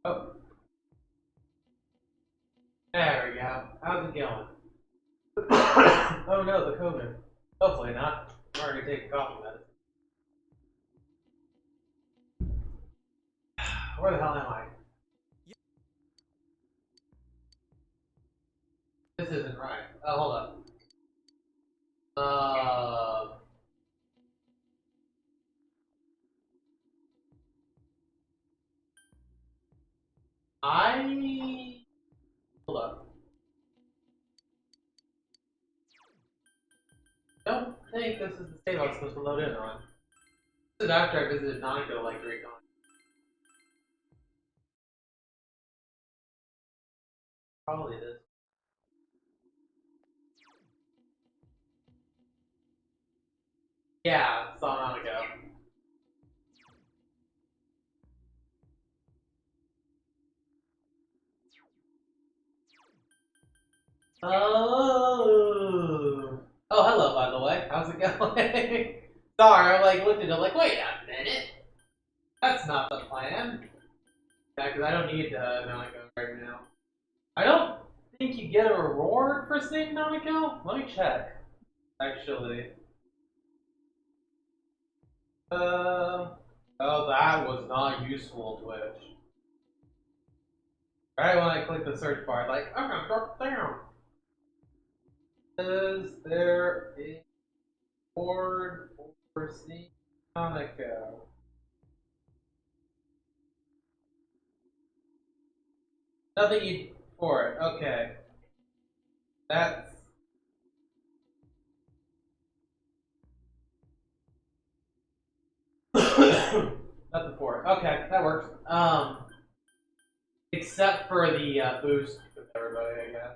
Oh, there we go. How's it going? Oh no, the COVID. Hopefully not. I'm already taking coffee medicine. Where the hell am I? This isn't right. Oh, hold up. I hold up. Don't think this is the save I was supposed to load in on. This is after I visited Nanika like 3 times. Probably this. Yeah, saw Nanika. Oh. Oh, hello, by the way. How's it going? Sorry, I like looked at it like, wait a minute. That's not the plan. Yeah, because I don't need Nanika right now. I don't think you get a reward for seeing Nanika. Let me check. Actually. Oh, that was not useful, Twitch. Right when I click the search bar, like, I'm gonna drop down. Is there a reward for seeing Nanika? Nothing you for it. Okay. That's nothing for it. Okay, that works. Except for the boost with everybody, I guess.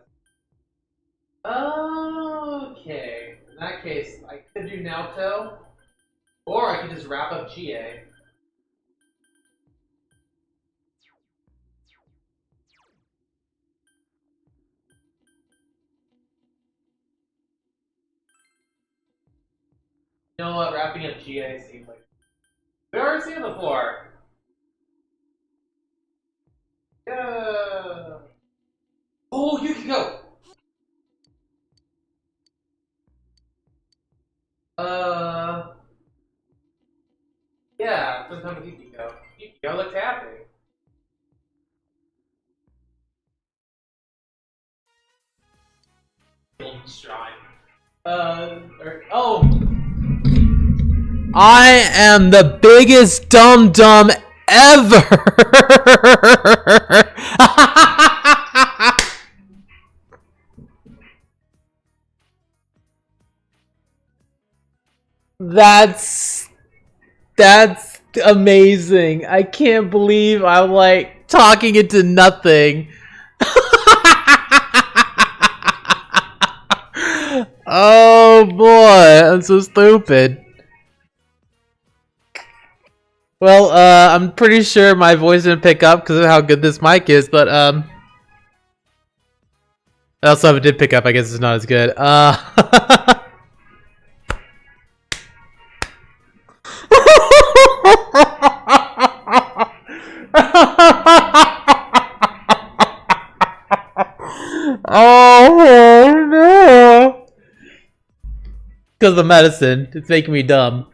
Okay. In that case, I could do Naoto, or I could just wrap up GA. You know what? Wrapping up GA seems like we already seen it before. Yeah. Oh, you can go. Uh, yeah. Sometime with Yukiko. Yukiko looks happy. Golden Shrine. Oh. I am the biggest dum dum ever. That's that's amazing. I can't believe I'm like talking into nothing. Oh boy, I'm so stupid. Well, I'm pretty sure my voice didn't pick up because of how good this mic is, but also if it did pick up, I guess it's not as good. Oh no! Because of medicine, it's making me dumb.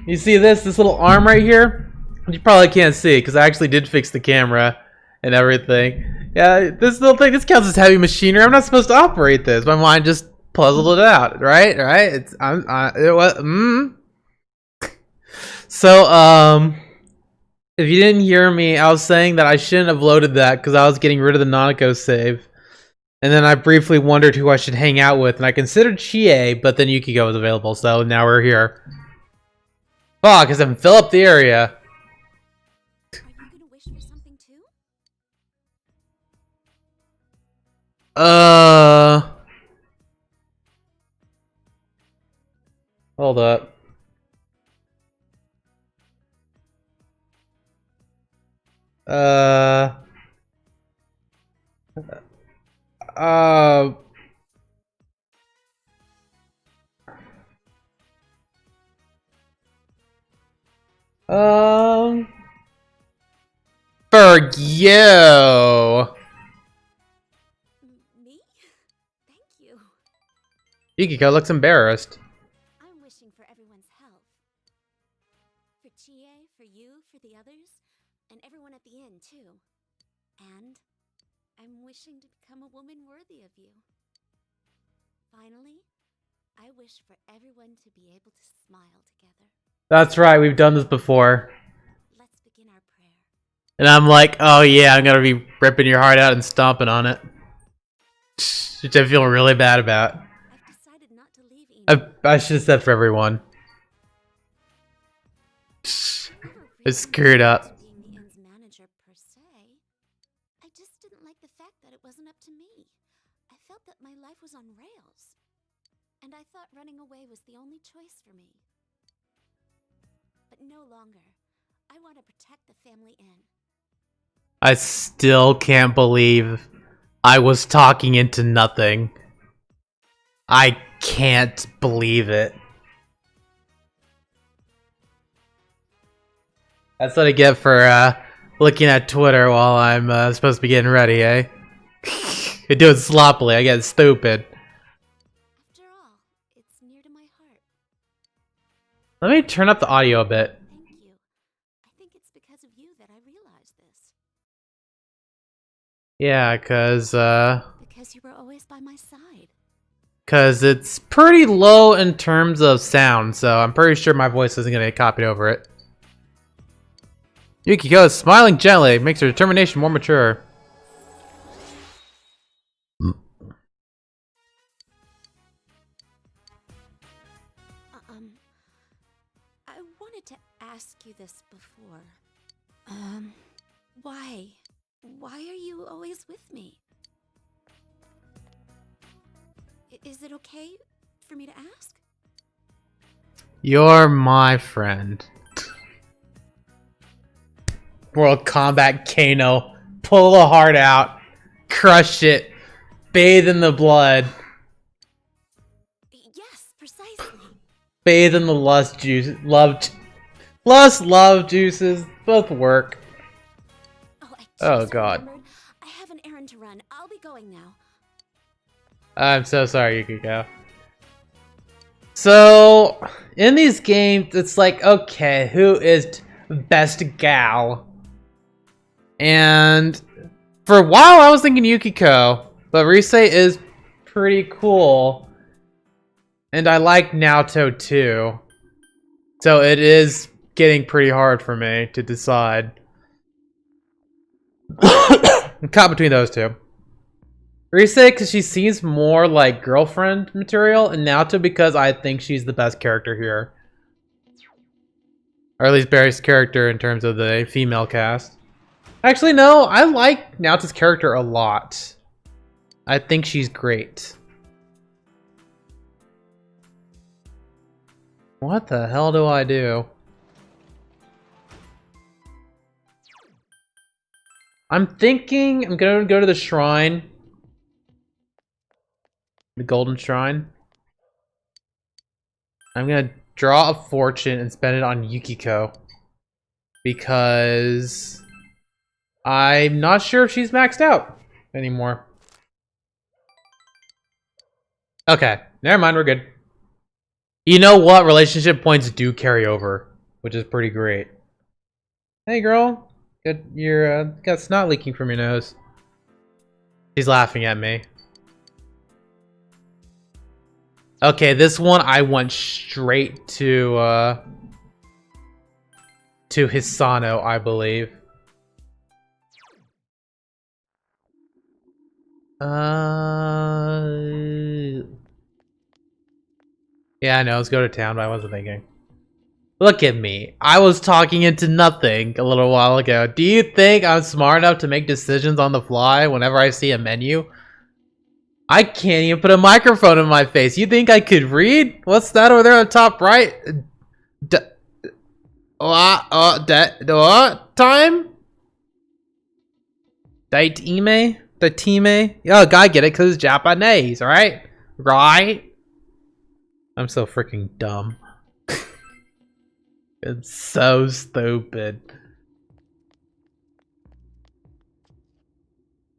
You see this little arm right here? You probably can't see because I actually did fix the camera and everything. Yeah, this little thing, this counts as heavy machinery. I'm not supposed to operate this. My mind just puzzled it out, right? Right? It's it was So if you didn't hear me, I was saying that I shouldn't have loaded that because I was getting rid of the Nanako save. And then I briefly wondered who I should hang out with, and I considered Chie, but then Yukiko was available, so now we're here. Fuck, because I can fill up the area. Are you gonna wish for something too? Hold up. Uh... Uh... For you. Me? Thank you. Yukiko looks embarrassed. I'm wishing for everyone's health. For Chie, for you, for the others, and everyone at the inn, too. And I'm wishing to become a woman worthy of you. Finally, I wish for everyone to be able to smile together. That's right, we've done this before. Let's begin our prayer. And I'm like, oh yeah, I'm gonna be ripping your heart out and stomping on it. Which I feel really bad about. I've decided not to leave Eno. I should have said for everyone. I screwed up. Being the inn's manager per se, I just didn't like the fact that it wasn't up to me. I felt that my life was on rails, and I thought running away was the only choice for me. But no longer. I want to protect the family inn. I still can't believe I was talking into nothing. I can't believe it. That's what I get for looking at Twitter while I'm supposed to be getting ready, eh? I do it sloppily, I get stupid. After all, it's near to my heart. Let me turn up the audio a bit. Thank you. I think it's because of you that I realized this. Yeah, Because you were always by my side. cause it's pretty low in terms of sound, so I'm pretty sure my voice isn't gonna get copied over it. Yukiko is smiling gently, makes her determination more mature. I wanted to ask you this before. Why? Why are you always with me? Is it okay for me to ask? You're my friend. World Combat Kano. Pull the heart out. Crush it. Bathe in the blood. Yes, precisely. Bathe in the lust juice. Love juices. Both work. Oh, Oh, God. remembered. I have an errand to run. I'll be going now. I'm so sorry, Yukiko. So, in these games, it's like, okay, who is best gal? And for a while, I was thinking Yukiko, but Rise is pretty cool. And I like Naoto too. So it is getting pretty hard for me to decide. I'm caught between those two. Rise, because she seems more like girlfriend material, and Naoto because I think she's the best character here. Or at least best character in terms of the female cast. Actually, no, I like Naoto's character a lot. I think she's great. What the hell do I do? I'm thinking I'm gonna go to the shrine. The golden shrine. I'm gonna draw a fortune and spend it on Yukiko. Because I'm not sure if she's maxed out anymore. Okay, never mind, we're good. You know what? Relationship points do carry over, which is pretty great. Hey girl, got snot leaking from your nose. She's laughing at me. Okay, this one I went straight to Hisano, I believe. Yeah, I know, let's go to town, but I wasn't thinking. Look at me. I was talking into nothing a little while ago. Do you think I'm smart enough to make decisions on the fly whenever I see a menu? I can't even put a microphone in my face. You think I could read? What's that over there on the top right? Time? Daitime? Daitime? Oh, gotta get it because it's Japanese, alright? Right? I'm so freaking dumb. It's so stupid.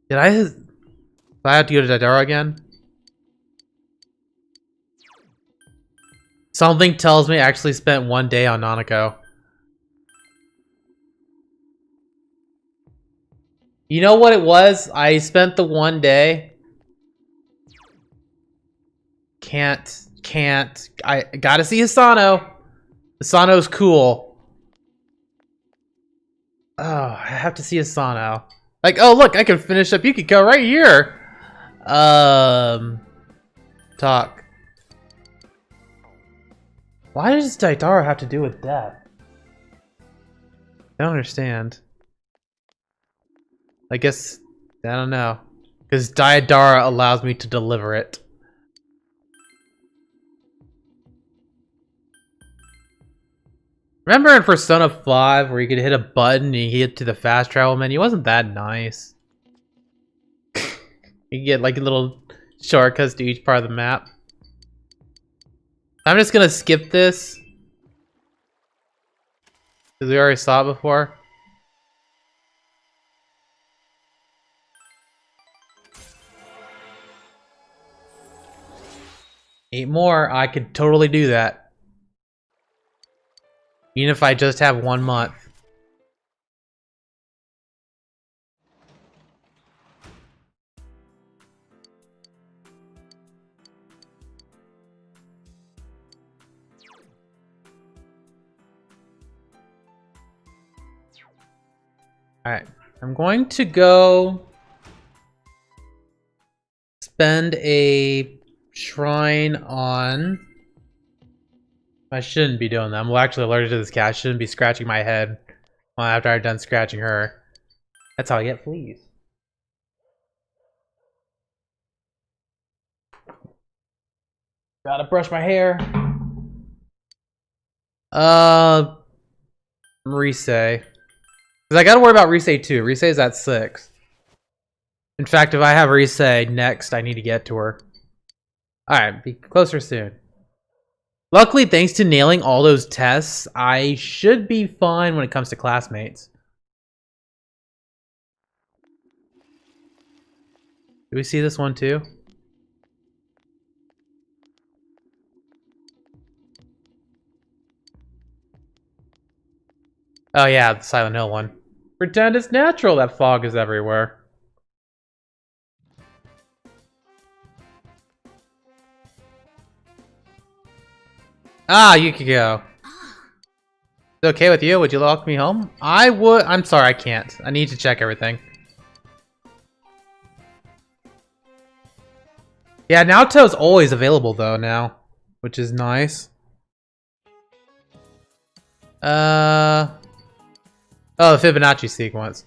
Did I have to go to Daidara again? Something tells me I actually spent one day on Nanako. You know what it was? I spent the one day. Can't. I gotta see Hisano. Hisano's cool. Oh, I have to see Hisano. Like, oh look, I can finish up Yukiko right here. Talk. Why does Daidara have to do with death? I don't understand. I guess, I don't know. Because Daidara allows me to deliver it. Remember in Persona 5 where you could hit a button and you get to the fast travel menu? It wasn't that nice. You get like little shortcuts to each part of the map. I'm just gonna skip this. Because we already saw it before. Eight more, I could totally do that. Even if I just have 1 month. Alright, I'm going to go spend a shrine on... I shouldn't be doing that. I'm actually allergic to this cat. I shouldn't be scratching my head after I'm done scratching her. That's how I get fleas. Gotta brush my hair. Rise. Because I gotta worry about Rise too. Rise is at 6. In fact, if I have Rise next, I need to get to her. Alright, be closer soon. Luckily, thanks to nailing all those tests, I should be fine when it comes to classmates. Do we see this one too? Oh yeah, the Silent Hill one. Pretend it's natural that fog is everywhere. Ah, Yukiko. Is it okay with you? Would you walk me home? I would. I'm sorry, I can't. I need to check everything. Yeah, Naoto's always available though now, which is nice. Oh, the Fibonacci sequence.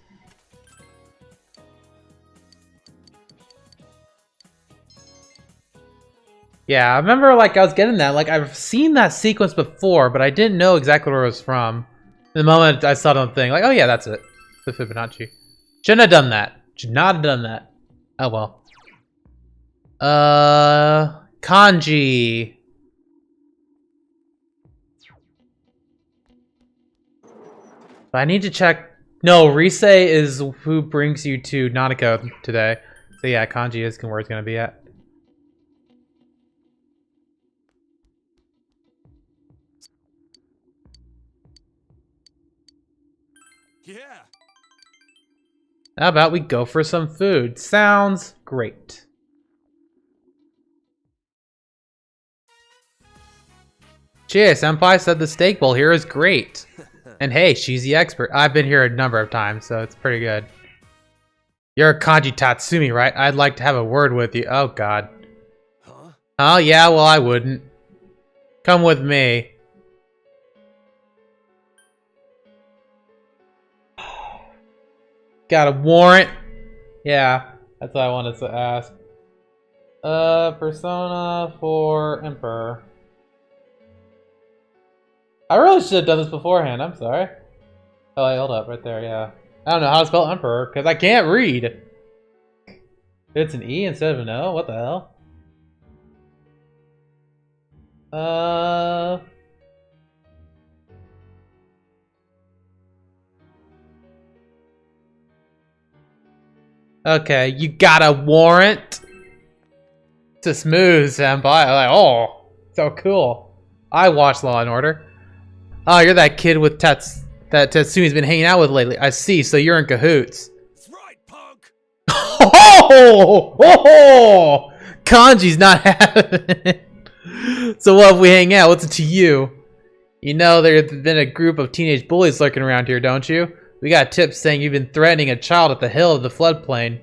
Yeah, I remember like I was getting that. Like I've seen that sequence before, but I didn't know exactly where it was from. The moment I saw the thing, like, oh yeah, that's it. The Fibonacci. Shouldn't have done that. Should not have done that. Oh well. Kanji. But I need to check. No, Rise is who brings you to Nanako today. So yeah, Kanji is where it's gonna be at. Yeah. How about we go for some food? Sounds great. Chie Senpai said the steak bowl here is great. And hey, she's the expert. I've been here a number of times, so it's pretty good. You're a Kanji Tatsumi, right? I'd like to have a word with you. Oh, God. Huh? Oh, yeah, well, I wouldn't. Come with me. Got a warrant? Yeah, that's what I wanted to ask. Persona for Emperor. I really should have done this beforehand, I'm sorry. Oh, wait, hold up, right there, yeah. I don't know how to spell Emperor, because I can't read. It's an E instead of an O? What the hell? Okay, you got a warrant? It's a smooth senpai. Like, oh, so cool. I watch Law and Order. Oh, you're that kid with that Tatsumi's been hanging out with lately. I see, so you're in cahoots. That's right, punk. Oh, oh, Kanji's not having it. So what if we hang out? What's it to you? You know there's been a group of teenage bullies lurking around here, don't you? We got tips saying you've been threatening a child at the hill of the floodplain.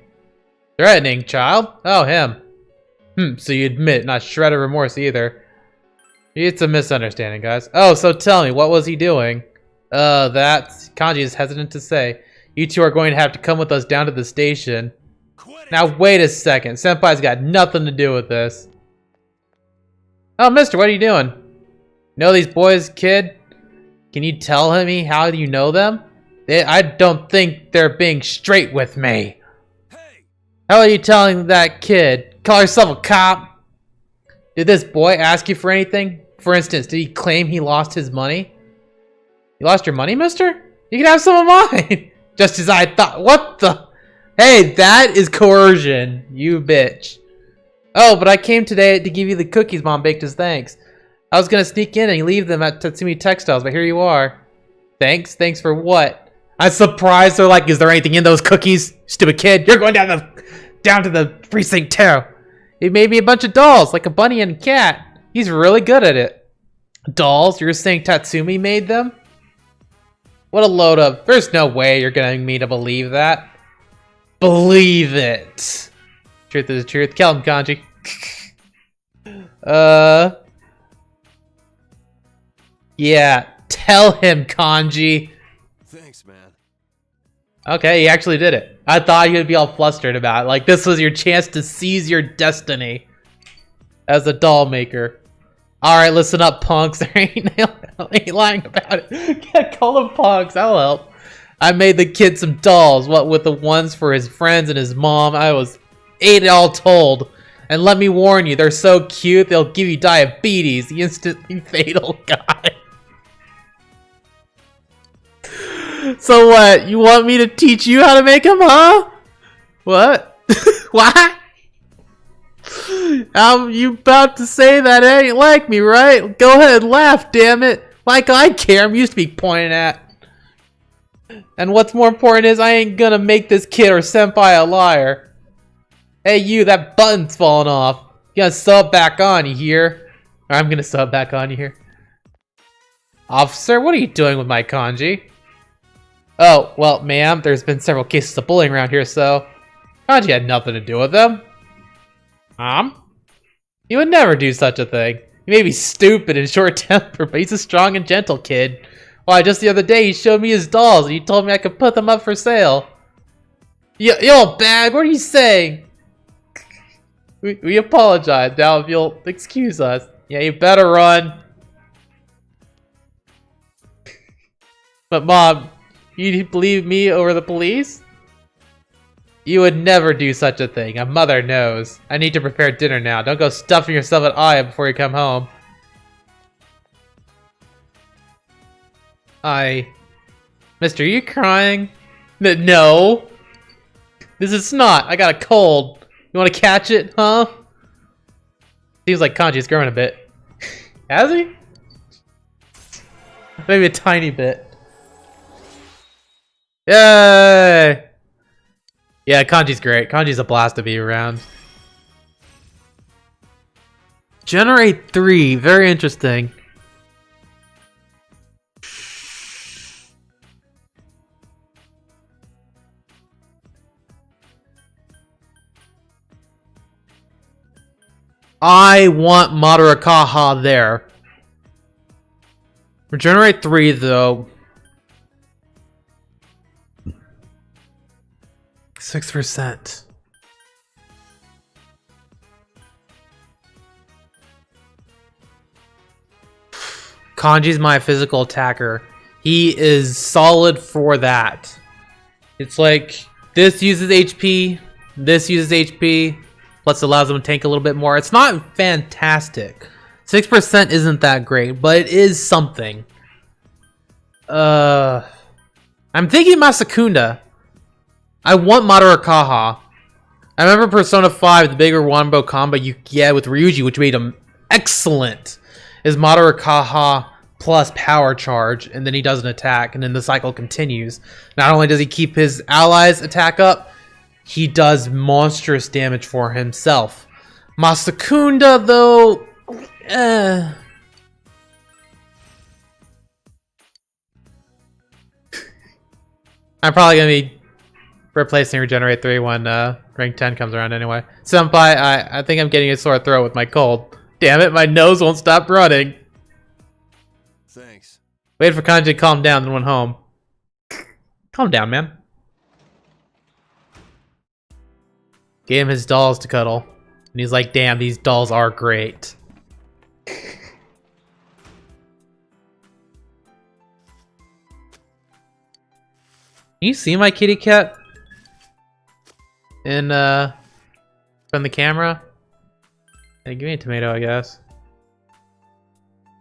Threatening child? Oh, him. So you admit, not shred of remorse either. It's a misunderstanding, guys. Oh, so tell me, what was he doing? That Kanji is hesitant to say. You two are going to have to come with us down to the station. Now wait a second, Senpai's got nothing to do with this. Oh, mister, what are you doing? Know these boys, kid? Can you tell me how you know them? I don't think they're being straight with me. Hey. How are you telling that kid? Call yourself a cop? Did this boy ask you for anything? For instance, did he claim he lost his money? You lost your money, mister? You can have some of mine. Just as I thought. What the? Hey, that is coercion, you bitch. Oh, but I came today to give you the cookies Mom baked as thanks. I was gonna sneak in and leave them at Tatsumi Textiles, but here you are. Thanks? Thanks for what? I'm surprised they're like, is there anything in those cookies? Stupid kid, you're going down to the precinct too. It made me a bunch of dolls, like a bunny and a cat. He's really good at it. Dolls? You're saying Tatsumi made them? What a load of... There's no way you're getting me to believe that. Believe it. Truth is the truth. Kill him, Kanji. Yeah. Tell him, Kanji. Thanks, man. Okay, he actually did it. I thought you'd be all flustered about it. Like, this was your chance to seize your destiny as a doll maker. Alright, listen up, punks. There ain't lying about it. Can't call them punks. That'll help. I made the kid some dolls. What with the ones for his friends and his mom. I was 8 all told. And let me warn you, they're so cute, they'll give you diabetes. The instantly fatal guy. So what? You want me to teach you how to make them, huh? What? What? You about to say that ain't like me, right? Go ahead and laugh, damn it. Like I care, I'm used to be pointed at. And what's more important is I ain't gonna make this kid or senpai a liar. Hey you, that button's falling off. You gotta sew it back on, you hear? Or I'm gonna sew it back on, you hear? Officer, what are you doing with my kanji? Oh, well, ma'am, there's been several cases of bullying around here, so... Kanji had nothing to do with them. He would never do such a thing. He may be stupid and short-tempered, but he's a strong and gentle kid. Why, just the other day, he showed me his dolls, and he told me I could put them up for sale. Yo, bag, what are you saying? We apologize. Now, if you'll excuse us. Yeah, you better run. But, Mom... You believe me over the police? You would never do such a thing. A mother knows. I need to prepare dinner now. Don't go stuffing yourself at Aya before you come home. Mister, are you crying? No. This is snot. I got a cold. You want to catch it, huh? Seems like Kanji's growing a bit. Has he? Maybe a tiny bit. Yay! Yeah, Kanji's great. Kanji's a blast to be around. Generate 3. Very interesting. I want Madarakaha there. Regenerate 3 though. 6%. Kanji's my physical attacker. He is solid for that. It's like this uses HP, this uses HP, plus allows him to tank a little bit more. It's not fantastic. 6% isn't that great, but it is something. I'm thinking Masakunda. I want Madarakaha. I remember Persona 5, the bigger wombo combo you get with Ryuji, which made him excellent, is Madarakaha plus power charge, and then he does an attack, and then the cycle continues. Not only does he keep his allies' attack up, he does monstrous damage for himself. Masakunda, though, I'm probably gonna be replacing Regenerate 3 when rank 10 comes around anyway. Senpai, I think I'm getting a sore throat with my cold. Damn it, my nose won't stop running. Thanks. Wait for Kanji to calm down, then went home. Calm down, man. Gave him his dolls to cuddle. And he's like, damn, these dolls are great. Can you see my kitty cat? In, from the camera? Hey, give me a tomato, I guess.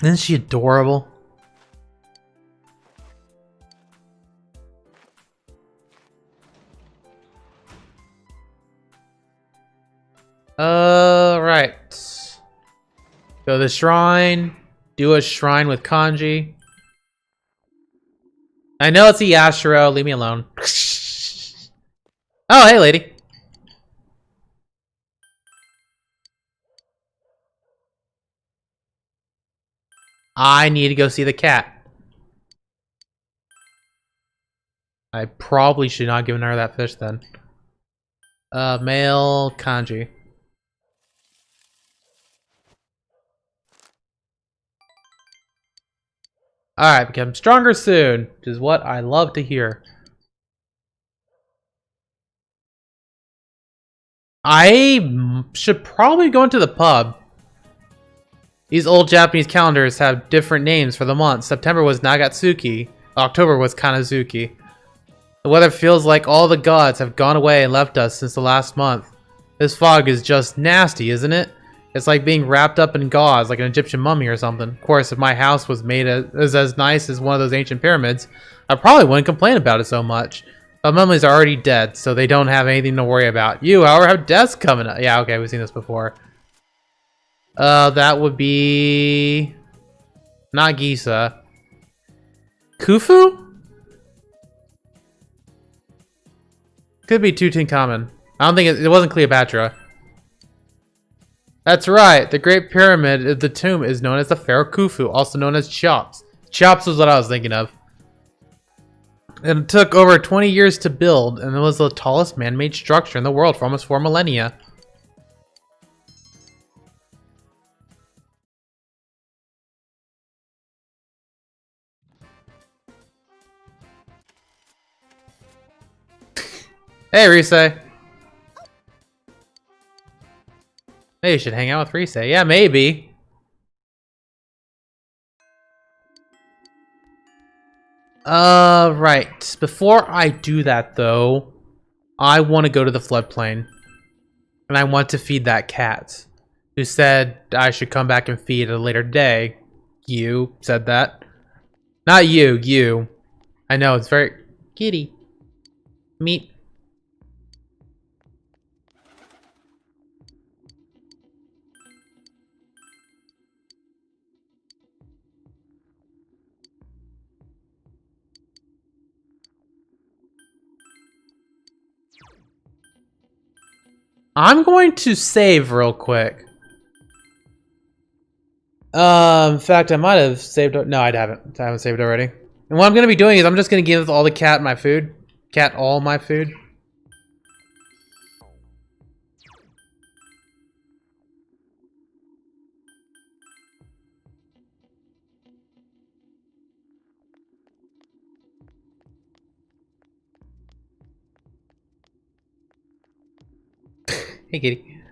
Isn't she adorable? Right. Go to the shrine. Do a shrine with kanji. I know it's a Yashiro. Leave me alone. Oh, hey, lady. I need to go see the cat. I probably should not have given her that fish then. Male kanji. Alright, become stronger soon, which is what I love to hear. I should probably go into the pub. These old Japanese calendars have different names for the months. September was Nagatsuki. October was Kanazuki. The weather feels like all the gods have gone away and left us since the last month. This fog is just nasty, isn't it? It's like being wrapped up in gauze, like an Egyptian mummy or something. Of course, if my house was made as nice as one of those ancient pyramids, I probably wouldn't complain about it so much. But mummies are already dead, so they don't have anything to worry about. You, however, have deaths coming up. Yeah, okay, we've seen this before. That would be... not Gisa. Khufu? Could be Tutankhamun. I don't think it wasn't Cleopatra. That's right. The Great Pyramid of the tomb is known as the Pharaoh Khufu, also known as Cheops. Cheops was what I was thinking of. It took over 20 years to build, and it was the tallest man-made structure in the world for almost 4 millennia. Hey, Risei. Hey, you should hang out with Risei. Yeah, maybe. Right. Before I do that, though, I want to go to the floodplain. And I want to feed that cat. Who said I should come back and feed at a later day. You said that. Not you, you. I know, it's very... Kitty. Meep. I'm going to save real quick. In fact, I might have saved... No, I haven't. I haven't saved already. And what I'm going to be doing is I'm just going to give all the cat my food. Cat all my food. Hey, kitty.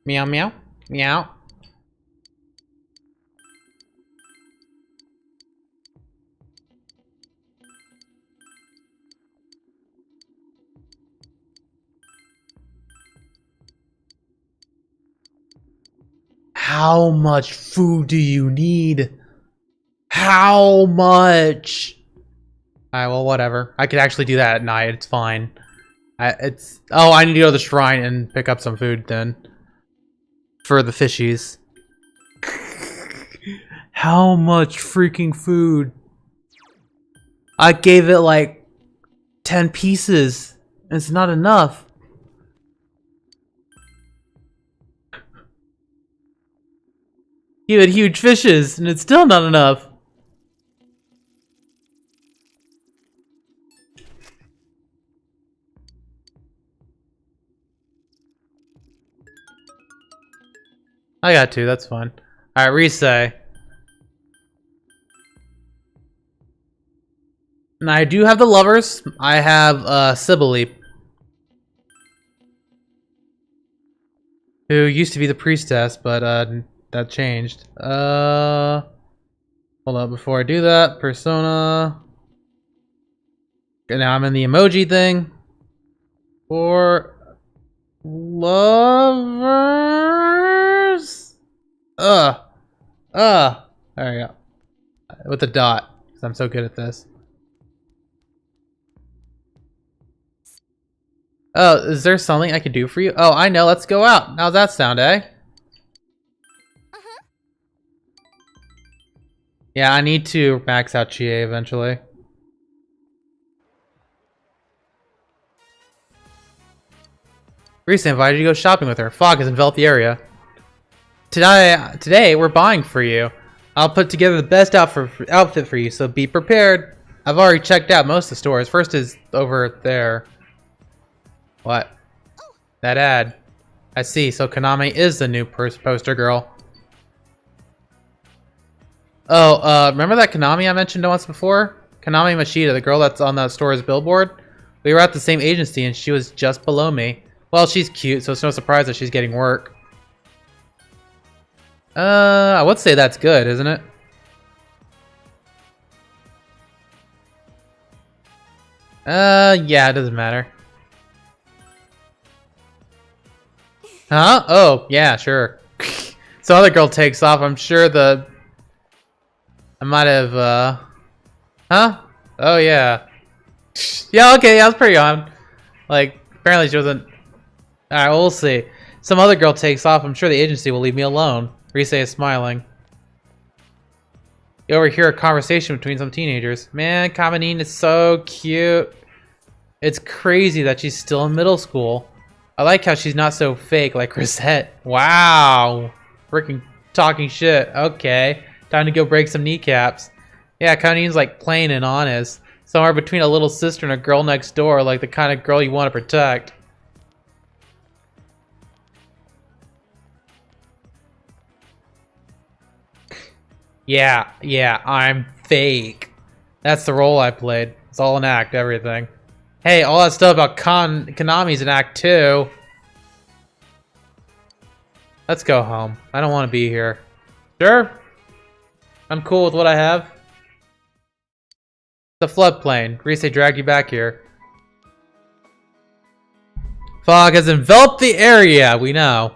Meow, meow. Meow. How much food do you need? How much? Alright, well, whatever. I could actually do that at night. It's fine. Oh, I need to go to the shrine and pick up some food then. For the fishies. How much freaking food? I gave it like 10 pieces. It's not enough. You had huge fishes, and it's still not enough. I got two, that's fine. Alright, Risei. And I do have the lovers. I have Sibylle, who used to be the priestess, but that changed. Hold up, before I do that, Persona. Okay, now I'm in the emoji thing. For lovers. There we go. With the dot, because I'm so good at this. Oh, is there something I can do for you? Oh, I know. Let's go out. How's that sound, eh? Yeah, I need to max out Chie eventually. Recently invited you to go shopping with her. Fog has enveloped the area. Today we're buying for you. I'll put together the best outfit for you, so be prepared. I've already checked out most of the stores. First is over there. What? That ad. I see, so Konami is the new poster girl. Oh, remember that Konami I mentioned once before? Konami Machida, the girl that's on the store's billboard? We were at the same agency and she was just below me. Well, she's cute, so it's no surprise that she's getting work. I would say that's good, isn't it? Yeah, it doesn't matter. Huh? Oh, yeah, sure. So other girl takes off. I'm sure I might have, Huh? Oh, yeah. Yeah, okay, yeah, I was pretty on. Like, apparently she wasn't... Alright, well, we'll see. Some other girl takes off. I'm sure the agency will leave me alone. Risei is smiling. You overhear a conversation between some teenagers. Man, Kaminine is so cute. It's crazy that she's still in middle school. I like how she's not so fake like Rosette. Wow. Freaking talking shit. Okay. Time to go break some kneecaps. Yeah, Kaminine's like plain and honest. Somewhere between a little sister and a girl next door, like the kind of girl you want to protect. Yeah, I'm fake. That's the role I played. It's all an act, everything. Hey, all that stuff about Konami's an act too. Let's go home. I don't want to be here. Sure. I'm cool with what I have. The floodplain. Risei dragged you back here. Fog has enveloped the area, we know.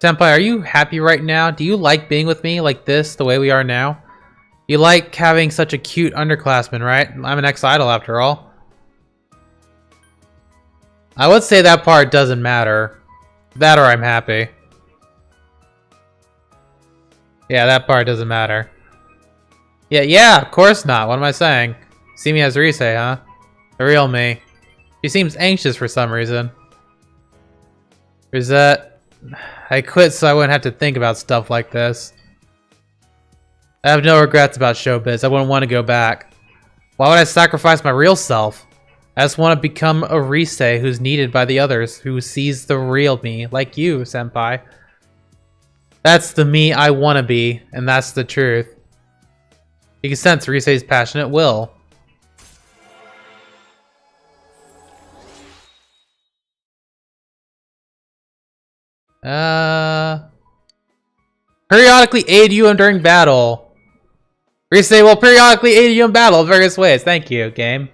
Senpai, are you happy right now? Do you like being with me like this, the way we are now? You like having such a cute underclassman, right? I'm an ex-idol after all. I would say that part doesn't matter. That or I'm happy. Yeah, that part doesn't matter. Yeah, of course not. What am I saying? See me as Risei, huh? The real me. She seems anxious for some reason. Rosette, I quit so I wouldn't have to think about stuff like this. I have no regrets about showbiz. I wouldn't want to go back. Why would I sacrifice my real self? I just want to become a Risei who's needed by the others, who sees the real me, like you, Senpai. That's the me I want to be, and that's the truth. You can sense Risei's passionate will. Periodically aid you during battle. Risei will periodically aid you in battle in various ways. Thank you, game.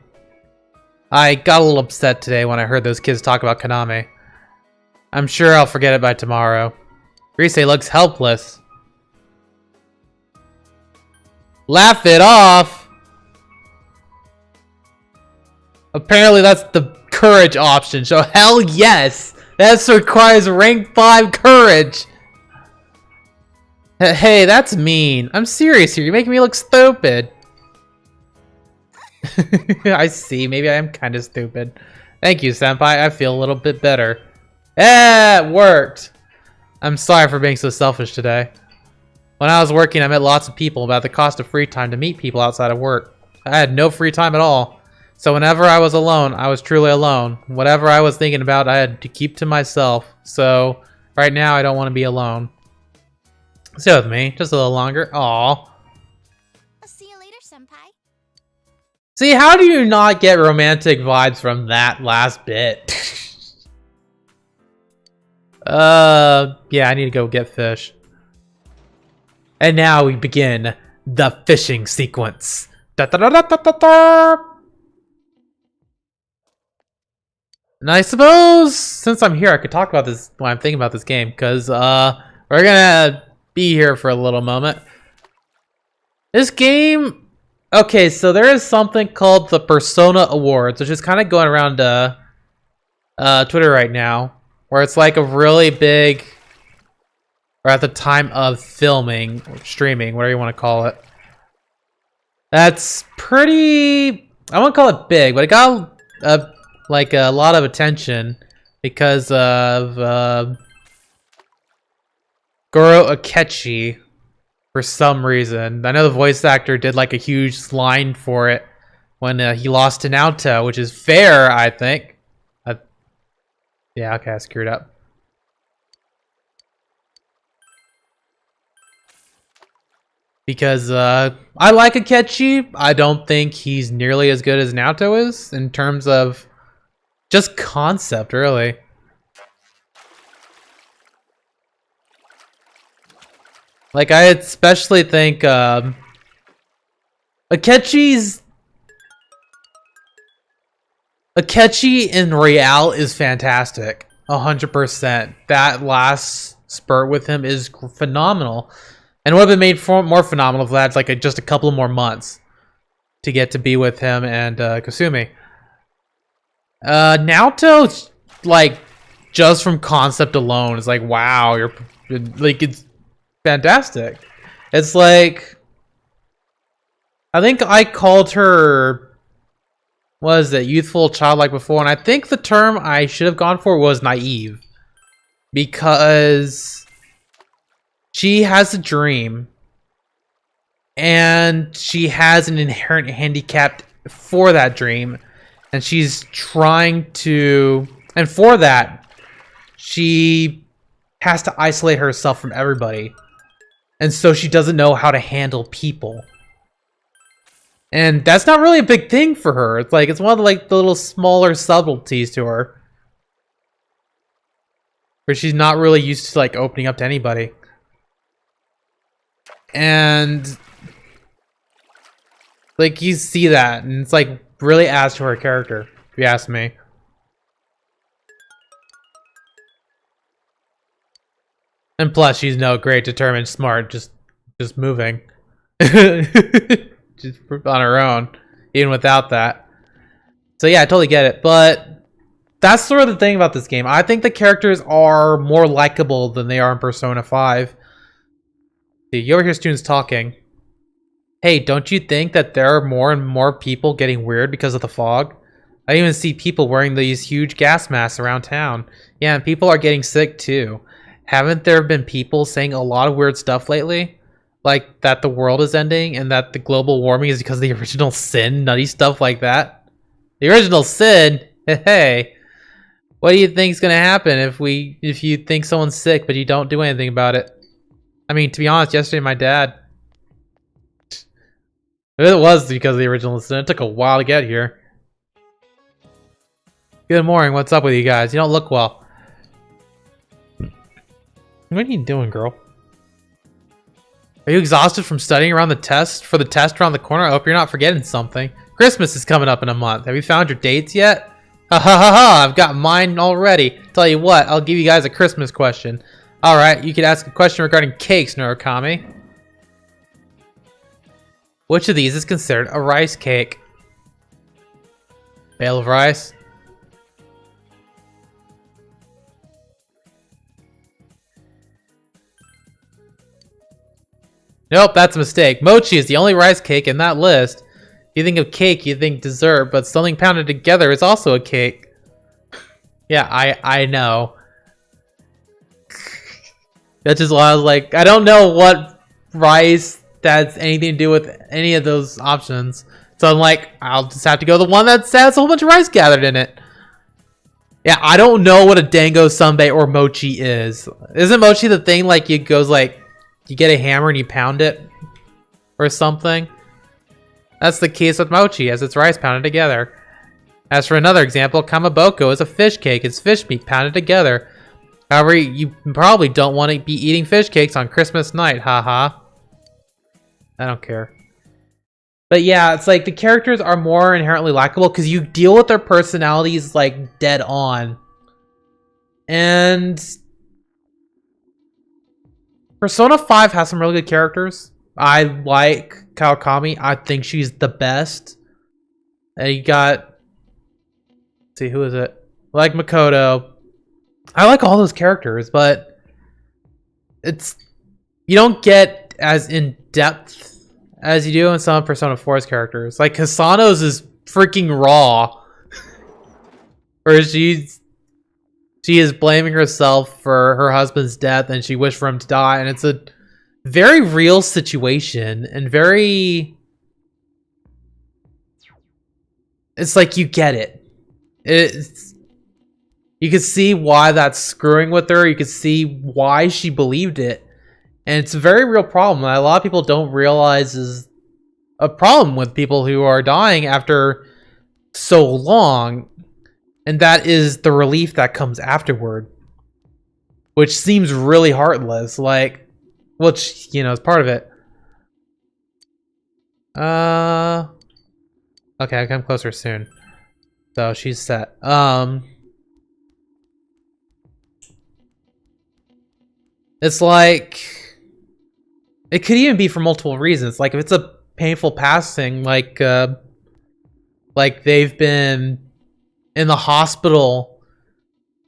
I got a little upset today when I heard those kids talk about Konami. I'm sure I'll forget it by tomorrow. Risei looks helpless. Laugh it off. Apparently that's the courage option. So hell yes. That requires rank 5 courage. Hey, that's mean. I'm serious here. You're making me look stupid. I see. Maybe I am kind of stupid. Thank you, senpai. I feel a little bit better. It worked. I'm sorry for being so selfish today. When I was working, I met lots of people about the cost of free time to meet people outside of work. I had no free time at all. So whenever I was alone, I was truly alone. Whatever I was thinking about, I had to keep to myself. So right now, I don't want to be alone. Stay with me, just a little longer. Aww. I'll see you later, senpai. See, how do you not get romantic vibes from that last bit? Yeah, I need to go get fish. And now we begin the fishing sequence. Da -da -da -da -da -da -da. And I suppose, since I'm here, I could talk about this when I'm thinking about this game, because, we're gonna be here for a little moment. This game, okay, so there is something called the Persona Awards, which is kind of going around, Twitter right now, where it's like a really big, or at the time of filming, or streaming, whatever you want to call it. That's pretty, I won't call it big, but it got, like a lot of attention because of Goro Akechi for some reason. I know the voice actor did like a huge line for it when he lost to Naoto, which is fair, I think. Yeah, okay, I screwed up. Because I like Akechi. I don't think he's nearly as good as Naoto is in terms of just concept, really. Like, I especially think Akechi in Real is fantastic. 100%. That last spurt with him is phenomenal. And it would have been made more phenomenal if that's like just a couple more months to get to be with him and Kasumi. Naoto, like, just from concept alone, is like, wow, you're like, it's fantastic. It's like, I think I called her, what is it, youthful, childlike before, and I think the term I should have gone for was naive, because she has a dream, and she has an inherent handicap for that dream. And she's trying to, and for that, she has to isolate herself from everybody. And so she doesn't know how to handle people. And that's not really a big thing for her. It's like, it's one of the, like, the little smaller subtleties to her. Where she's not really used to, like, opening up to anybody. And, like, you see that, and it's like, really adds to her character, if you ask me. And plus, she's no great, determined, smart, just moving. Just on her own, even without that. So yeah, I totally get it, but that's sort of the thing about this game. I think the characters are more likable than they are in Persona 5. See, you overhear students talking. Hey, don't you think that there are more and more people getting weird because of the fog? I even see people wearing these huge gas masks around town. Yeah, and people are getting sick too. Haven't there been people saying a lot of weird stuff lately? Like that the world is ending and that the global warming is because of the original sin, nutty stuff like that? The original sin? Hey, what do you think's gonna happen if you think someone's sick but you don't do anything about it? I mean, to be honest, yesterday my dad, it was because of the original sin. It took a while to get here. Good morning. What's up with you guys? You don't look well. What are you doing, girl? Are you exhausted from studying around the test around the corner? I hope you're not forgetting something. Christmas is coming up in a month. Have you found your dates yet? Ha ha ha ha! I've got mine already. Tell you what, I'll give you guys a Christmas question. Alright, you could ask a question regarding cakes, Norokami. Which of these is considered a rice cake? Bale of rice? Nope, that's a mistake. Mochi is the only rice cake in that list. You think of cake, you think dessert, but something pounded together is also a cake. Yeah, I know. That's just why I was like, I don't know what rice that's anything to do with any of those options. So I'm like, I'll just have to go the one that has a whole bunch of rice gathered in it. Yeah, I don't know what a dango sundae or mochi is. Isn't mochi the thing like it goes like, you get a hammer and you pound it? Or something? That's the case with mochi, as it's rice pounded together. As for another example, kamaboko is a fish cake. It's fish meat pounded together. However, you probably don't want to be eating fish cakes on Christmas night, haha. I don't care. But yeah, it's like the characters are more inherently likable because you deal with their personalities like dead on. And Persona 5 has some really good characters. I like Kawakami. I think she's the best. And you got, let's see, who is it? I like Makoto. I like all those characters, but it's, you don't get as in depth as you do in some of Persona 4's characters. Like Hisano's is freaking raw. Or she is blaming herself for her husband's death and she wished for him to die, and it's a very real situation and very, it's like you get it. You can see why that's screwing with her. You can see why she believed it. And it's a very real problem that a lot of people don't realize is a problem with people who are dying after so long. And that is the relief that comes afterward. Which seems really heartless. Like, which, you know, is part of it. Okay, I'll come closer soon. So she's set. It's like, it could even be for multiple reasons. Like if it's a painful passing, like they've been in the hospital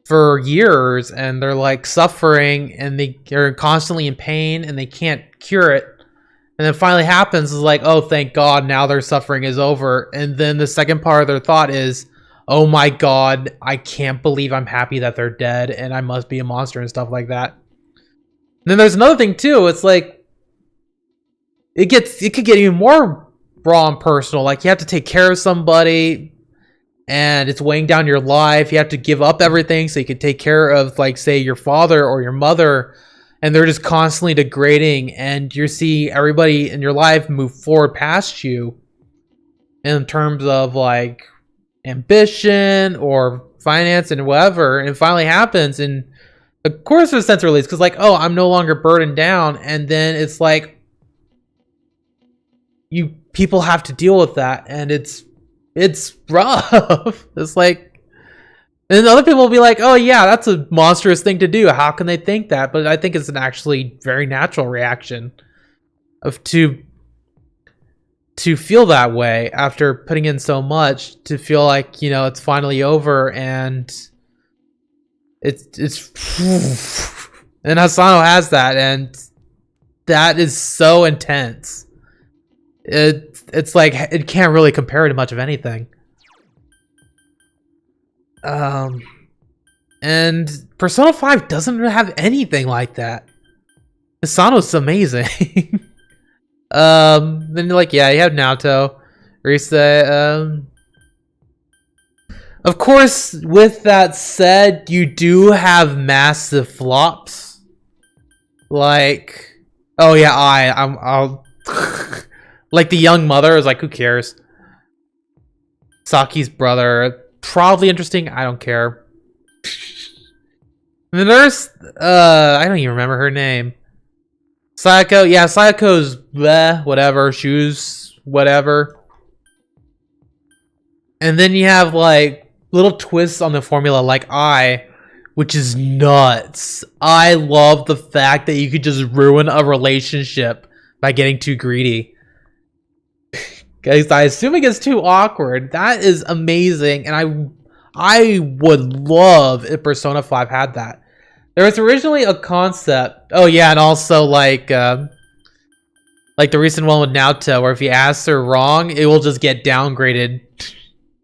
for years and they're like suffering and they're constantly in pain and they can't cure it. And then finally happens is like, oh, thank God, now their suffering is over. And then the second part of their thought is, oh my God, I can't believe I'm happy that they're dead and I must be a monster and stuff like that. And then there's another thing too. It's like it could get even more raw and personal. Like you have to take care of somebody and it's weighing down your life. You have to give up everything so you can take care of, like, say, your father or your mother, and they're just constantly degrading, and you see everybody in your life move forward past you in terms of like ambition or finance and whatever, and it finally happens, and of course there's a sense of release because like, oh, I'm no longer burdened down, and then it's like people have to deal with that, and it's rough. It's like, and other people will be like, oh yeah, that's a monstrous thing to do. How can they think that? But I think it's an actually very natural reaction of to feel that way after putting in so much, to feel like, you know, it's finally over and it's and Asano has that, and that is so intense. It's like it can't really compare to much of anything. And Persona 5 doesn't have anything like that. Asano's amazing. Then like, yeah, you have Naoto, Risa. Of course, with that said, you do have massive flops. Like, oh yeah, I'll like the young mother is like, who cares? Saki's brother, probably interesting. I don't care. The nurse, I don't even remember her name. Sayako, yeah, Sayako's bleh, whatever, shoes, whatever. And then you have like little twists on the formula like which is nuts. I love the fact that you could just ruin a relationship by getting too greedy. Guys, I assume it gets too awkward. That is amazing, and I would love if Persona 5 had that. There was originally a concept. Oh yeah, and also like the recent one with Naoto, where if you ask her wrong, it will just get downgraded.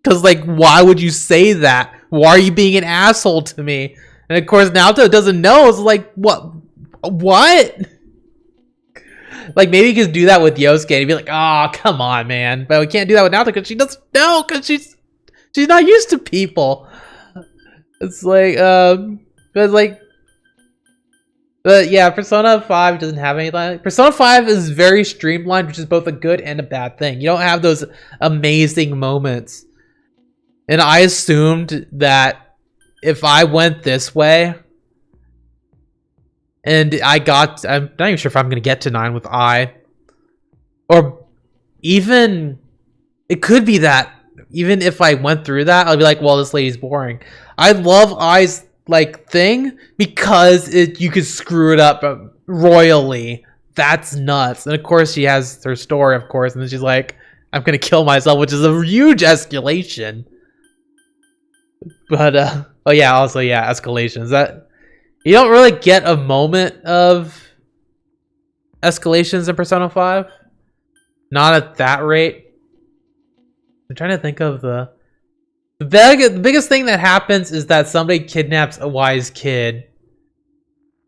Cause like, why would you say that? Why are you being an asshole to me? And of course, Naoto doesn't know. It's like, what? Like, maybe you could do that with Yosuke and be like, oh, come on, man. But we can't do that with Naoto because she doesn't know, because she's not used to people. It's like, but yeah, Persona 5 doesn't have anything. Persona 5 is very streamlined, which is both a good and a bad thing. You don't have those amazing moments. And I assumed that if I went this way, and I'm not even sure if I'm going to get to 9 with I. Or even, it could be that even if I went through that, I'll be like, well, this lady's boring. I love I's like thing because you could screw it up royally. That's nuts. And of course she has her story, of course, and then she's like, I'm going to kill myself, which is a huge escalation. But, oh yeah, also, yeah, escalations. That... You don't really get a moment of escalations in Persona 5. Not at that rate. I'm trying to think of the biggest thing that happens is that somebody kidnaps a wise kid.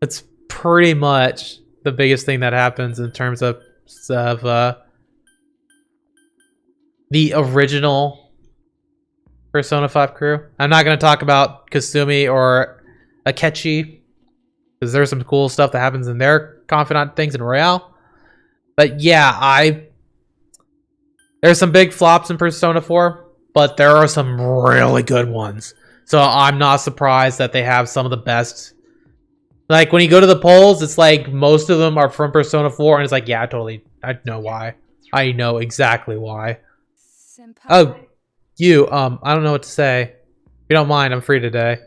That's pretty much the biggest thing that happens in terms of the original Persona 5 crew. I'm not going to talk about Kasumi or Akechi, because there's some cool stuff that happens in their confidant things in Royale. But yeah, there's some big flops in Persona 4, but there are some really good ones. So I'm not surprised that they have some of the best. Like, when you go to the polls, it's like most of them are from Persona 4, and it's like, yeah, totally. I know why. I know exactly why. Senpai. Oh, you, I don't know what to say. If you don't mind, I'm free today.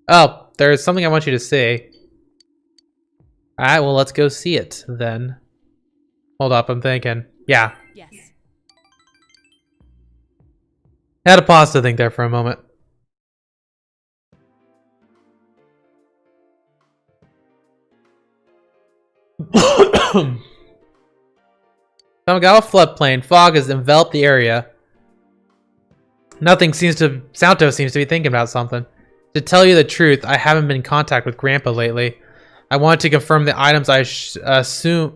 Oh, there's something I want you to see. Alright, well, let's go see it, then. Hold up, I'm thinking. Yeah. Yes. Had to pause to think there for a moment. Tamagawa floodplain. Fog has enveloped the area. Santo seems to be thinking about something. To tell you the truth, I haven't been in contact with Grandpa lately. I wanted to confirm the items I assume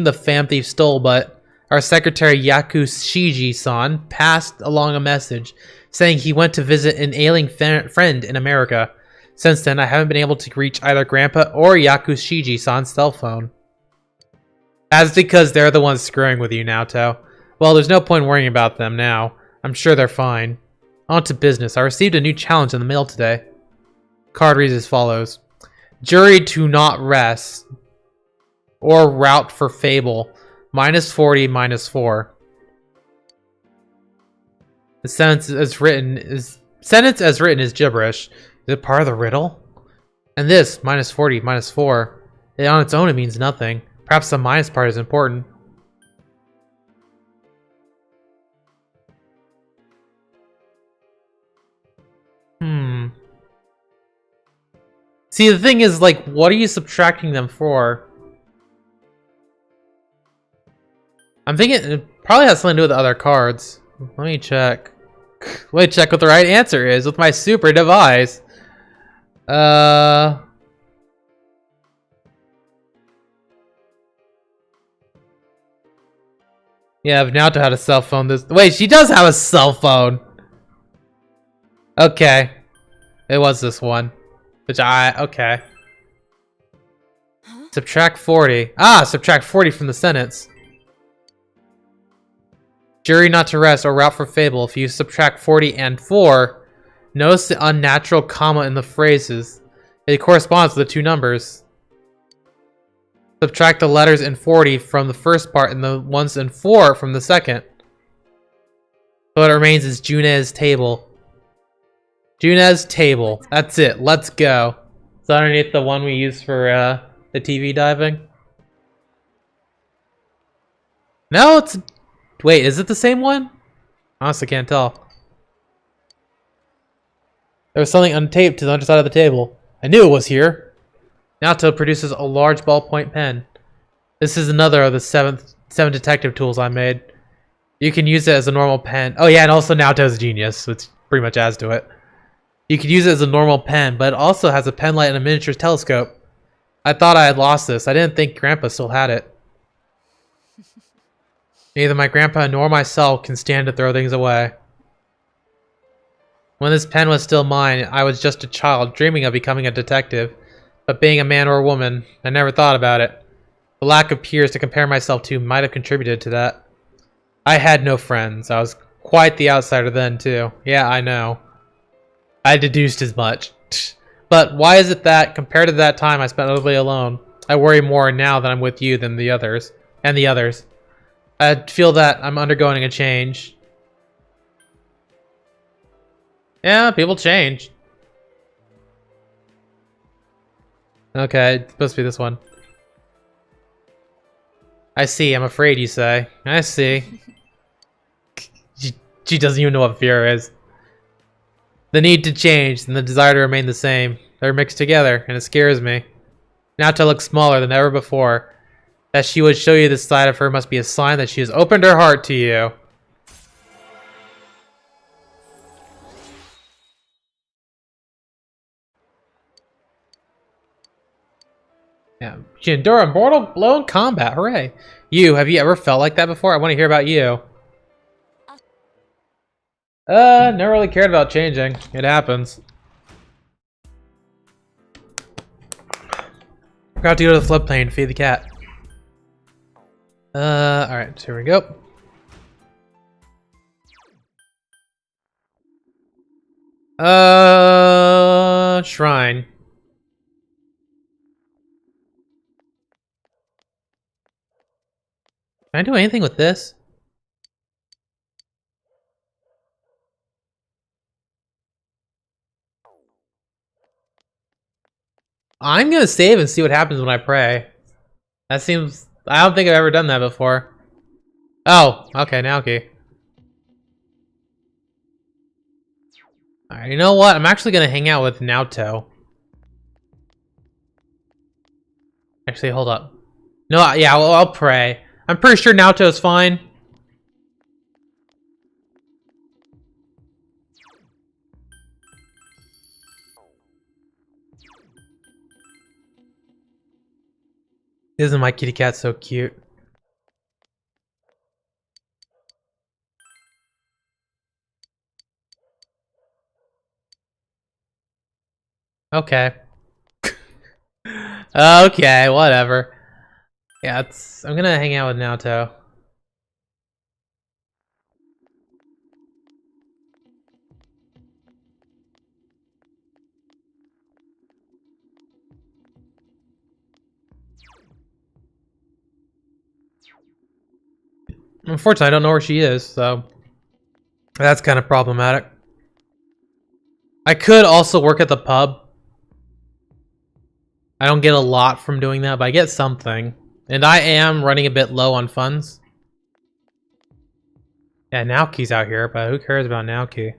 the fam thief stole, but our secretary Yaku Shiji-san passed along a message saying he went to visit an ailing friend in America. Since then, I haven't been able to reach either Grandpa or Yaku Shiji-san's cell phone. That's because they're the ones screwing with you, Naoto. Well, there's no point worrying about them now. I'm sure they're fine. On to business. I received a new challenge in the mail today. Card reads as follows. Jury to not rest. Or route for fable. -40, -4. The sentence as written is gibberish. Is it part of the riddle? And this, -40, -4. On its own it means nothing. Perhaps the minus part is important. See, the thing is, like, what are you subtracting them for? I'm thinking it probably has something to do with the other cards. Let me check. Let me check what the right answer is with my super device. Yeah, I've now had a cell phone. Wait, she does have a cell phone. Okay. It was this one. Okay. Huh? Subtract 40. Ah, subtract 40 from the sentence. Jury not to rest or route for fable. If you subtract 40 and 4, notice the unnatural comma in the phrases. It corresponds to the two numbers. Subtract the letters in 40 from the first part and the ones in 4 from the second. So what remains is June's table. June's table. That's it. Let's go. It's underneath the one we use for the TV diving. No, it's... Wait, is it the same one? Honestly, can't tell. There was something untaped to the underside of the table. I knew it was here. Naoto produces a large ballpoint pen. This is another of the seven detective tools I made. You can use it as a normal pen. Oh yeah, and also Naoto's a genius, which pretty much adds to it. You could use it as a normal pen, but it also has a pen light and a miniature telescope. I thought I had lost this. I didn't think Grandpa still had it. Neither my grandpa nor myself can stand to throw things away. When this pen was still mine, I was just a child dreaming of becoming a detective. But being a man or a woman, I never thought about it. The lack of peers to compare myself to might have contributed to that. I had no friends. I was quite the outsider then, too. Yeah, I know. I deduced as much. But why is it that, compared to that time I spent utterly alone, I worry more now that I'm with you than the others, and the others? I feel that I'm undergoing a change. Yeah, people change. Okay, it's supposed to be this one. I see, I'm afraid, you say. I see. She doesn't even know what fear is. The need to change and the desire to remain the same. They're mixed together, and it scares me. Now to look smaller than ever before. That she would show you this side of her must be a sign that she has opened her heart to you. Yeah, she endure a mortal blow in combat. Hooray! Have you ever felt like that before? I want to hear about you. Never really cared about changing. It happens. Forgot to go to the floodplain to feed the cat. Alright, so here we go. Shrine. Can I do anything with this? I'm gonna save and see what happens when I pray. That seems... I don't think I've ever done that before. Oh, okay, Naoki. Alright, you know what? I'm actually gonna hang out with Naoto. Actually, hold up. No, yeah, I'll pray. I'm pretty sure Naoto's fine. Isn't my kitty cat so cute? Okay. Okay, whatever. Yeah, I'm gonna hang out with Naoto. Unfortunately, I don't know where she is, so that's kind of problematic. I could also work at the pub. I don't get a lot from doing that, but I get something. And I am running a bit low on funds. Yeah, Naoki's out here, but who cares about Naoki?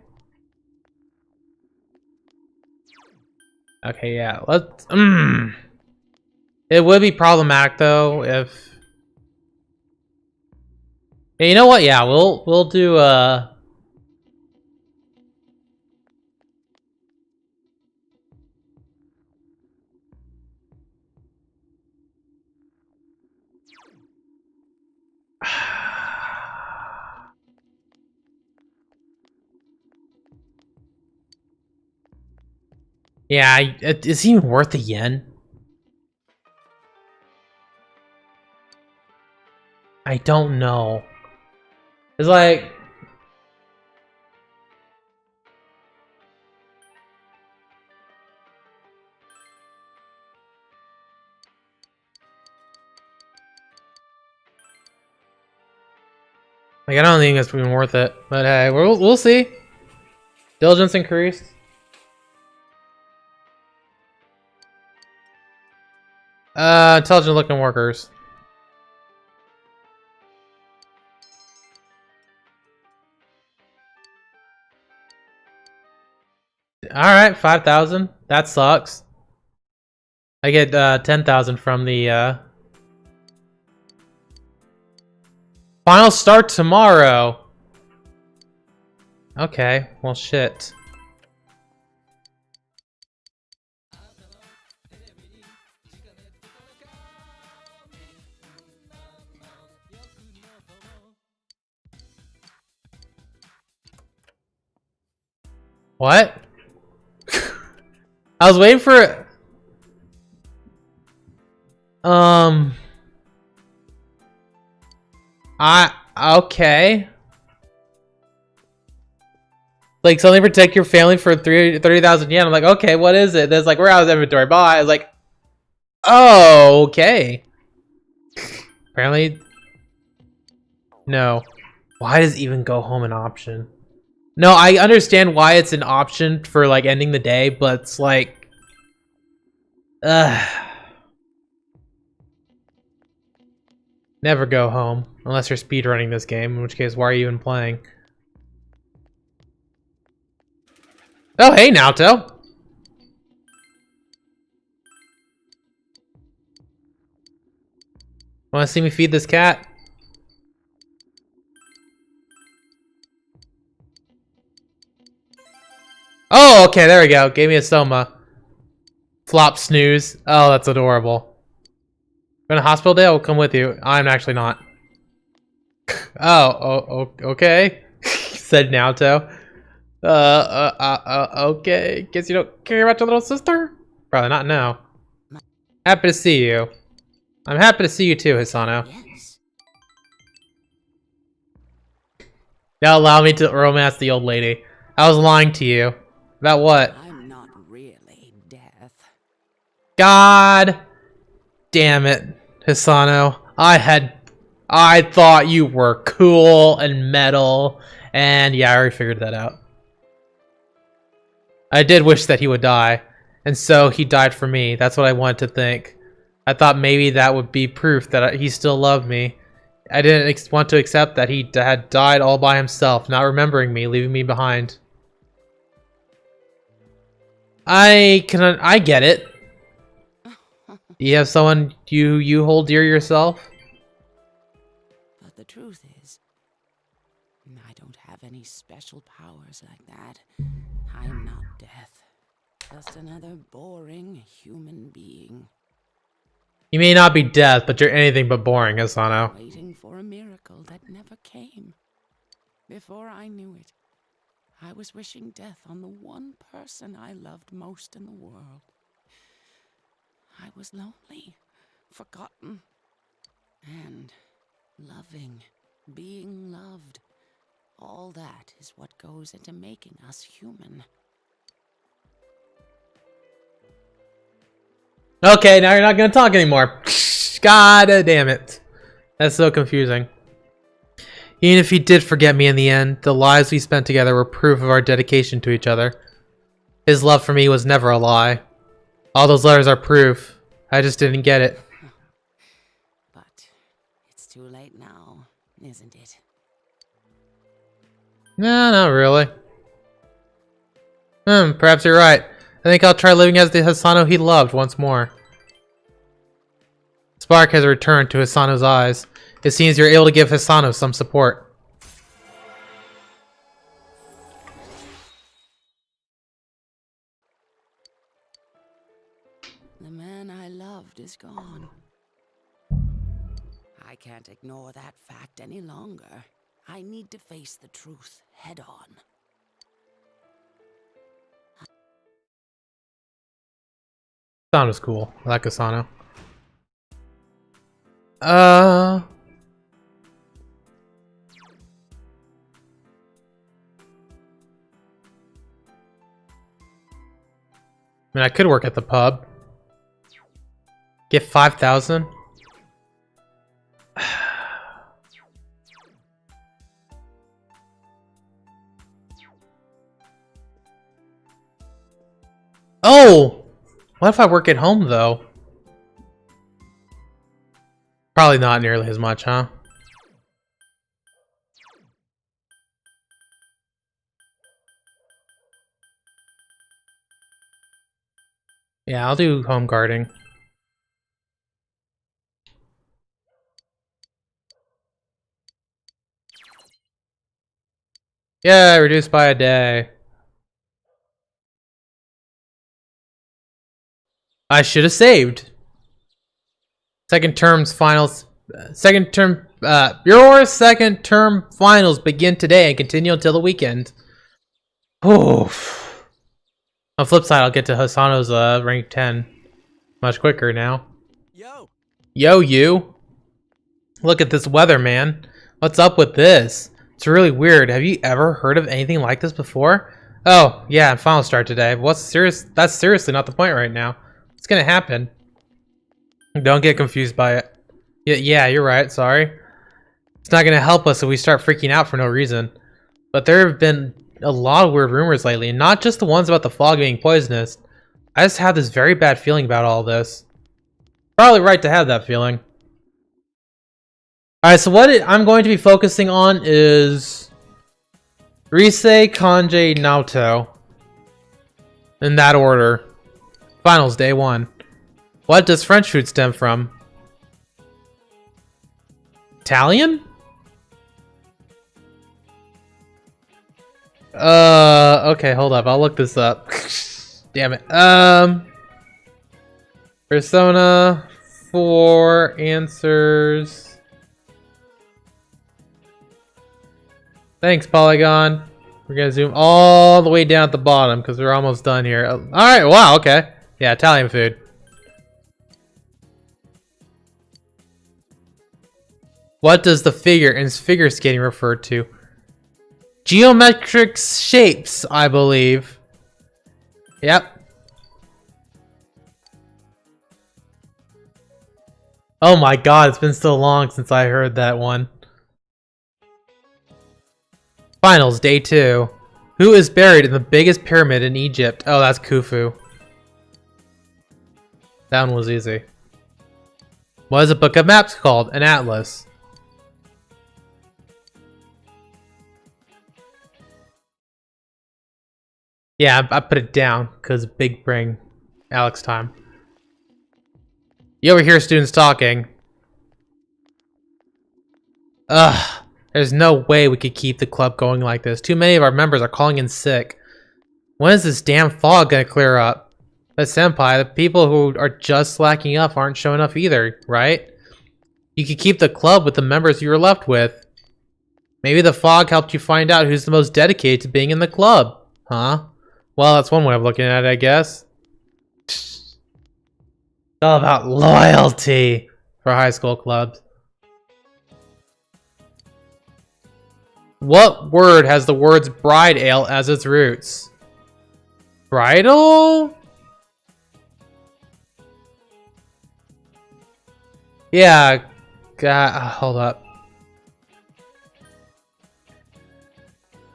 Okay, yeah, let's... It would be problematic, though, if... Yeah, you know what? Yeah, we'll do, Yeah, is it even worth the yen? I don't know. It's like... Like, I don't think it's even worth it. But hey, we'll see. Diligence increased. Intelligent looking workers. Alright, 5,000. That sucks. I get 10,000 from the final start tomorrow. Okay, well shit. What? I was waiting for okay. Like, suddenly protect your family for 30,000 yen. I'm like, okay, what is it? There's like, warehouse inventory. Bye. I was like, oh, okay. Apparently, no. Why does even go home an option? No, I understand why it's an option for like ending the day, but it's like, never go home unless you're speedrunning this game. In which case, why are you even playing? Oh, hey, Naoto. Want to see me feed this cat? Oh, okay, there we go. Gave me a Soma. Flop snooze. Oh, that's adorable. Going to hospital day? I'll come with you. I'm actually not. Oh, okay. Said Naoto. Okay. Guess you don't care about your little sister? Probably not now. Happy to see you. I'm happy to see you too, Hisano. Yes. Now allow me to romance the old lady. I was lying to you. About what? I'm not really death. God damn it, Hisano. I thought you were cool and metal, and yeah, I already figured that out. I did wish that he would die, and so he died for me. That's what I wanted to think. I thought maybe that would be proof that he still loved me. I didn't want to accept that he had died all by himself, not remembering me, leaving me behind. I get it. You have someone you hold dear yourself? But the truth is, I don't have any special powers like that. I am not death. Just another boring human being. You may not be death, but you're anything but boring, Asano. Waiting for a miracle that never came. Before I knew it, I was wishing death on the one person I loved most in the world. I was lonely, forgotten, and loving, being loved. All that is what goes into making us human. Okay, now you're not gonna talk anymore. God damn it. That's so confusing. Even if he did forget me in the end, the lives we spent together were proof of our dedication to each other. His love for me was never a lie. All those letters are proof. I just didn't get it. But it's too late now, isn't it? Nah, not really. Perhaps you're right. I think I'll try living as the Hisano he loved once more. Spark has returned to Hisano's eyes. It seems you're able to give Hisano some support. The man I loved is gone. I can't ignore that fact any longer. I need to face the truth head on. Hisano's cool. I like Hisano. I mean, I could work at the pub. Get 5,000. Oh! What if I work at home, though? Probably not nearly as much, huh? Yeah, I'll do home guarding. Yeah, reduced by a day. I should have saved. Second term's finals. Your second term finals begin today and continue until the weekend. Oof. On the flip side, I'll get to Hasano's rank 10 much quicker now. Yo. Yo, you. Look at this weather, man. What's up with this? It's really weird. Have you ever heard of anything like this before? Oh, yeah, final start today. What's serious? That's seriously not the point right now. It's gonna happen. Don't get confused by it. Yeah, you're right, sorry. It's not gonna help us if we start freaking out for no reason. But there have been a lot of weird rumors lately, and not just the ones about the fog being poisonous. I just have this very bad feeling about all this. Probably right to have that feeling. Alright, so what I'm going to be focusing on is Rise, Kanji, Naoto. In that order. Finals, day 1. What does French food stem from? Italian? Okay, hold up. I'll look this up. Damn it. Persona 4 answers. Thanks, Polygon. We're gonna zoom all the way down at the bottom because we're almost done here. Alright, wow, okay. Yeah, Italian food. What does the figure in figure skating refer to? Geometric shapes, I believe. Yep. Oh my god, it's been so long since I heard that one. Finals, day 2. Who is buried in the biggest pyramid in Egypt? Oh, that's Khufu. That one was easy. What is a book of maps called? An atlas. Yeah, I put it down because big brain Alex time. You overhear students talking. Ugh. There's no way we could keep the club going like this. Too many of our members are calling in sick. When is this damn fog gonna clear up? But senpai, the people who are just slacking up aren't showing up either, right? You could keep the club with the members you were left with. Maybe the fog helped you find out who's the most dedicated to being in the club. Huh? Well, that's one way of looking at it, I guess. It's all about loyalty for high school clubs. What word has the words bride ale as its roots? Bridal? Yeah. Hold up.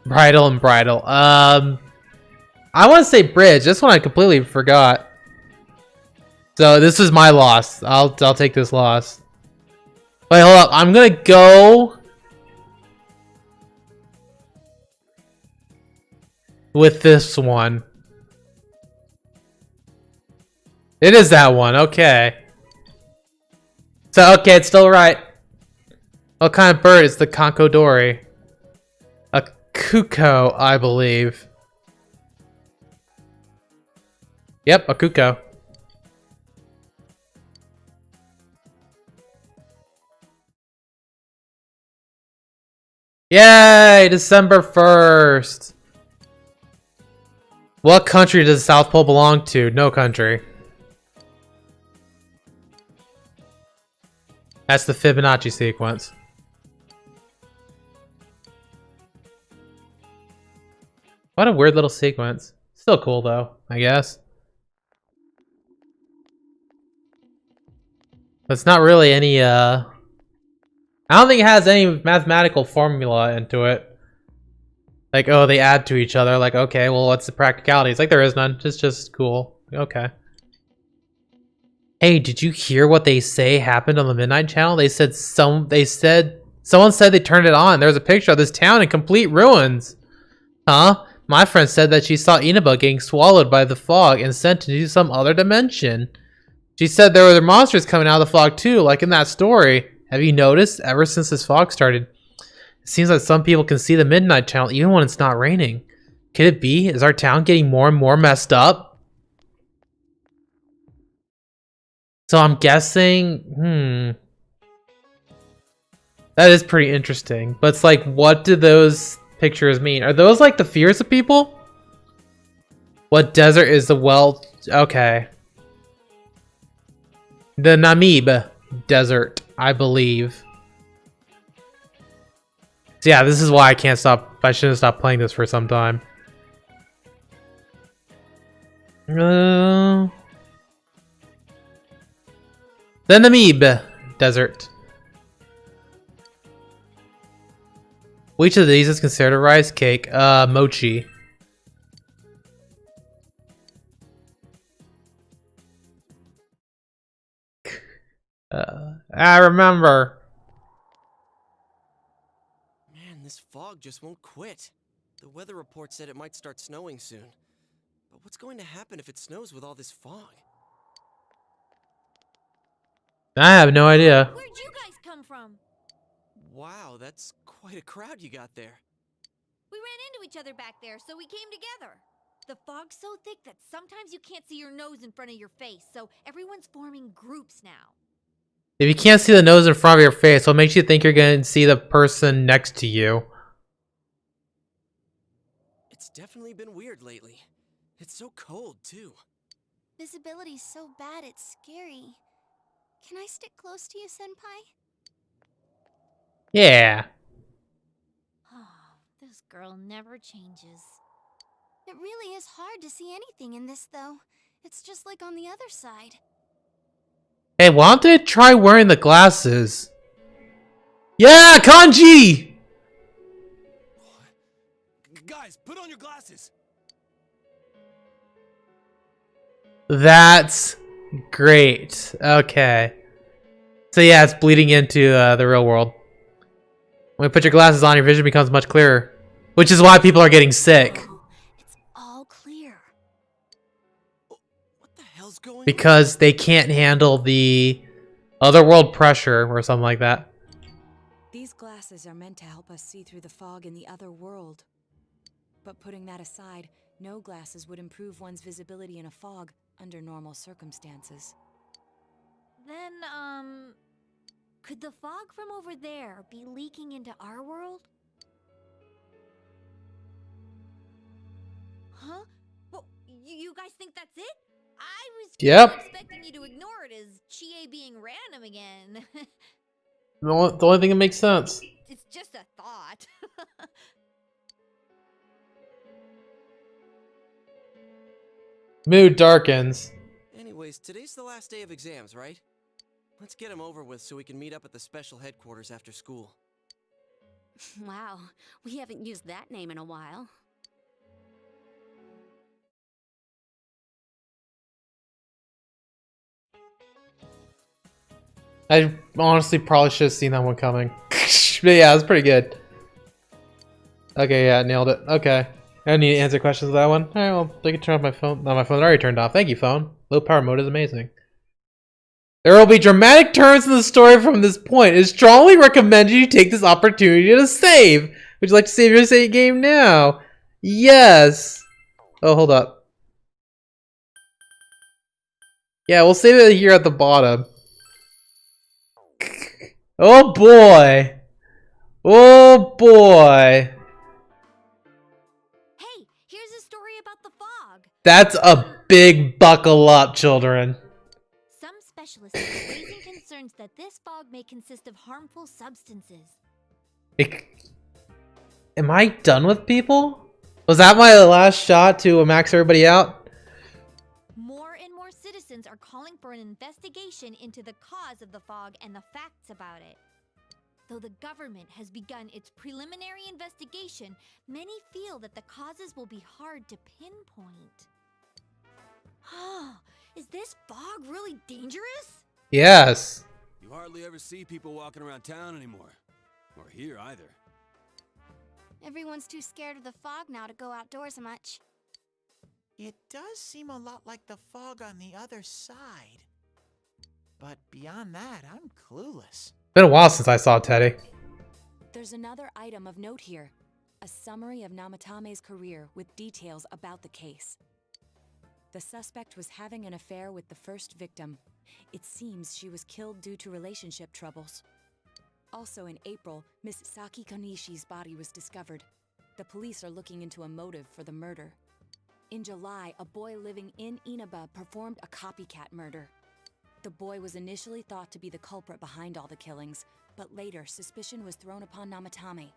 Bridal and bridal. I want to say bridge. This one I completely forgot. So this is my loss. I'll take this loss. Wait, hold up. I'm gonna go with this one. It is that one. Okay. So okay, it's still right. What kind of bird is the Conchodori? A cuckoo, I believe. Yep, a cuckoo. Yay! December 1st. What country does the South Pole belong to? No country. That's the Fibonacci sequence. What a weird little sequence. Still cool though, I guess. It's not really any, I don't think it has any mathematical formula into it. Like, oh, they add to each other. Like, okay, well, what's the practicality? It's like, there is none. It's just cool. Okay. Hey, did you hear what they say happened on the Midnight Channel? Someone said they turned it on. There's a picture of this town in complete ruins. Huh? My friend said that she saw Inaba getting swallowed by the fog and sent into some other dimension. She said there were monsters coming out of the fog too, like in that story. Have you noticed? Ever since this fog started, it seems like some people can see the midnight channel even when it's not raining. Could it be? Is our town getting more and more messed up? So I'm guessing, that is pretty interesting. But it's like, what do those pictures mean? Are those like the fears of people? What desert is the well? Okay. The Namib Desert, I believe. So yeah, this is why I can't stop. I shouldn't stop playing this for some time. The Namib Desert. Which of these is considered a rice cake? Mochi. I remember. Man, this fog just won't quit. The weather report said it might start snowing soon. But what's going to happen if it snows with all this fog? I have no idea. Where'd you guys come from? Wow, that's quite a crowd you got there. We ran into each other back there, so we came together. The fog's so thick that sometimes you can't see your nose in front of your face, so everyone's forming groups now. If you can't see the nose in front of your face, what makes you think you're going to see the person next to you? It's definitely been weird lately. It's so cold, too. Visibility's so bad it's scary. Can I stick close to you, Senpai? Yeah. Oh, this girl never changes. It really is hard to see anything in this, though. It's just like on the other side. Hey, why don't they try wearing the glasses? Yeah, Kanji! Guys, put on your glasses. That's great. Okay. So yeah, it's bleeding into the real world. When you put your glasses on, your vision becomes much clearer. Which is why people are getting sick. It's all clear. What the hell's going on? Because they can't handle the otherworld pressure or something like that. These glasses are meant to help us see through the fog in the other world. But putting that aside, no glasses would improve one's visibility in a fog under normal circumstances. Then, could the fog from over there be leaking into our world? Huh? Well, you guys think that's it? I was Yep. expecting you to ignore it as Chie being random again. The only thing that makes sense. It's just a thought. Mood darkens. Anyways, today's the last day of exams, right? Let's get them over with so we can meet up at the special headquarters after school. Wow, we haven't used that name in a while. I honestly probably should have seen that one coming. But yeah, it was pretty good. Okay, yeah, nailed it. Okay. I don't need to answer questions with that one. Alright, well, they can turn off my phone. No, my phone's already turned off. Thank you, phone. Low power mode is amazing. There will be dramatic turns in the story from this point. It is strongly recommended you take this opportunity to save. Would you like to save your save game now? Yes. Oh, hold up. Yeah, we'll save it here at the bottom. Oh boy. Oh boy. Hey, here's a story about the fog. That's a big buckle up, children. Some specialists are raising concerns that this fog may consist of harmful substances. Am I done with people? Was that my last shot to max everybody out? More and more citizens are calling for an investigation into the cause of the fog and the facts about it. Though the government has begun its preliminary investigation, many feel that the causes will be hard to pinpoint. Is this fog really dangerous? Yes. You hardly ever see people walking around town anymore. Or here either. Everyone's too scared of the fog now to go outdoors much. It does seem a lot like the fog on the other side. But beyond that, I'm clueless. Been a while since I saw Teddy. There's another item of note here. A summary of Namatame's career with details about the case. The suspect was having an affair with the first victim. It seems she was killed due to relationship troubles. Also in April, Miss Saki Konishi's body was discovered. The police are looking into a motive for the murder. In July, a boy living in Inaba performed a copycat murder. The boy was initially thought to be the culprit behind all the killings, but later suspicion was thrown upon Namatame.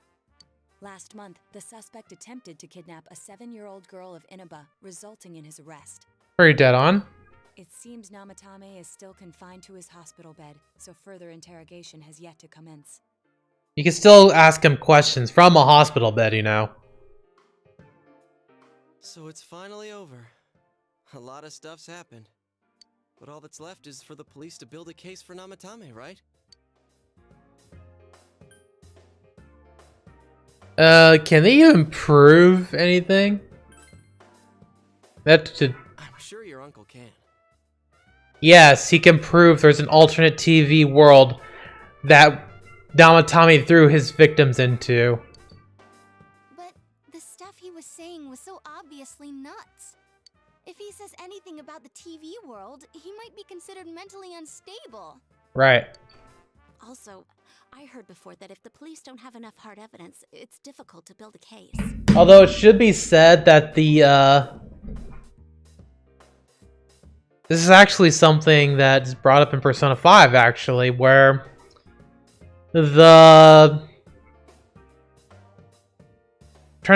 Last month, the suspect attempted to kidnap a 7-year-old girl of Inaba, resulting in his arrest. Pretty dead on. It seems Namatame is still confined to his hospital bed, so further interrogation has yet to commence. You can still ask him questions from a hospital bed, you know. So it's finally over. A lot of stuff's happened. But all that's left is for the police to build a case for Namatame, right? Can they even prove anything? That should... I'm sure your uncle can. Yes, he can prove there's an alternate TV world that Namatame threw his victims into. But the stuff he was saying was so obviously nuts. If he says anything about the TV world, he might be considered mentally unstable. Right. Also, I heard before that if the police don't have enough hard evidence, it's difficult to build a case. Although it should be said that this is actually something that's brought up in Persona 5, actually, where trying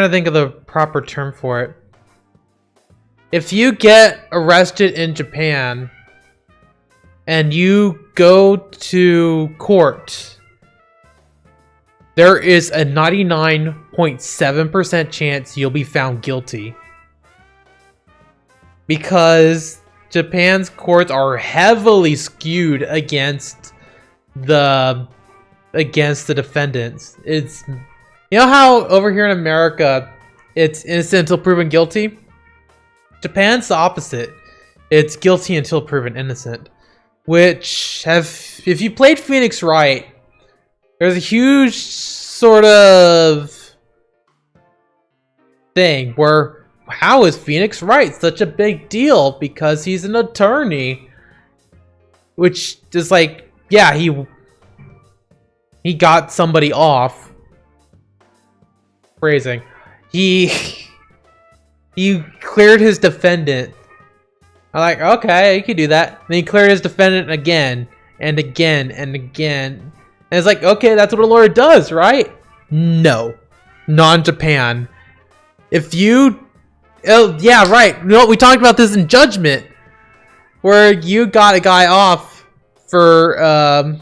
to think of the proper term for it. If you get arrested in Japan and you go to court, there is a 99.7% chance you'll be found guilty. Because Japan's courts are heavily skewed against the defendants. It's, you know how over here in America it's innocent until proven guilty? Japan's the opposite. It's guilty until proven innocent. Which if you played Phoenix Wright, there's a huge sort of thing where, how is Phoenix Wright such a big deal? Because he's an attorney. Which is like, yeah, he got somebody off. Phrasing. He cleared his defendant. I'm like, okay, you can do that. Then he cleared his defendant again and again and again. And it's like, okay, that's what a lawyer does, right? No. Not in Japan. If you... Oh, yeah, right. You know, we talked about this in Judgment. Where you got a guy off for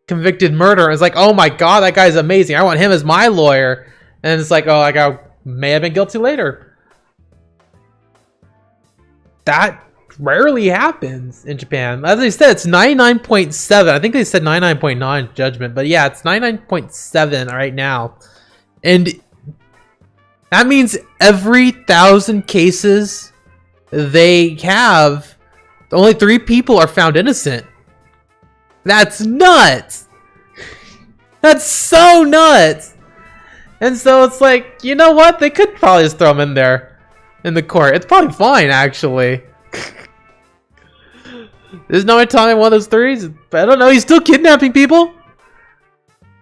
convicted murder. It's like, oh my god, that guy's amazing. I want him as my lawyer. And it's like, oh, that guy may have been guilty later. That rarely happens in Japan. As I said, it's 99.7. I think they said 99.9 Judgment, but yeah, it's 99.7 right now. And that means every 1,000 cases they have, only 3 people are found innocent. That's nuts. That's so nuts. And so it's like, you know what? They could probably just throw him in there in the court. It's probably fine, actually. There's no time one of those 3s. I don't know. He's still kidnapping people.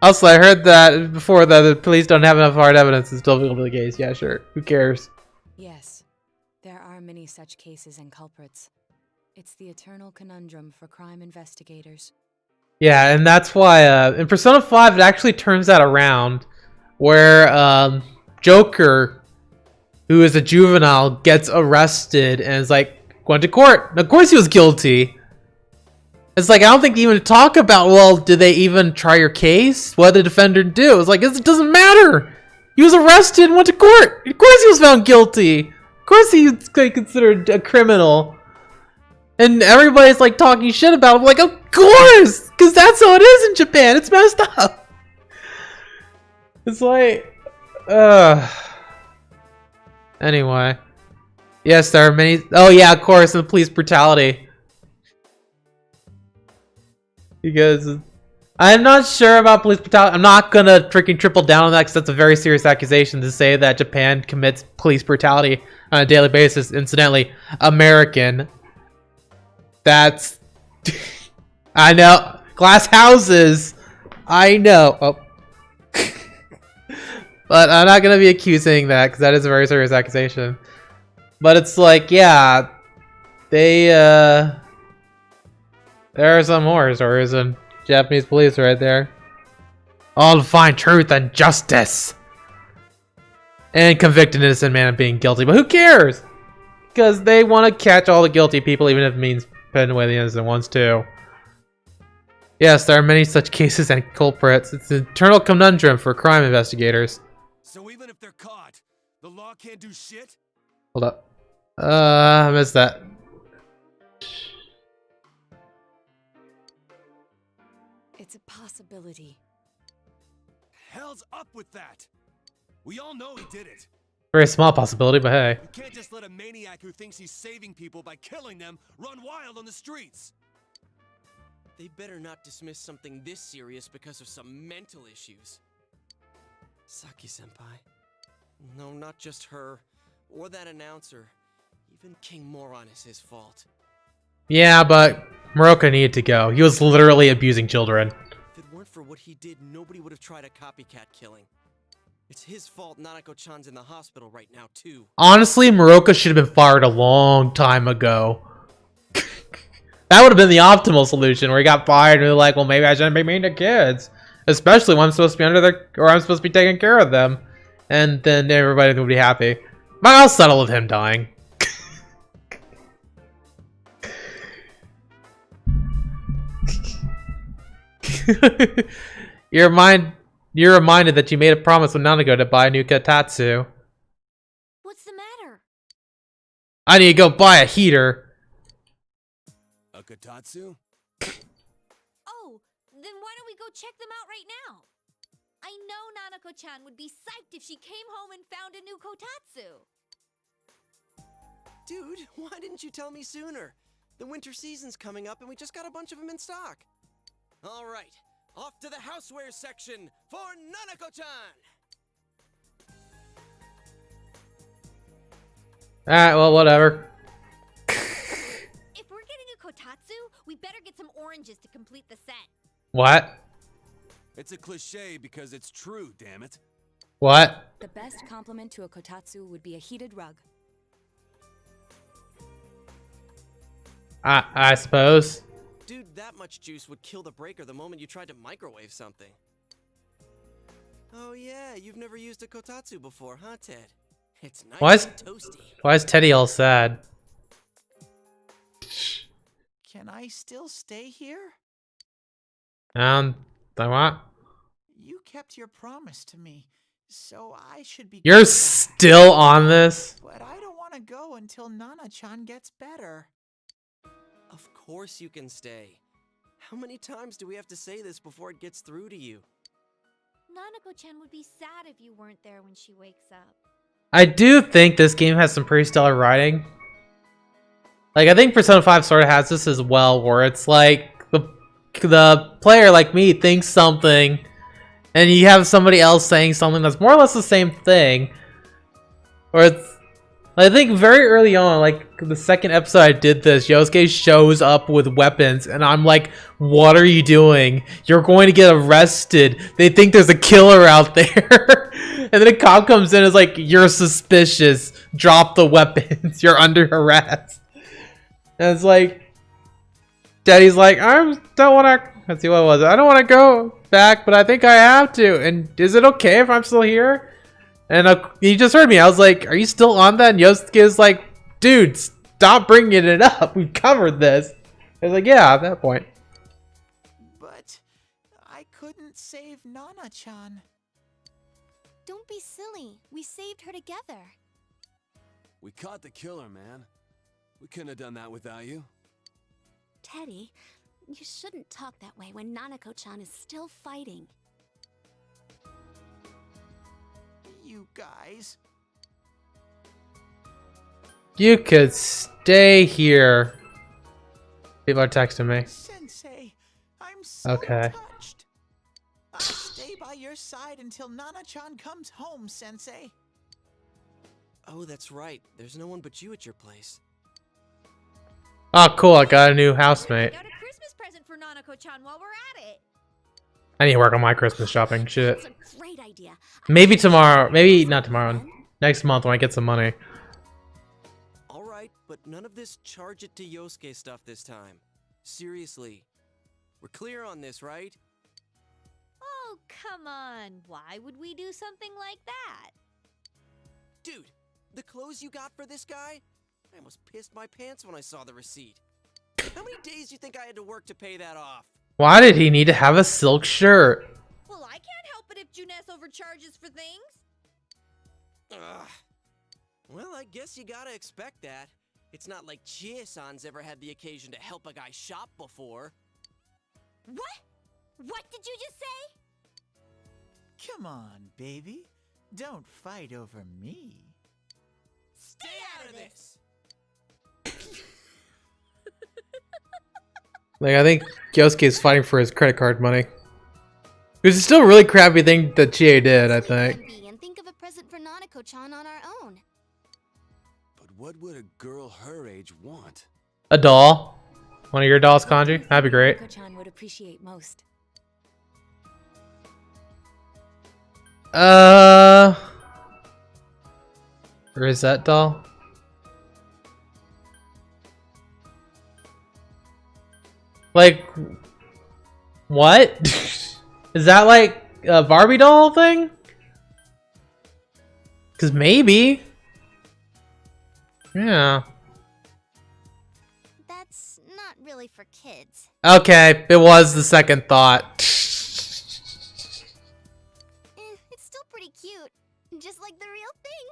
Also, I heard that before that the police don't have enough hard evidence to still build the case. Yeah, sure. Who cares? Yes, there are many such cases and culprits. It's the eternal conundrum for crime investigators. Yeah, and that's why in Persona 5 it actually turns that around, where Joker, who is a juvenile, gets arrested and is like, went to court. And of course he was guilty. It's like, I don't think they even talk about, well, did they even try your case? What did the defender do? It's like, it doesn't matter. He was arrested and went to court. Of course he was found guilty. Of course he's considered a criminal. And everybody's like talking shit about him. Like, of course! Because that's how it is in Japan. It's messed up. It's like, Anyway. Yes, there are many. Oh, yeah, of course, the police brutality. Because I'm not sure about police brutality. I'm not gonna freaking triple down on that because that's a very serious accusation to say that Japan commits police brutality on a daily basis. Incidentally, American. That's. I know. Glass houses. I know. Oh. But I'm not gonna be accusing that because that is a very serious accusation. But it's like, yeah, they there are some horror stories in Japanese police right there. All to find truth and justice. And convict an innocent man of being guilty. But who cares? Because they want to catch all the guilty people, even if it means putting away the innocent ones too. Yes, there are many such cases and culprits. It's an eternal conundrum for crime investigators. So even if they're caught, the law can't do shit? Hold up. I missed that. It's a possibility. Hell's up with that! We all know he did it. Very small possibility, but hey. You can't just let a maniac who thinks he's saving people by killing them run wild on the streets. They better not dismiss something this serious because of some mental issues. Saki-senpai. No, not just her. Or that announcer. Even King Moron is his fault. Yeah, but Moroka needed to go. He was literally abusing children. If it weren't for what he did, nobody would have tried a copycat killing. It's his fault Nanako-chan's in the hospital right now, too. Honestly, Moroka should have been fired a long time ago. That would have been the optimal solution, where he got fired and they're like, well, maybe I shouldn't be mean to kids. Especially when I'm supposed to be under their, or I'm supposed to be taking care of them. And then everybody would be happy. But I'll settle with him dying. You're reminded that you made a promise with Nanako to buy a new Katatsu. What's the matter? I need to go buy a heater. A Katatsu? Oh, then why don't we go check them out right now? I know Nanako-chan would be psyched if she came home and found a new kotatsu. Dude, why didn't you tell me sooner? The winter season's coming up and we just got a bunch of them in stock. All right, off to the houseware section for Nanako-chan! Alright, well, whatever. If we're getting a kotatsu, we better get some oranges to complete the set. What? It's a cliche because it's true, damn it. What? The best compliment to a kotatsu would be a heated rug. I suppose. Dude, that much juice would kill the breaker the moment you tried to microwave something. Oh yeah, you've never used a kotatsu before, huh, Ted? It's nice and toasty. Why is Teddy all sad? Can I still stay here? I want. You kept your promise to me, so I should be. You're going back. still on this? But I don't want to go until Nana-chan gets better. Of course you can stay. How many times do we have to say this before it gets through to you? Nanako-chan would be sad if you weren't there when she wakes up. I do think this game has some pretty stellar writing. Like, I think Persona 5 sort of has this as well, where it's like the player like me thinks something, and you have somebody else saying something that's more or less the same thing. Or it's, I think very early on, like the second episode I did this, Yosuke shows up with weapons, and I'm like, what are you doing? You're going to get arrested. They think there's a killer out there. And then a cop comes in and is like, you're suspicious. Drop the weapons. You're under arrest. And it's like, Daddy's like, I don't want to, let's see, what was it? I don't want to go back, but I think I have to. And is it okay if I'm still here? And he just heard me. I was like, are you still on that? And Yosuke is like, dude, stop bringing it up. We covered this. I was like, yeah, at that point. But I couldn't save Nana-chan. Don't be silly. We saved her together. We caught the killer, man. We couldn't have done that without you. Teddy, you shouldn't talk that way when Nanako-chan is still fighting. You guys. You could stay here. People are texting me. Sensei, I'm so Okay. touched. I'll stay by your side until Nana-chan comes home, Sensei. Oh, that's right. There's no one but you at your place. Oh, cool. I got a new housemate. Got a Christmas present for Nanako-chan while we're at it. I need to work on my Christmas shopping. Shit. That's a great idea. Maybe tomorrow. Maybe not tomorrow. Next month when I get some money. All right, but none of this charge it to Yosuke stuff this time. Seriously. We're clear on this, right? Oh, come on. Why would we do something like that? Dude, the clothes you got for this guy? I almost pissed my pants when I saw the receipt. How many days do you think I had to work to pay that off? Why did he need to have a silk shirt? Well, I can't help it if Juness overcharges for things. Ugh. Well, I guess you gotta expect that. It's not like Chie-san's ever had the occasion to help a guy shop before. What? What did you just say? Come on, baby. Don't fight over me. Stay out of this! Like, I think Yosuke is fighting for his credit card money. It was still a really crappy thing that Chie did, I think. And think of a present for Nanako-chan on our own. But what would a girl her age want? A doll. One of your dolls, Kanji? That'd be great. Nanako-chan would appreciate most. Where is that doll? Like, what? Is that like a Barbie doll thing? Cause maybe. Yeah. That's not really for kids. Okay, it was the second thought. It's still pretty cute. Just like the real thing.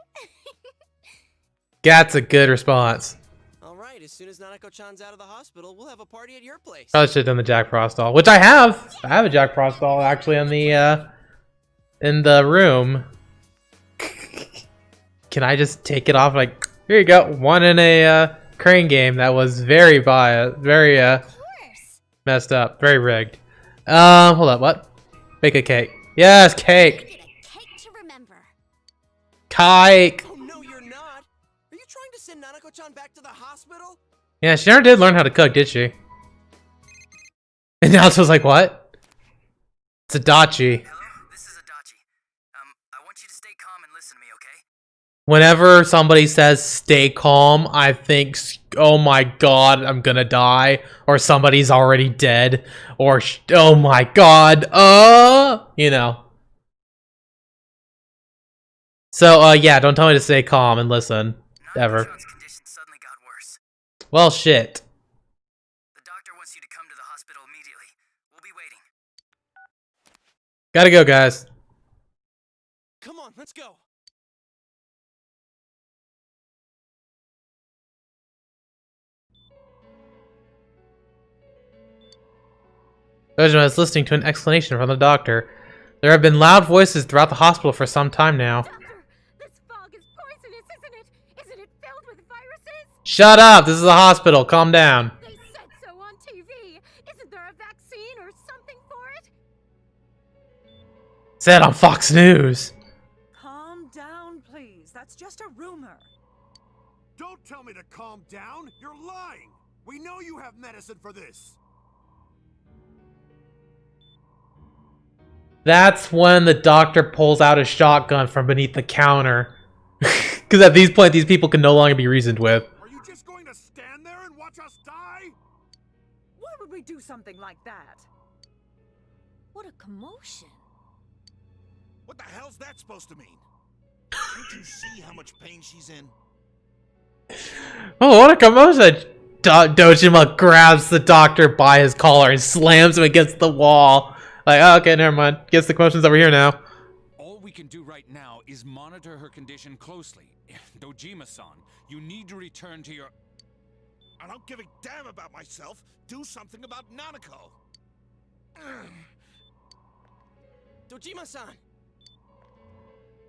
That's a good response. Alright, as soon as Nanako-chan's out of the hospital, we'll have a party at your place. Probably should have done the Jack Frost doll, which I have. I have a Jack Frost doll actually in the room. Can I just take it off? Like, here you go. One in a crane game that was very biased, very messed up, very rigged. Hold up, what? Bake a cake. Yes, cake. Cake to remember. Cake. Oh no, you're not! Are you trying to send Nanako-chan back to the hospital? Yeah, she never did learn how to cook, did she? And now it's just like, what? It's Adachi. Hello, this is Adachi. I want you to stay calm and listen to me, okay? Whenever somebody says stay calm, I think, oh my god, I'm gonna die, or somebody's already dead, or oh my god, you know. So, yeah, don't tell me to stay calm and listen, ever. Nanako-chan's condition suddenly got worse. Well, shit. The doctor wants you to come to the hospital immediately. We'll be waiting. Gotta go, guys. Come on, let's go! Dojima is listening to an explanation from the doctor. There have been loud voices throughout the hospital for some time now. Doctor, this fog is poisonous, isn't it? Isn't it filled with viruses? Shut up! This is a hospital. Calm down. They said so on TV. Isn't there a vaccine or something for it? Said on Fox News. Calm down, please. That's just a rumor. Don't tell me to calm down. You're lying. We know you have medicine for this. That's when the doctor pulls out a shotgun from beneath the counter. Because at this point, these people can no longer be reasoned with. Are you just going to stand there and watch us die? Why would we do something like that? What a commotion. What the hell's that supposed to mean? Can't you see how much pain she's in? Oh, what a commotion! Dojima grabs the doctor by his collar and slams him against the wall. Like, oh, okay, never mind. Guess the commotion's over here now. All we can do right now is monitor her condition closely. Dojima-san, you need to return to your... I don't give a damn about myself. Do something about Nanako. Dojima-san!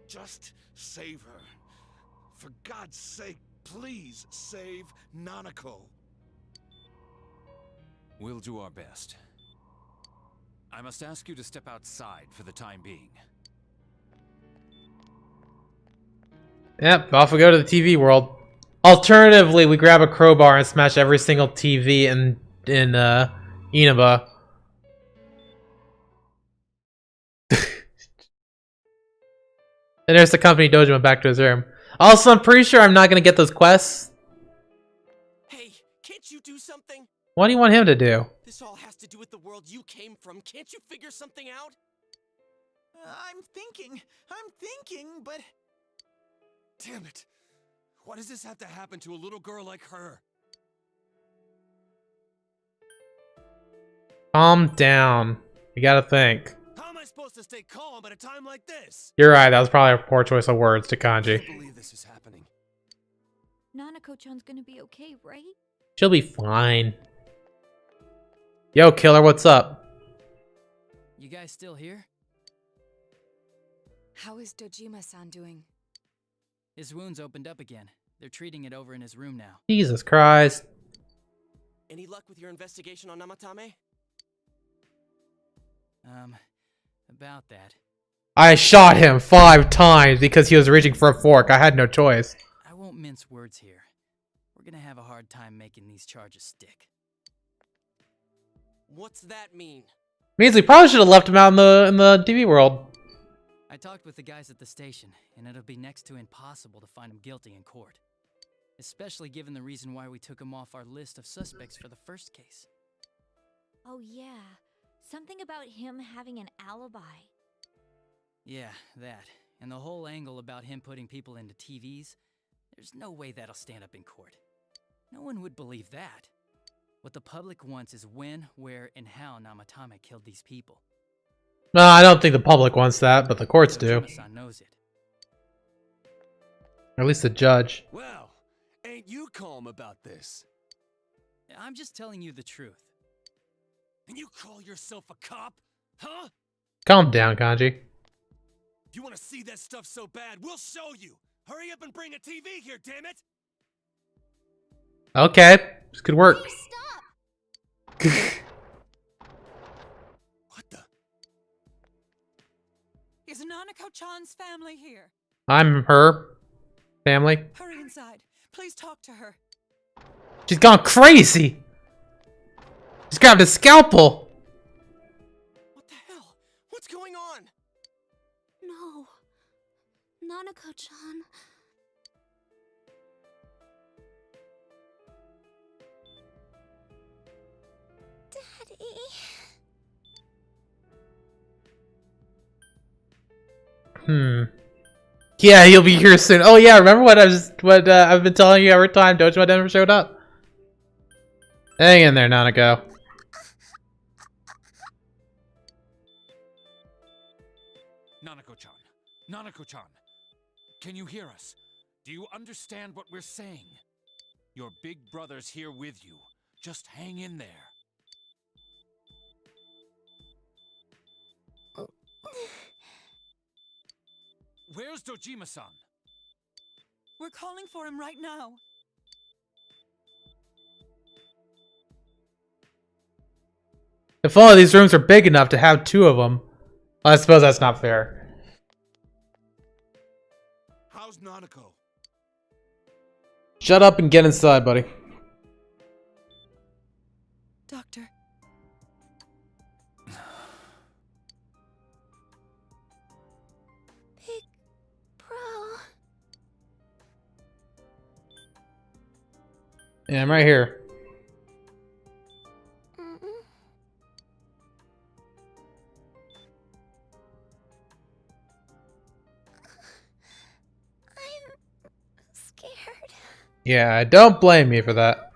Just save her. For God's sake, please save Nanako. We'll do our best. I must ask you to step outside for the time being. Yep, off we go to the TV world. Alternatively, we grab a crowbar and smash every single TV in Inaba. And there's the company Dojima back to his room. Also, I'm pretty sure I'm not gonna get those quests. Hey, can't you do something? What do you want him to do? This all has to do with the world you came from. Can't you figure something out? I'm thinking, but... Damn it! Why does this have to happen to a little girl like her? Calm down. You gotta think. How am I supposed to stay calm at a time like this? You're right, that was probably a poor choice of words to I Kanji. can't believe this is happening. Nanako-chan's gonna be okay, right? She'll be fine. Yo, killer, what's up? You guys still here? How is Dojima-san doing? His wounds opened up again. They're treating it over in his room now. Jesus Christ. Any luck with your investigation on Namatame? About that. I shot him 5 times because he was reaching for a fork. I had no choice. I won't mince words here. We're gonna have a hard time making these charges stick. What's that mean? Means we probably should have left him out in the TV world. I talked with the guys at the station, and it'll be next to impossible to find him guilty in court. Especially given the reason why we took him off our list of suspects for the first case. Oh yeah, something about him having an alibi. Yeah, that. And the whole angle about him putting people into TVs. There's no way that'll stand up in court. No one would believe that. What the public wants is when, where, and how Namatame killed these people. No, I don't think the public wants that, but the courts do. Dojima-san knows it. Or at least the judge. Well, ain't you calm about this? I'm just telling you the truth. And you call yourself a cop? Huh? Calm down, Kanji. If you want to see that stuff so bad, we'll show you! Hurry up and bring a TV here, damn it! Okay, this could work. What the? Is Nanako-chan's family here? I'm her family. Hurry inside. Please talk to her. She's gone crazy. She's grabbed a scalpel. What the hell? What's going on? No. Nanako-chan. Daddy. Yeah, he'll be here soon. Oh yeah, remember what I've been telling you every time Dojima never showed up? Hang in there, Nanako. Nanako-chan. Nanako-chan. Can you hear us? Do you understand what we're saying? Your big brother's here with you. Just hang in there. Where's Dojima-san? We're calling for him right now. If all of these rooms are big enough to have 2 of them. I suppose that's not fair. How's Nanako? Shut up and get inside, buddy. Doctor. Big bro. Yeah, I'm right here. Yeah, don't blame me for that.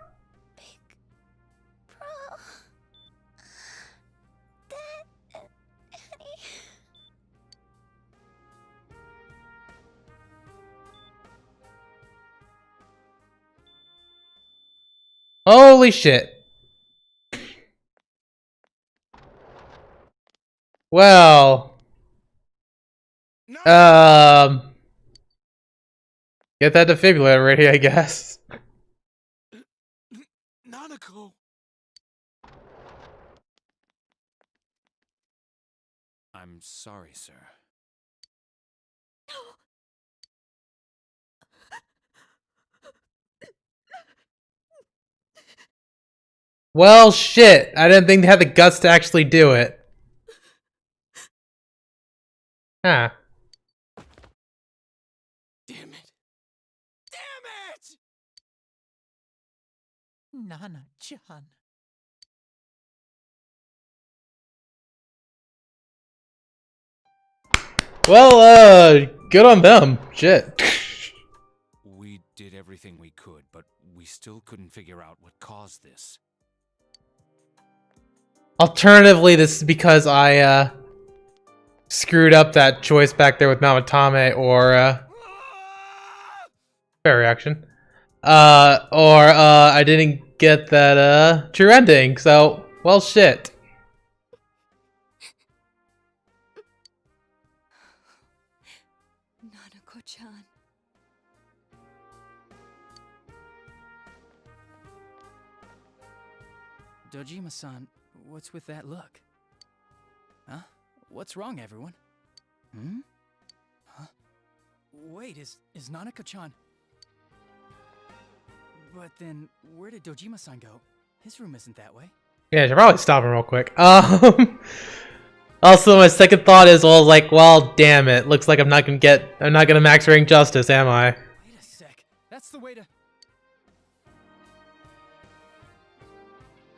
Holy shit. Well, Get that defibrillator ready, I guess. Nanako. I'm sorry, sir. Well, shit. I didn't think they had the guts to actually do it. Huh. Damn it. Damn it! Nana-chan. Well, good on them. Shit. We did everything we could, but we still couldn't figure out what caused this. Alternatively, this is because I, screwed up that choice back there with Mamatame, or, fair reaction. I didn't get that, true ending, so, well, shit. Nanako-chan. Dojima-san, what's with that look? Huh? What's wrong, everyone? Hmm? Huh? Wait, is Nanako-chan... But then, where did Dojima-san go? His room isn't that way. Yeah, I should probably stop him real quick. Also, my second thought is, well, like, well, damn it. Looks like I'm not gonna max rank justice, am I? Wait a sec. That's the way to...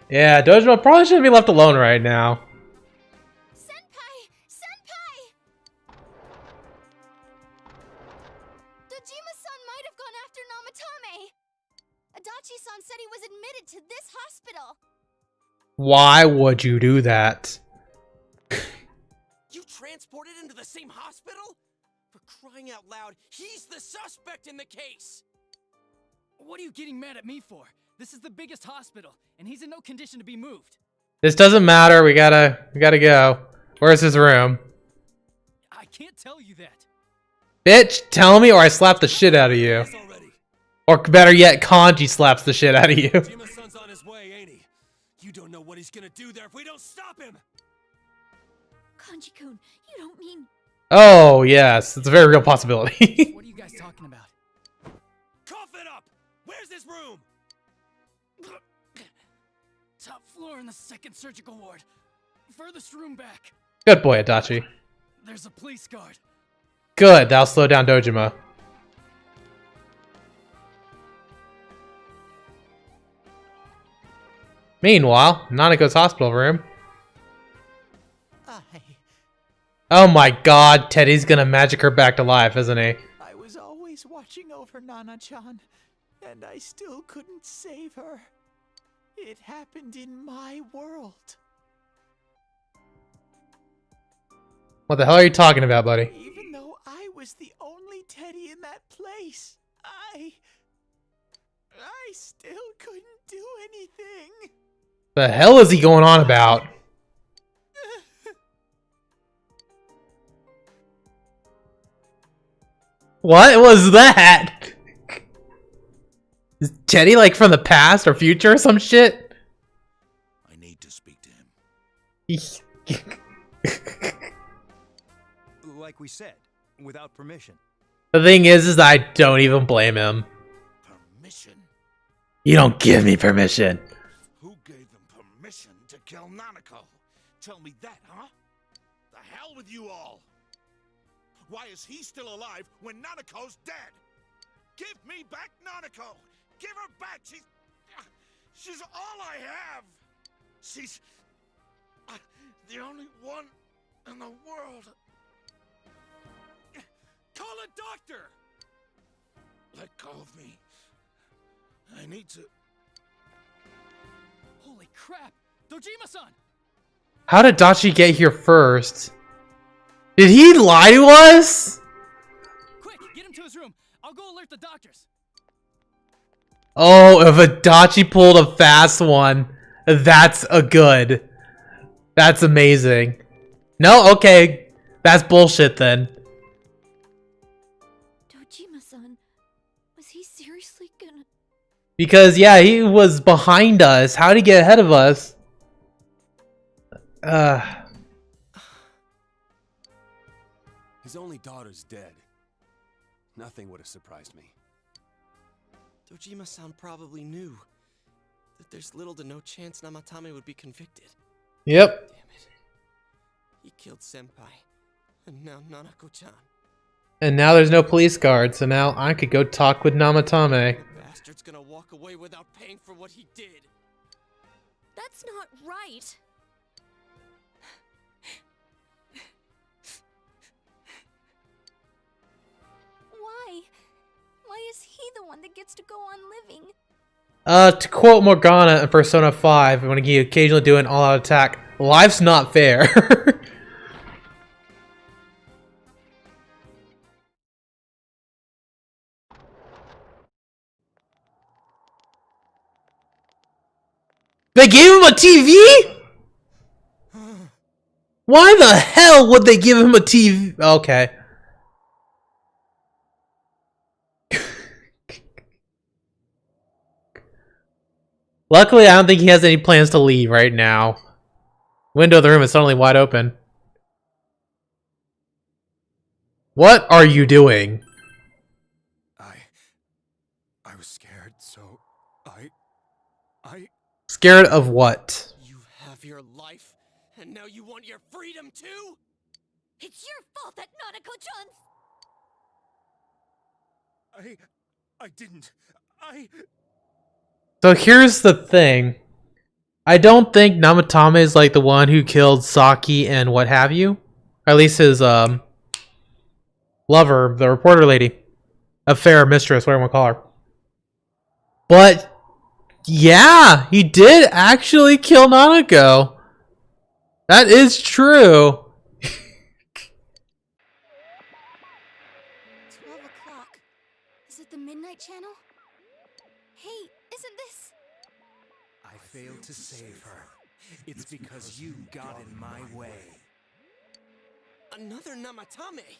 Yeah, Dojima probably shouldn't be left alone right now. Senpai! Senpai! Dojima-san might have gone after Namatame! Adachi-san said he was admitted to this hospital! Why would you do that? You transported him to the same hospital? For crying out loud, he's the suspect in the case! What are you getting mad at me for? This is the biggest hospital, and he's in no condition to be moved. This doesn't matter. We gotta go. Where's his room? I can't tell you that. Bitch, tell me or I slap the shit out of you. Or better yet, Kanji slaps the shit out of you. Jima-san's on his way, ain't he? You don't know what he's gonna do there if we don't stop him! Kanji-kun, you don't mean... Oh, yes. It's a very real possibility. What are you guys talking about? Cough it up! Where's his room? Top floor in the second surgical ward. Furthest room back. Good boy, Adachi. There's a police guard. Good, that'll slow down Dojima. Meanwhile, Nanako's hospital room. Oh my god, Teddy's gonna magic her back to life, isn't he? I was always watching over Nana-chan, and I still couldn't save her. It happened in my world. What the hell are you talking about, buddy? Even though I was the only Teddy in that place, I still couldn't do anything. The hell is he going on about? What was that? Is Teddy like from the past or future or some shit? I need to speak to him. Like we said, without permission. The thing is I don't even blame him. Permission? You don't give me permission. Who gave him permission to kill Nanako? Tell me that, huh? The hell with you all! Why is he still alive when Nanako's dead? Give me back Nanako! Give her back! She's all I have! She's the only one in the world. Call a doctor! Let go of me. I need to... Holy crap! Dojima-san! How did Dachi get here first? Did he lie to us? Quick, get him to his room. I'll go alert the doctors. Oh, if Adachi pulled a fast one, that's a good. That's amazing. No, okay. That's bullshit then. Dojima-san, was he seriously gonna... Because, yeah, he was behind us. How'd he get ahead of us? His only daughter's dead. Nothing would have surprised me. Dojima-san probably knew that there's little to no chance Namatame would be convicted. Yep. Damn it. He killed Senpai, and now Nanako-chan. And now there's no police guard, so now I could go talk with Namatame. The bastard's gonna walk away without paying for what he did. That's not right. Why? Why is he the one that gets to go on living? To quote Morgana in Persona 5, when he occasionally do an all-out attack, life's not fair. They gave him a TV? Why the hell would they give him a TV? Okay. Luckily, I don't think he has any plans to leave right now. Window of the room is suddenly wide open. What are you doing? I was scared, so I... Scared of what? You have your life, and now you want your freedom too? It's your fault that Nanako-chan's... I didn't. So here's the thing. I don't think Namatame is like the one who killed Saki and what have you. Or at least his lover, the reporter lady. Affair, mistress, whatever you want to call her. But yeah, he did actually kill Nanako. That is true. 12 o'clock. Is it the Midnight Channel? Hey, isn't this... I failed to save her. It's because you got in my way. Another Namatame!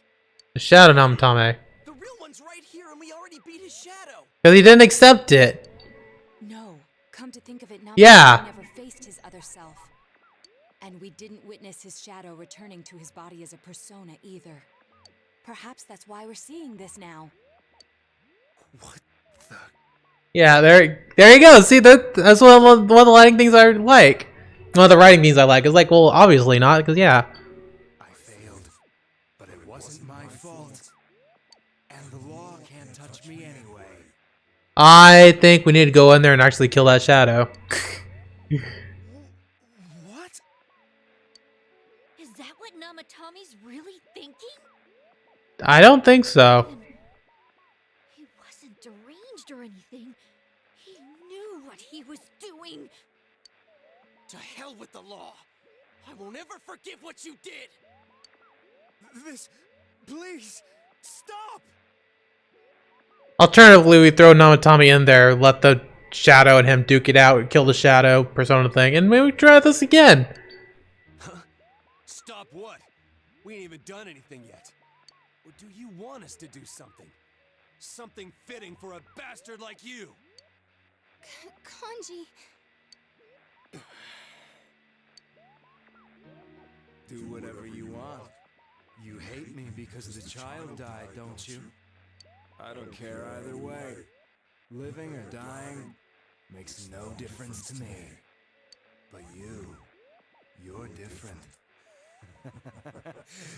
The Shadow Namatame. The real one's right here and we already beat his shadow! Because he didn't accept it. No, come to think of it, Namatame Yeah. never faced his other self. And we didn't witness his shadow returning to his body as a persona either. Perhaps that's why we're seeing this now. What the... Yeah, there you go. See, that's one of the lighting things I like. One of the writing things I like. It's like, well, obviously not, because yeah. I failed, but it wasn't my fault. And the law can't touch me anyway. I think we need to go in there and actually kill that shadow. What? Is that what Namatame's really thinking? I don't think so. He wasn't deranged or anything. He knew what he was doing. To hell with the law! I won't ever forgive what you did! This... Please! Stop! Alternatively, we throw Namatame in there, let the shadow and him duke it out, kill the shadow persona thing, and maybe we try this again. Huh? Stop what? We ain't even done anything yet. Or do you want us to do something? Something fitting for a bastard like you! Kanji... Do whatever you want. You hate me because the child died, don't you? I don't care either way. Living or dying makes no difference to me. But you're different.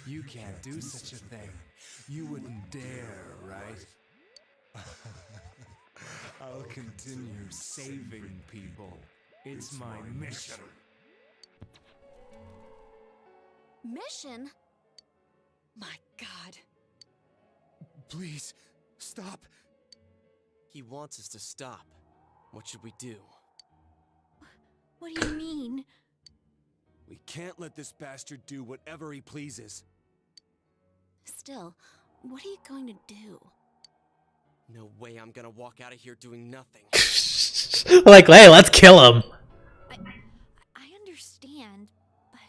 You can't do such a thing. You wouldn't dare, right? I'll continue saving people. It's my mission. Mission? My god. Please, stop. He wants us to stop. What should we do? What do you mean? We can't let this bastard do whatever he pleases. Still, what are you going to do? No way I'm gonna walk out of here doing nothing. Like, hey, let's kill him. I understand, but...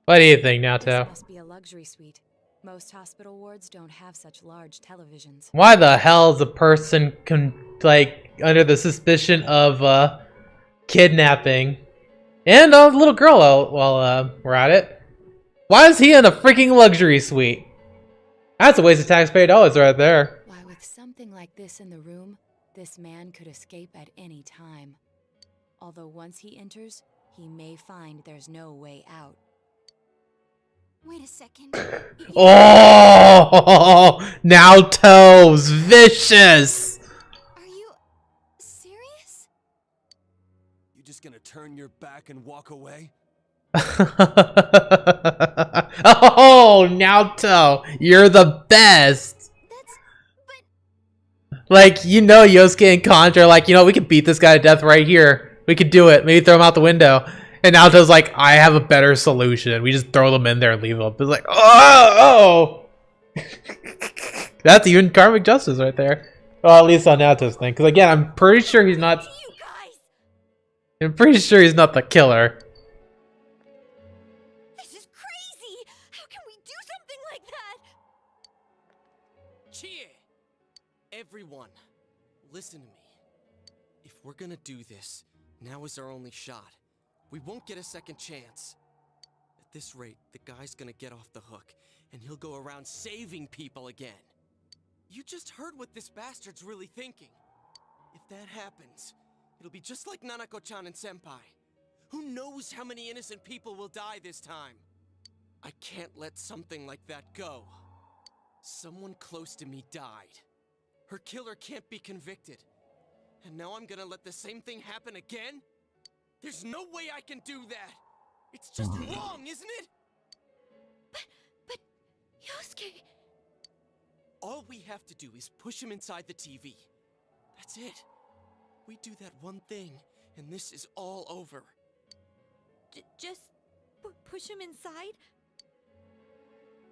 What do you think, This Naoto? must be a luxury suite. Most hospital wards don't have such large televisions. Why the hell is a person under the suspicion of kidnapping and a little girl out while we're at it? Why is he in a freaking luxury suite? That's a waste of taxpayer dollars right there. Why, with something like this in the room, this man could escape at any time. Although once he enters, he may find there's no way out. Wait a second. Oh, now Toes, vicious. Are you serious? You just gonna turn your back and walk away? Oh, Naoto, you're the best. Like, you know, Yosuke and Contra are like, you know, we could beat this guy to death right here. We could do it. Maybe throw him out the window. And Naoto's like, I have a better solution. We just throw them in there and leave them. It's like, oh. That's even karmic justice right there. Well, at least on Naoto's thing. Because again, I'm pretty sure he's not. I'm pretty sure he's not the killer. This is crazy! How can we do something like that? Chie! Everyone, listen to me. If we're gonna do this, now is our only shot. We won't get a second chance. At this rate, the guy's gonna get off the hook, and he'll go around saving people again. You just heard what this bastard's really thinking. If that happens, it'll be just like Nanako-chan and Senpai. Who knows how many innocent people will die this time? I can't let something like that go. Someone close to me died. Her killer can't be convicted. And now I'm gonna let the same thing happen again? There's no way I can do that! It's just wrong, isn't it? But, Yosuke... All we have to do is push him inside the TV. That's it. We do that one thing, and this is all over. Just push him inside?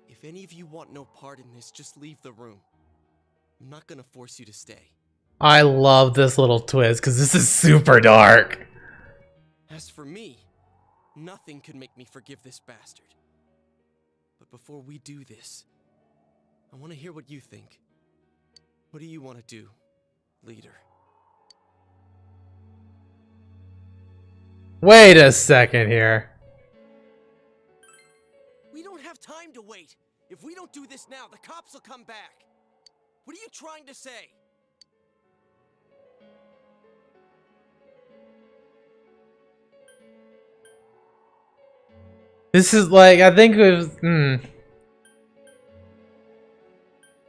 If any of you want no part in this, just leave the room. I'm not gonna force you to stay. I love this little twist, because this is super dark. As for me, nothing could make me forgive this bastard. But before we do this, I want to hear what you think. What do you want to do, leader? Wait a second here. We don't have time to wait. If we don't do this now, the cops will come back. What are you trying to say? This is like, I think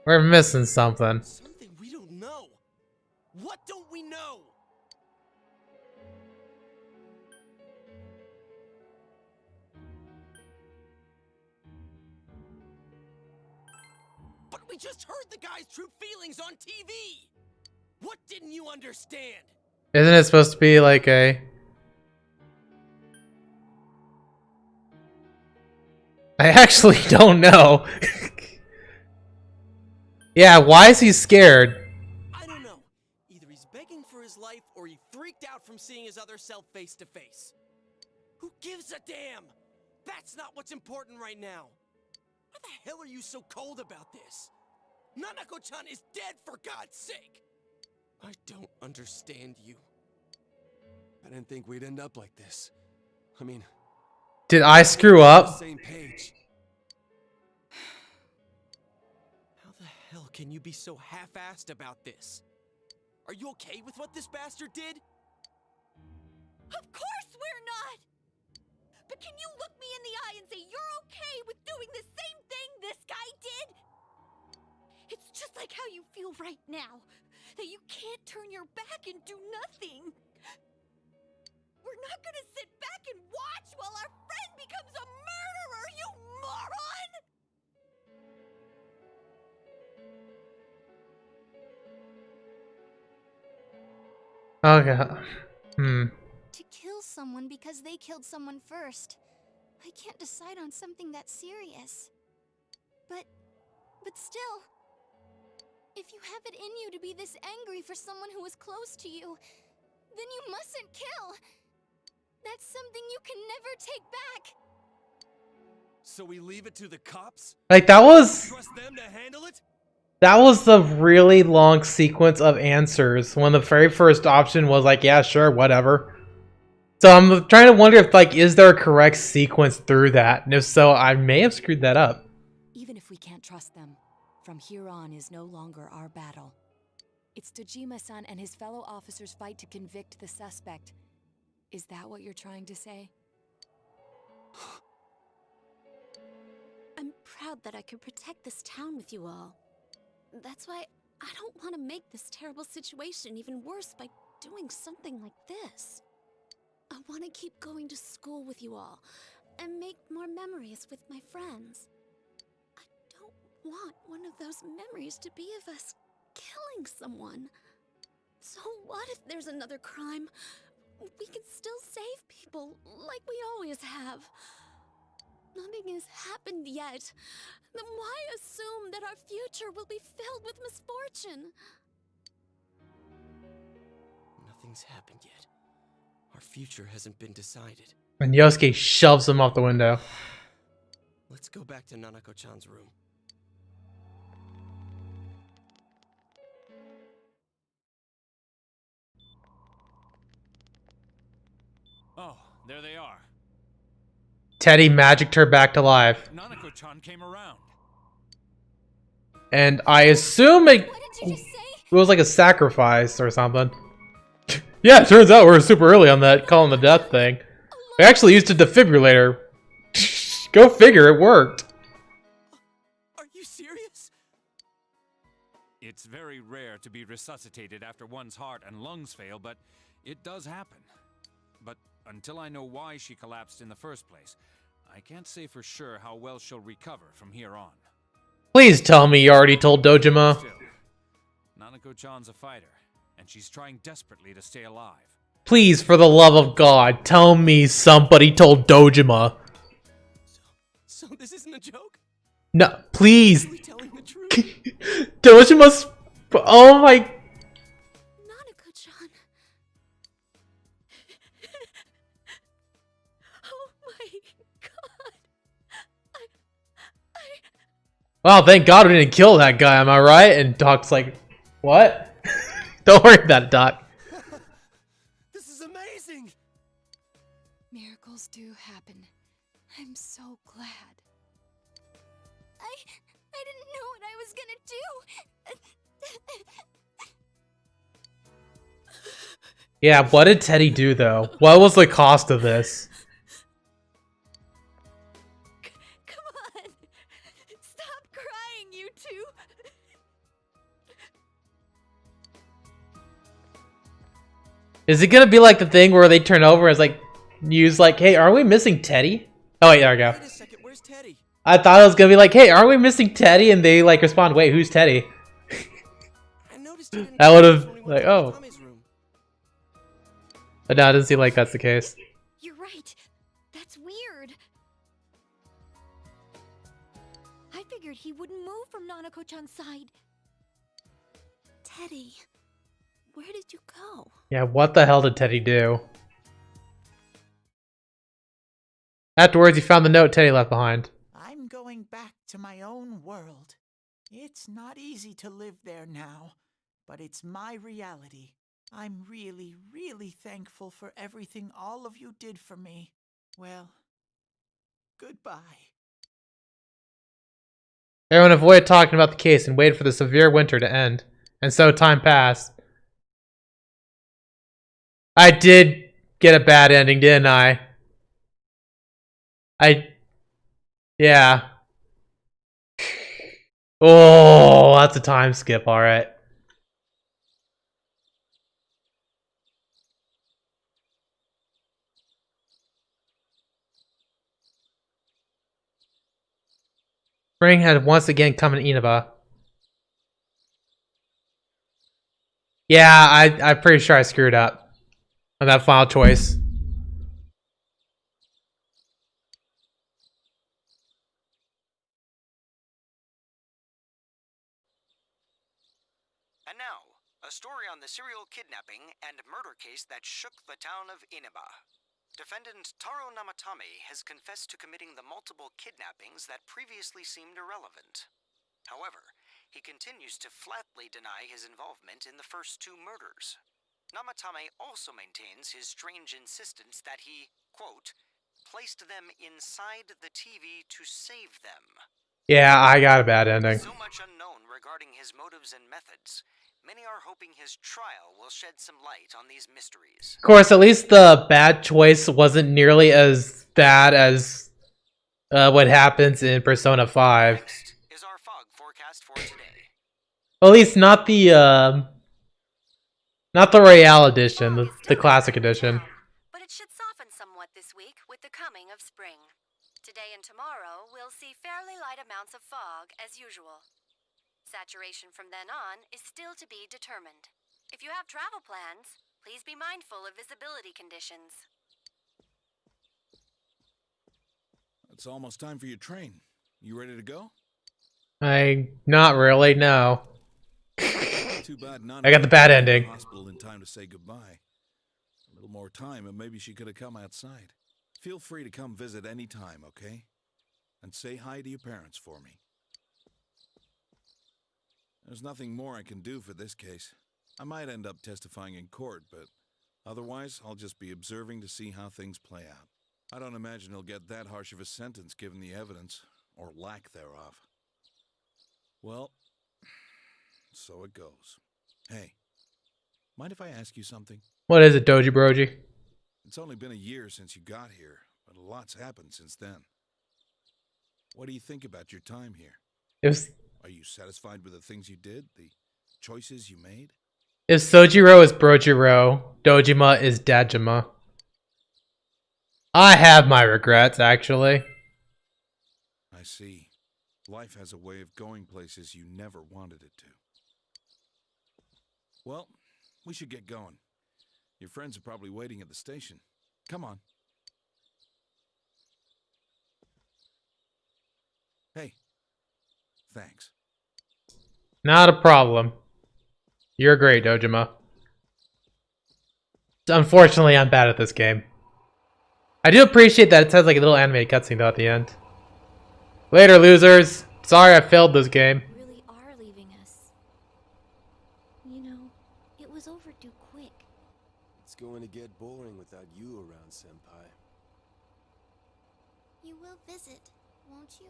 we're missing something. Something we don't know. What don't we know? But we just heard the guy's true feelings on TV. What didn't you understand? Isn't it supposed to be like a... I actually don't know. Yeah, why is he scared? I don't know. Either he's begging for his life or he freaked out from seeing his other self face to face. Who gives a damn? That's not what's important right now. Why the hell are you so cold about this? Nanako-chan is dead, for God's sake! I don't understand you. I didn't think we'd end up like this. I mean... Did I screw up? Same page. How the hell can you be so half-assed about this? Are you okay with what this bastard did? Of course we're not! But can you look me in the eye and say you're okay with doing the same thing this guy did? It's just like how you feel right now, that you can't turn your back and do nothing. We're not gonna sit back and watch while our friend becomes a murderer, you moron! Okay. To kill someone because they killed someone first. I can't decide on something that serious. But still, if you have it in you to be this angry for someone who was close to you, then you mustn't kill. That's something you can never take back. So we leave it to the cops? Like, that was... Trust them to handle it? That was the really long sequence of answers when the very first option was like, yeah, sure, whatever. So I'm trying to wonder if, like, is there a correct sequence through that? And if so, I may have screwed that up. Even if we can't trust them, from here on is no longer our battle. It's Dojima-san and his fellow officers' fight to convict the suspect. Is that what you're trying to say? I'm proud that I could protect this town with you all. That's why I don't want to make this terrible situation even worse by doing something like this. I want to keep going to school with you all and make more memories with my friends. I don't want one of those memories to be of us killing someone. So what if there's another crime? We can still save people like we always have. Nothing has happened yet. Then why assume that our future will be filled with misfortune? Nothing's happened yet. Our future hasn't been decided. And Yosuke shoves him off the window. Let's go back to Nanako-chan's room. Oh, there they are. Teddy magicked her back to life. Nanako-chan came around. And I assume it was like a sacrifice or something. Yeah, it turns out we're super early on that calling the death thing. We actually used a defibrillator. Go figure, it worked. Are you serious? It's very rare to be resuscitated after one's heart and lungs fail, but it does happen. But until I know why she collapsed in the first place, I can't say for sure how well she'll recover from here on. Please tell me you already told Dojima. Still, Nanako-chan's a fighter, and she's trying desperately to stay alive. Please, for the love of God, tell me somebody told Dojima. So this isn't a joke? No, please. Are we telling the truth? Dojima's... Oh my... Nanako-chan. Oh my god. Well, thank God we didn't kill that guy, am I right? And Doc's like, what? Don't worry about it, Doc. This is amazing! Miracles do happen. I'm so glad. I didn't know what I was gonna do. Yeah, what did Teddy do, though? What was the cost of this? Come on! Stop crying, you two! Is it gonna be like the thing where they turn over as like, use like, hey, are we missing Teddy? Oh wait, there we go. Wait a second, where's Teddy? I thought it was gonna be like, hey, are we missing Teddy? And they like respond, wait, who's Teddy? I noticed you didn't That would have when we went like, to oh. Tommy's room. But no, it doesn't seem like that's the case. You're right. That's weird. I figured he wouldn't move from Nanako-chan's side. Teddy, where did you go? Yeah, what the hell did Teddy do? Afterwards, he found the note Teddy left behind. I'm going back to my own world. It's not easy to live there now, but it's my reality. I'm really, really thankful for everything all of you did for me. Well, goodbye. Everyone avoided talking about the case and waited for the severe winter to end. And so time passed. I did get a bad ending, didn't I? Yeah. Oh, that's a time skip, alright. Spring had once again come in Inaba. Yeah, I'm pretty sure I screwed up on that final choice. And now, a story on the serial kidnapping and murder case that shook the town of Inaba. Defendant Taro Namatame has confessed to committing the multiple kidnappings that previously seemed irrelevant. However, he continues to flatly deny his involvement in the first two murders. Namatame also maintains his strange insistence that he, quote, placed them inside the TV to save them. Yeah, I got a bad ending. So much unknown regarding his motives and methods. Many are hoping his trial will shed some light on these mysteries. Of course, at least the bad choice wasn't nearly as bad as what happens in Persona 5. Next is our fog forecast for today. Well, at least not the Royale edition, the classic edition. But it should soften somewhat this week with the coming of spring. Today and tomorrow, we'll see fairly light amounts of fog as usual. Saturation from then on is still to be determined. If you have travel plans, please be mindful of visibility conditions. It's almost time for your train. You ready to go? Not really, no. Too bad none. I got the bad ending. Hospital in time to say goodbye. A little more time, and maybe she could have come outside. Feel free to come visit any time, okay? And say hi to your parents for me. There's nothing more I can do for this case. I might end up testifying in court, but otherwise, I'll just be observing to see how things play out. I don't imagine he'll get that harsh of a sentence given the evidence, or lack thereof. Well, so it goes. Hey, mind if I ask you something? What is it, Doji Broji? It's only been a year since you got here, but a lot's happened since then. What do you think about your time here? Are you satisfied with the things you did, the choices you made? If Sojiro is Brojiro, Dojima is Dajima. I have my regrets, actually. I see. Life has a way of going places you never wanted it to. Well, we should get going. Your friends are probably waiting at the station. Come on. Hey. Thanks. Not a problem. You're great, Dojima. Unfortunately, I'm bad at this game. I do appreciate that it has like a little animated cutscene though at the end. Later, losers. Sorry I failed this game. Really are leaving us. You know, it was overdue quick. It's going to get boring without you around, Senpai. You will visit, won't you?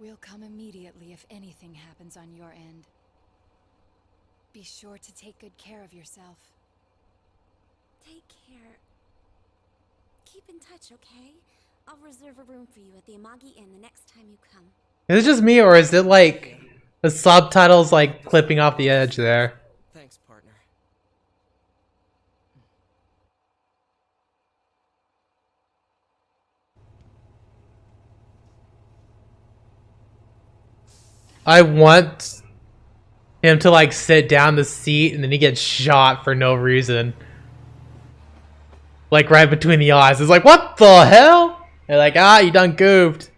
We'll come immediately if anything happens on your end. Be sure to take good care of yourself. Take care. Keep in touch, okay? I'll reserve a room for you at the Amagi Inn the next time you come. Is it just me, or is it like the subtitles like clipping off the edge there? Thanks, partner. I want him to like sit down the seat and then he gets shot for no reason. Like right between the eyes. It's like, what the hell? They're like, you done goofed.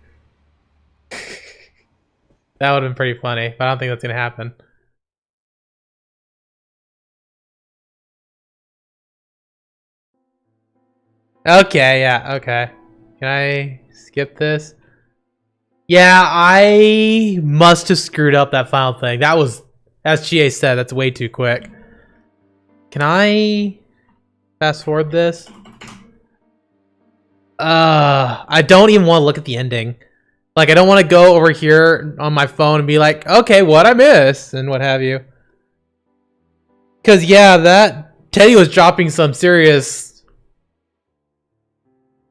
That would have been pretty funny, but I don't think that's gonna happen. Okay, yeah, okay. Can I skip this? Yeah, I must have screwed up that final thing. That was, as GA said, that's way too quick. Can I fast forward this? I don't even want to look at the ending. Like, I don't want to go over here on my phone and be like, okay, what I missed, and what have you. Because, yeah, that Teddy was dropping some serious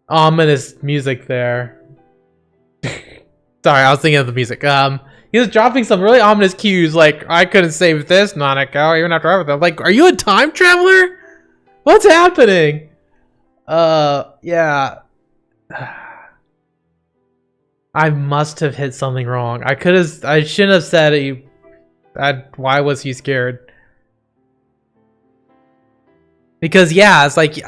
ominous music there. Sorry, I was thinking of the music. He was dropping some really ominous cues, like, I couldn't save this, Nanako, even after everything. Like, are you a time traveler? What's happening? Yeah. I must have hit something wrong. I shouldn't have said why was he scared? Because, yeah, it's like,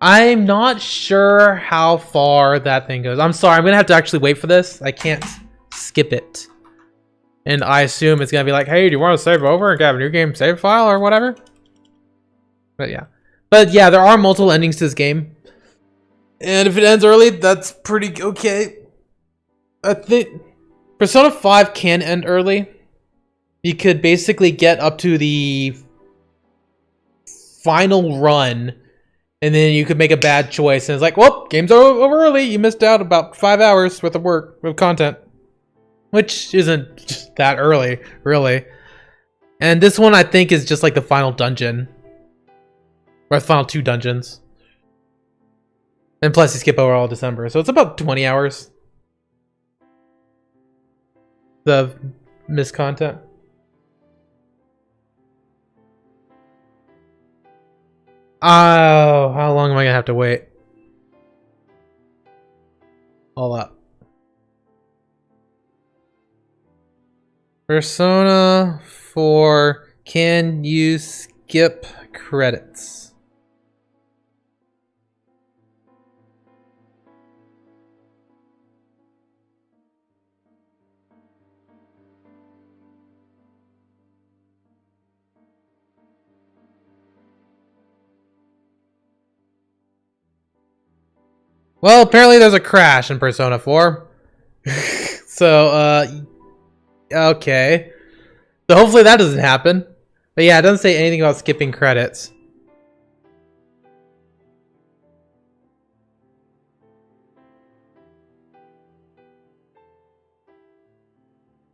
I'm not sure how far that thing goes. I'm sorry, I'm gonna have to actually wait for this. I can't skip it. And I assume it's gonna be like, hey, do you want to save over and grab a new game save file or whatever? But yeah. But yeah, there are multiple endings to this game. And if it ends early, that's pretty okay. I think Persona 5 can end early. You could basically get up to the final run, and then you could make a bad choice, and it's like, well, game's over early. You missed out about 5 hours worth of work, of content. Which isn't that early, really. And this one, I think, is just like the final dungeon. Or the final 2 dungeons. And plus, you skip over all December. So it's about 20 hours. The missed content. Oh, how long am I gonna have to wait? Hold up. Persona 4, can you skip credits? Well, apparently there's a crash in Persona 4. So, okay. So hopefully that doesn't happen. But yeah, it doesn't say anything about skipping credits.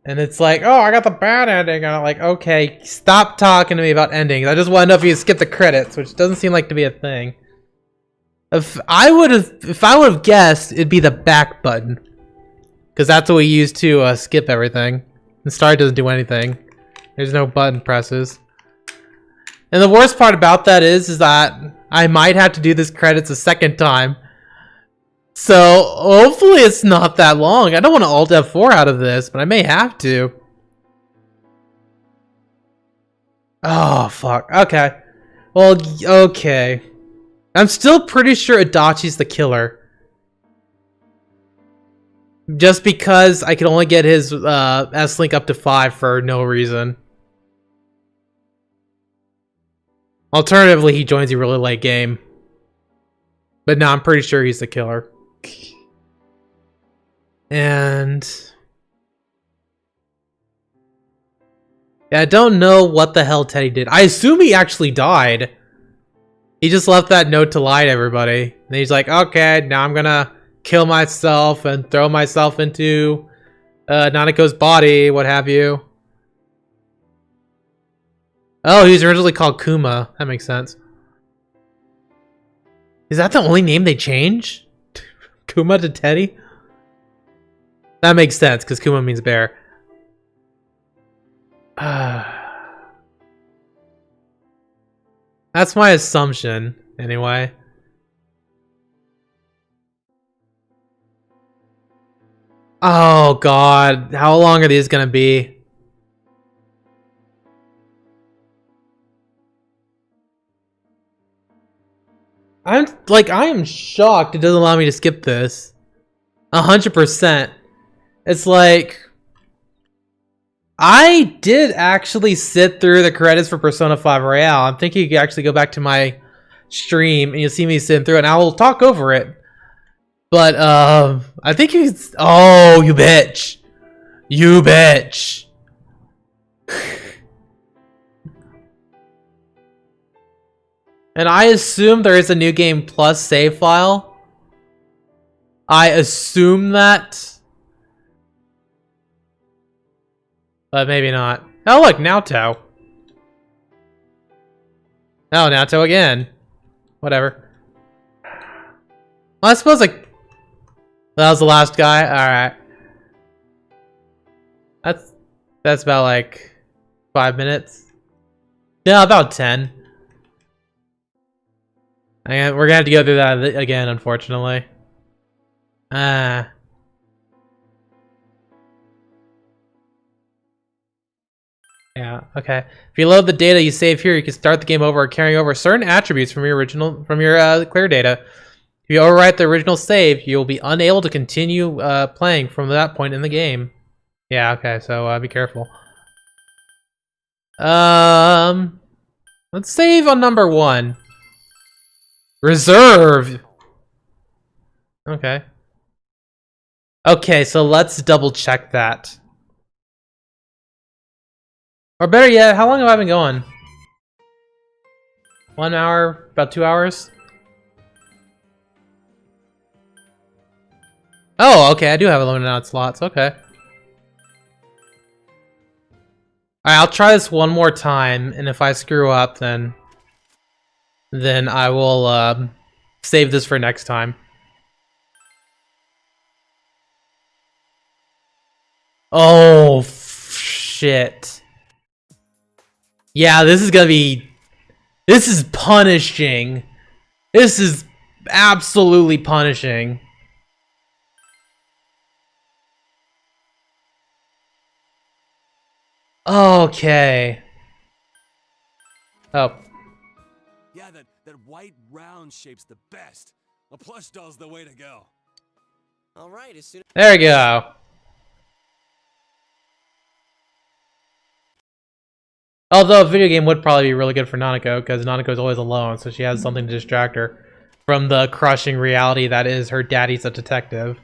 And it's like, oh, I got the bad ending. And I'm like, okay, stop talking to me about endings. I just want to know if you skip the credits, which doesn't seem like to be a thing. If I would have guessed, it'd be the back button, because that's what we use to skip everything. The start doesn't do anything. There's no button presses. And the worst part about that is that I might have to do this credits a second time. So hopefully it's not that long. I don't want to Alt F4 out of this, but I may have to. Oh, fuck. Okay. Well, okay. I'm still pretty sure Adachi's the killer. Just because I can only get his S-Link up to 5 for no reason. Alternatively, he joins you really late game. But no, I'm pretty sure he's the killer. And yeah, I don't know what the hell Teddy did. I assume he actually died. He just left that note to lie to everybody. And he's like, okay, now I'm gonna kill myself and throw myself into Nanako's body, what have you. Oh, he was originally called Kuma. That makes sense. Is that the only name they change? Kuma to Teddy? That makes sense, because Kuma means bear. That's my assumption, anyway. Oh god, how long are these gonna be? I am shocked it doesn't allow me to skip this. 100%. It's like, I did actually sit through the credits for Persona 5 Royale. I'm thinking you can actually go back to my stream and you'll see me sitting through it, and I will talk over it. But, I think he's... Oh, you bitch! You bitch! And I assume there is a New Game Plus save file. I assume that. But maybe not. Oh look, Naoto. Oh, Naoto again. Whatever. Well, I suppose like... That was the last guy? Alright. That's about like 5 minutes. No, about 10. We're gonna have to go through that again, unfortunately. Yeah, okay. If you load the data you save here, you can start the game over carrying over certain attributes from your clear data. If you overwrite the original save, you'll be unable to continue playing from that point in the game. Yeah, okay, so be careful. Let's save on number 1. Reserve! Okay. Okay, so let's double check that. Or better yet, how long have I been going? 1 hour? About 2 hours? Oh, okay, I do have a limited amount of slots, okay. Alright, I'll try this one more time, and if I screw up, then I will save this for next time. Oh, shit. Yeah, this is gonna be... This is punishing. This is absolutely punishing. Okay. Oh. Yeah, that white round shape's the best. A plush doll's the way to go. All right, as soon as There we go. Although a video game would probably be really good for Nanako, because Nanako's always alone, so she has something to distract her from the crushing reality that is her daddy's a detective.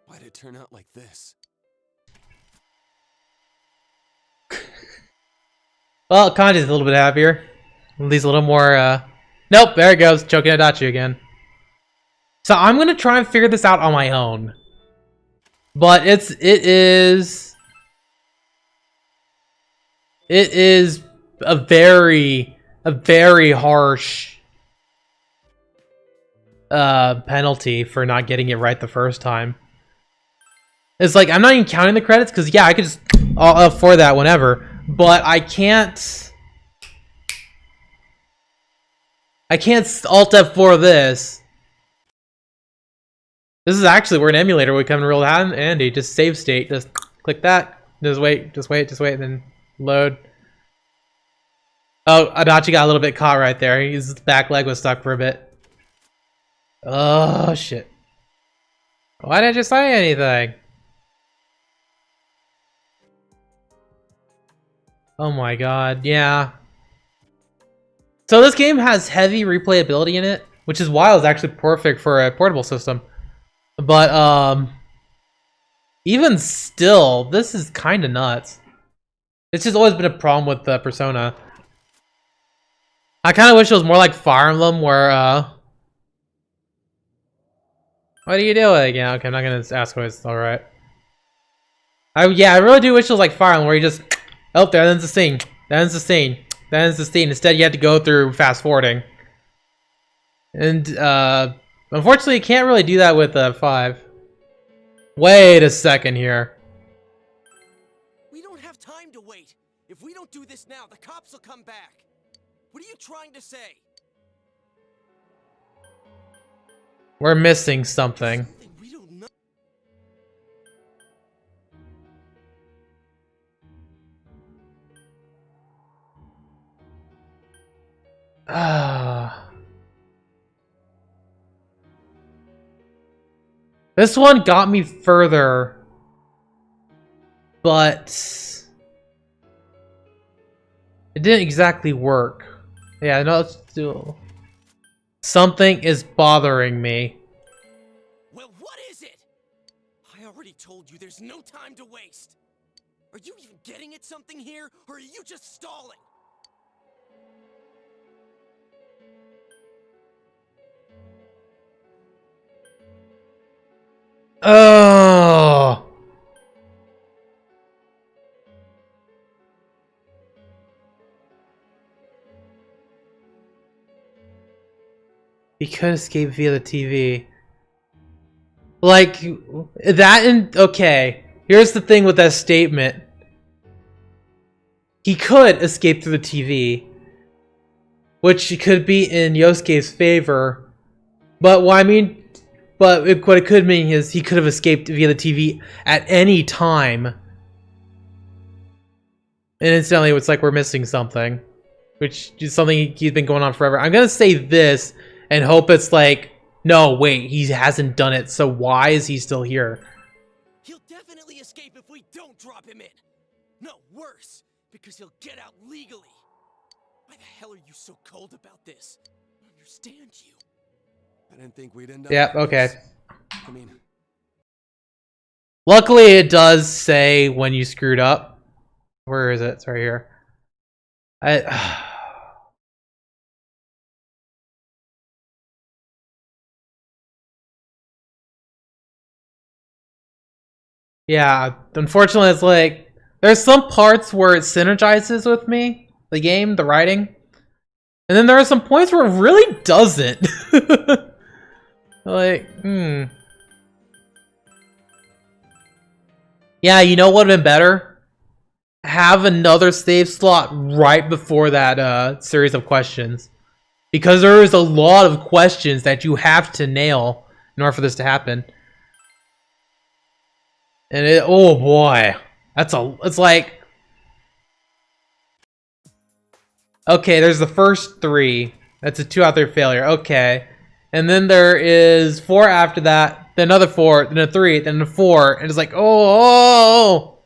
Why'd it turn out like this? Well, Kanji's a little bit happier. At least a little more, Nope, there it goes, choking Adachi again. So I'm gonna try and figure this out on my own. But it is a very harsh penalty for not getting it right the first time. It's like, I'm not even counting the credits, because yeah, I could just for that whenever, but I can't Alt F4 this. This is actually where an emulator would come in real handy. Just save state, just click that, just wait, and then load. Oh, Adachi got a little bit caught right there. His back leg was stuck for a bit. Oh, shit. Why didn't you say anything? Oh my god, yeah. So this game has heavy replayability in it, which is why it was actually perfect for a portable system. But, even still, this is kind of nuts. It's just always been a problem with the Persona. I kind of wish it was more like Fire Emblem, where, what are you doing? Yeah, okay, I'm not gonna ask who it's alright. Yeah, I really do wish it was like Fire Emblem, where you just, oh, there ends the scene, that ends the scene, that ends the scene. Instead, you have to go through fast forwarding. And, unfortunately, you can't really do that with 5. Wait a second here. we don't have time to wait. If we don't do this now, the cops will come back. What are you trying to say? We're missing something. We don't know. This one got me further, but it didn't exactly work. Yeah, no, let's do. Something is bothering me. Well, what is it? I already told you there's no time to waste. Are you even getting at something here, or are you just stalling? Oh. He could escape via the TV. Like, that and... Okay, here's the thing with that statement. He could escape through the TV. which could be in Yosuke's favor. But what I mean, what it could mean is he could have escaped via the TV at any time. And instantly, it's like we're missing something, which is something he's been going on forever. I'm gonna say this and hope it's like, no, wait, he hasn't done it, so why is he still here? He'll definitely escape if we don't drop him in. No, worse, because he'll get out legally. Why the hell are you so cold about this? I don't understand you. I didn't think we'd end up. Yeah, like okay. this. I mean, Luckily, it does say when you screwed up. Where is it? It's right here. Yeah, unfortunately, it's like there's some parts where it synergizes with me, the game, the writing, and then there are some points where it really doesn't. Like, yeah, you know what would have been better? Have another save slot right before that series of questions, because there is a lot of questions that you have to nail in order for this to happen. And it, oh boy, it's like, okay, there's the first 3. That's a 2 out there failure. Okay. And then there is 4 after that, then another 4, then a 3, then a 4, and it's like, oh.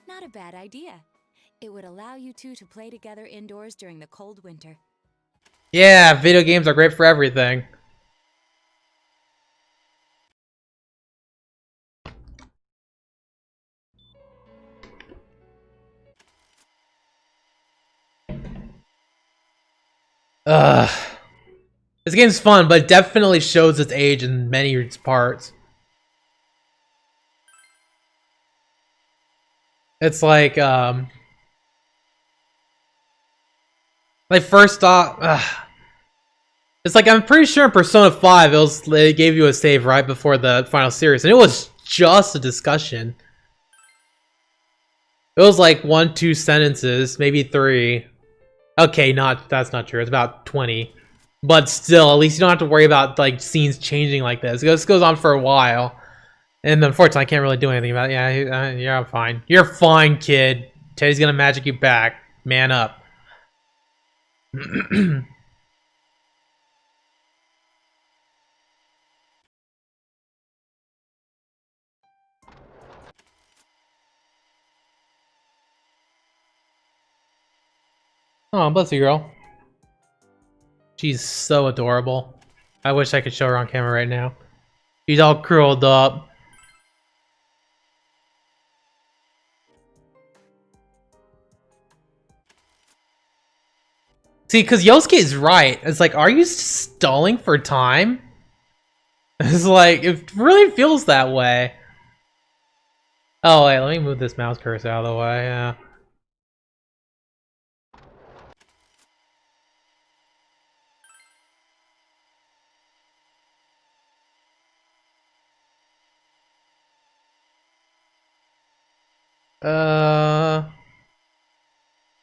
Not a bad idea. It would allow you two to play together indoors during the cold winter. Yeah, video games are great for everything. This game's fun, but it definitely shows its age in many parts. It's like, first off, it's like, I'm pretty sure in Persona 5, they gave you a save right before the final series, and it was just a discussion. It was like 1-2 sentences, maybe 3. Okay, that's not true. It's about 20. But still, at least you don't have to worry about like scenes changing like this. This goes on for a while. And unfortunately, I can't really do anything about it. Yeah, I'm fine. You're fine, kid. Teddy's gonna magic you back. Man up. Oh, bless you, girl. She's so adorable. I wish I could show her on camera right now. She's all curled up. See, because Yosuke is right. It's like, are you stalling for time? It's like, it really feels that way. Oh, wait, let me move this mouse cursor out of the way, yeah.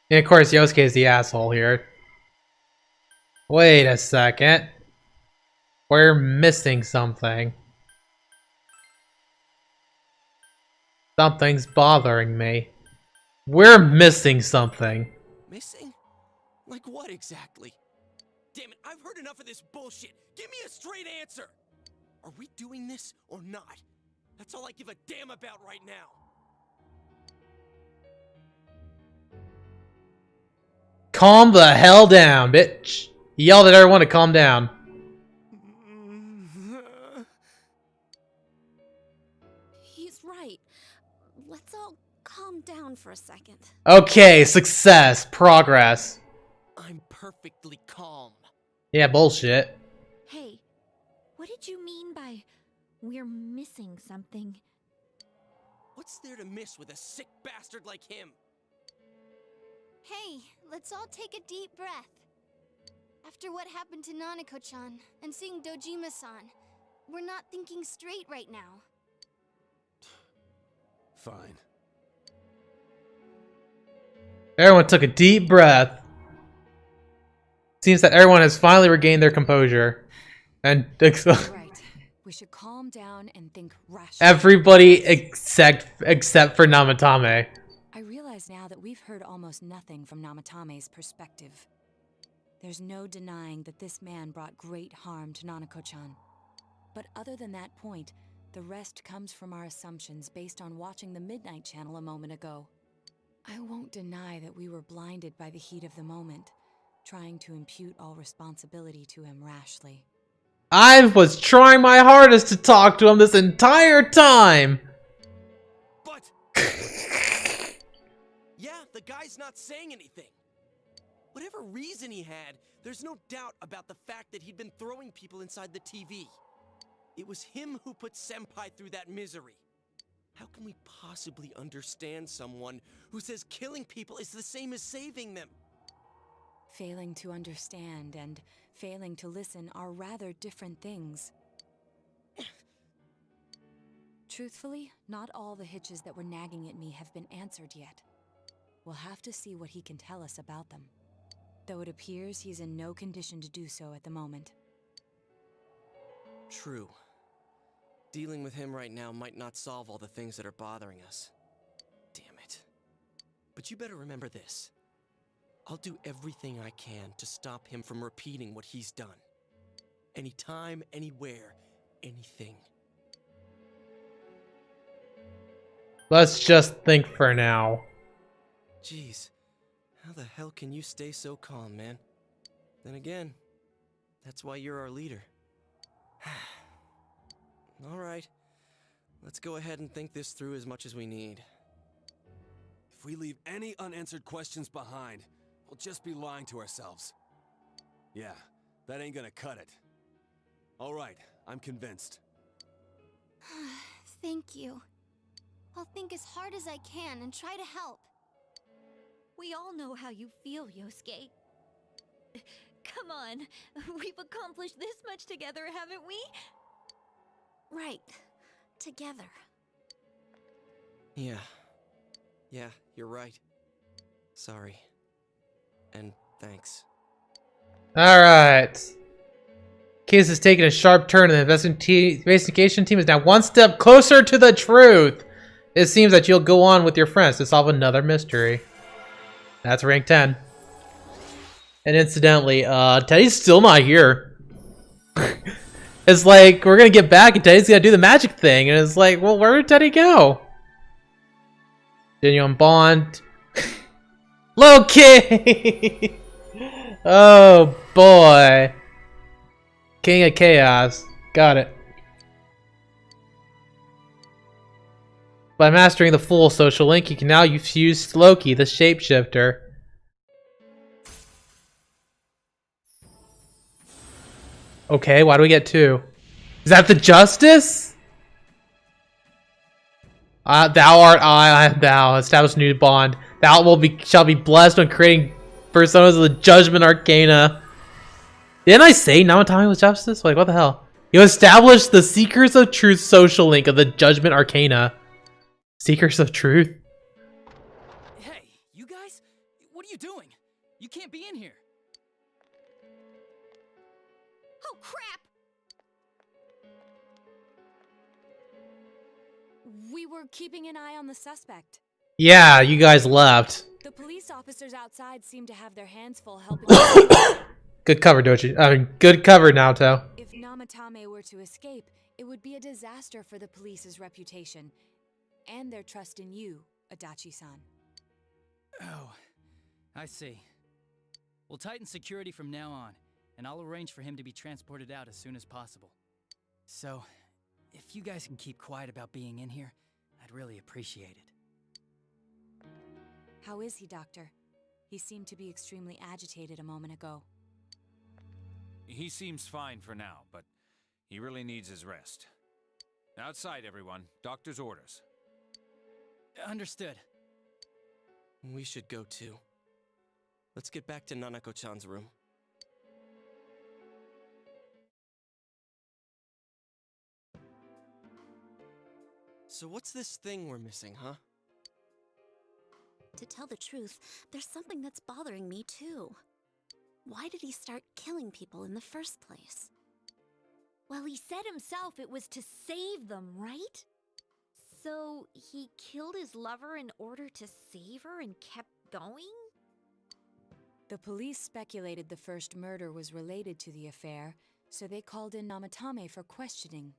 And of course, Yosuke is the asshole here. Wait a second. We're missing something. Something's bothering me. We're missing something. Missing? Like what exactly? Damn it, I've heard enough of this bullshit. Give me a straight answer. Are we doing this or not? That's all I give a damn about right now. Calm the hell down, bitch. You yelled at everyone to calm down. He's right. Let's all calm down for a second. Okay, success, progress. I'm perfectly calm. Yeah, bullshit. Hey, what did you mean by we're missing something? What's there to miss with a sick bastard like him? Hey, let's all take a deep breath. After what happened to Nanako-chan and seeing Dojima-san, we're not thinking straight right now. fine. Everyone took a deep breath. Seems that everyone has finally regained their composure. And Right. We should calm down and think rationally. everybody except for Namatame. I realize now that we've heard almost nothing from Namatame's perspective. There's no denying that this man brought great harm to Nanako-chan. But other than that point, the rest comes from our assumptions based on watching the Midnight Channel a moment ago. I won't deny that we were blinded by the heat of the moment, trying to impute all responsibility to him rashly. I was trying my hardest to talk to him this entire time! But... yeah, the guy's not saying anything. Whatever reason he had, there's no doubt about the fact that he'd been throwing people inside the TV. It was him who put Senpai through that misery. How can we possibly understand someone who says killing people is the same as saving them? Failing to understand and failing to listen are rather different things. Truthfully, not all the hitches that were nagging at me have been answered yet. We'll have to see what he can tell us about them. Though it appears he's in no condition to do so at the moment. True. Dealing with him right now might not solve all the things that are bothering us. Damn it. But you better remember this. I'll do everything I can to stop him from repeating what he's done. Anytime, anywhere, anything. Let's just think for now. Jeez, how the hell can you stay so calm, man? Then again, that's why you're our leader. Alright, let's go ahead and think this through as much as we need. If we leave any unanswered questions behind, we'll just be lying to ourselves. Yeah, that ain't gonna cut it. Alright, I'm convinced. Thank you. I'll think as hard as I can and try to help. We all know how you feel, Yosuke. Come on, we've accomplished this much together, haven't we? Right. Together. Yeah, you're right. Sorry. And thanks. Alright. Case is taking a sharp turn and the investigation team is now one step closer to the truth. It seems that you'll go on with your friends to solve another mystery. That's rank 10. And incidentally, Teddy's still not here. It's like, we're gonna get back and Teddy's gonna do the magic thing. And it's like, well, where did Teddy go? Genuine bond. Low-key! Oh, boy. King of Chaos. Got it. By mastering the full social link, you can now use Loki, the shapeshifter. Okay, why do we get 2? Is that the Justice? Thou art I am thou. Establish new bond. Thou shall be blessed when creating personas of the Judgment Arcana. Didn't I say Namatame was Justice? Like, what the hell? You established the Seekers of Truth social link of the Judgment Arcana. Seekers of Truth? Hey, you guys? What are you doing? You can't be in here. Oh, crap! We were keeping an eye on the suspect. Yeah, you guys left. The police officers outside seem to have their hands full helping. Good cover, Dochi. I mean, good cover, Naoto. If Namatame were to escape, it would be a disaster for the police's reputation and their trust in you, Adachi-san. Oh, I see. We'll tighten security from now on, and I'll arrange for him to be transported out as soon as possible. So, if you guys can keep quiet about being in here, I'd really appreciate it. How is he, Doctor? He seemed to be extremely agitated a moment ago. He seems fine for now, but he really needs his rest. Outside, everyone. Doctor's orders. Understood. We should go too. Let's get back to Nanako-chan's room. So what's this thing we're missing, huh? to tell the truth, there's something that's bothering me too. Why did he start killing people in the first place? Well, he said himself it was to save them, right? So he killed his lover in order to save her and kept going? The police speculated the first murder was related to the affair, so they called in Namatame for questioning.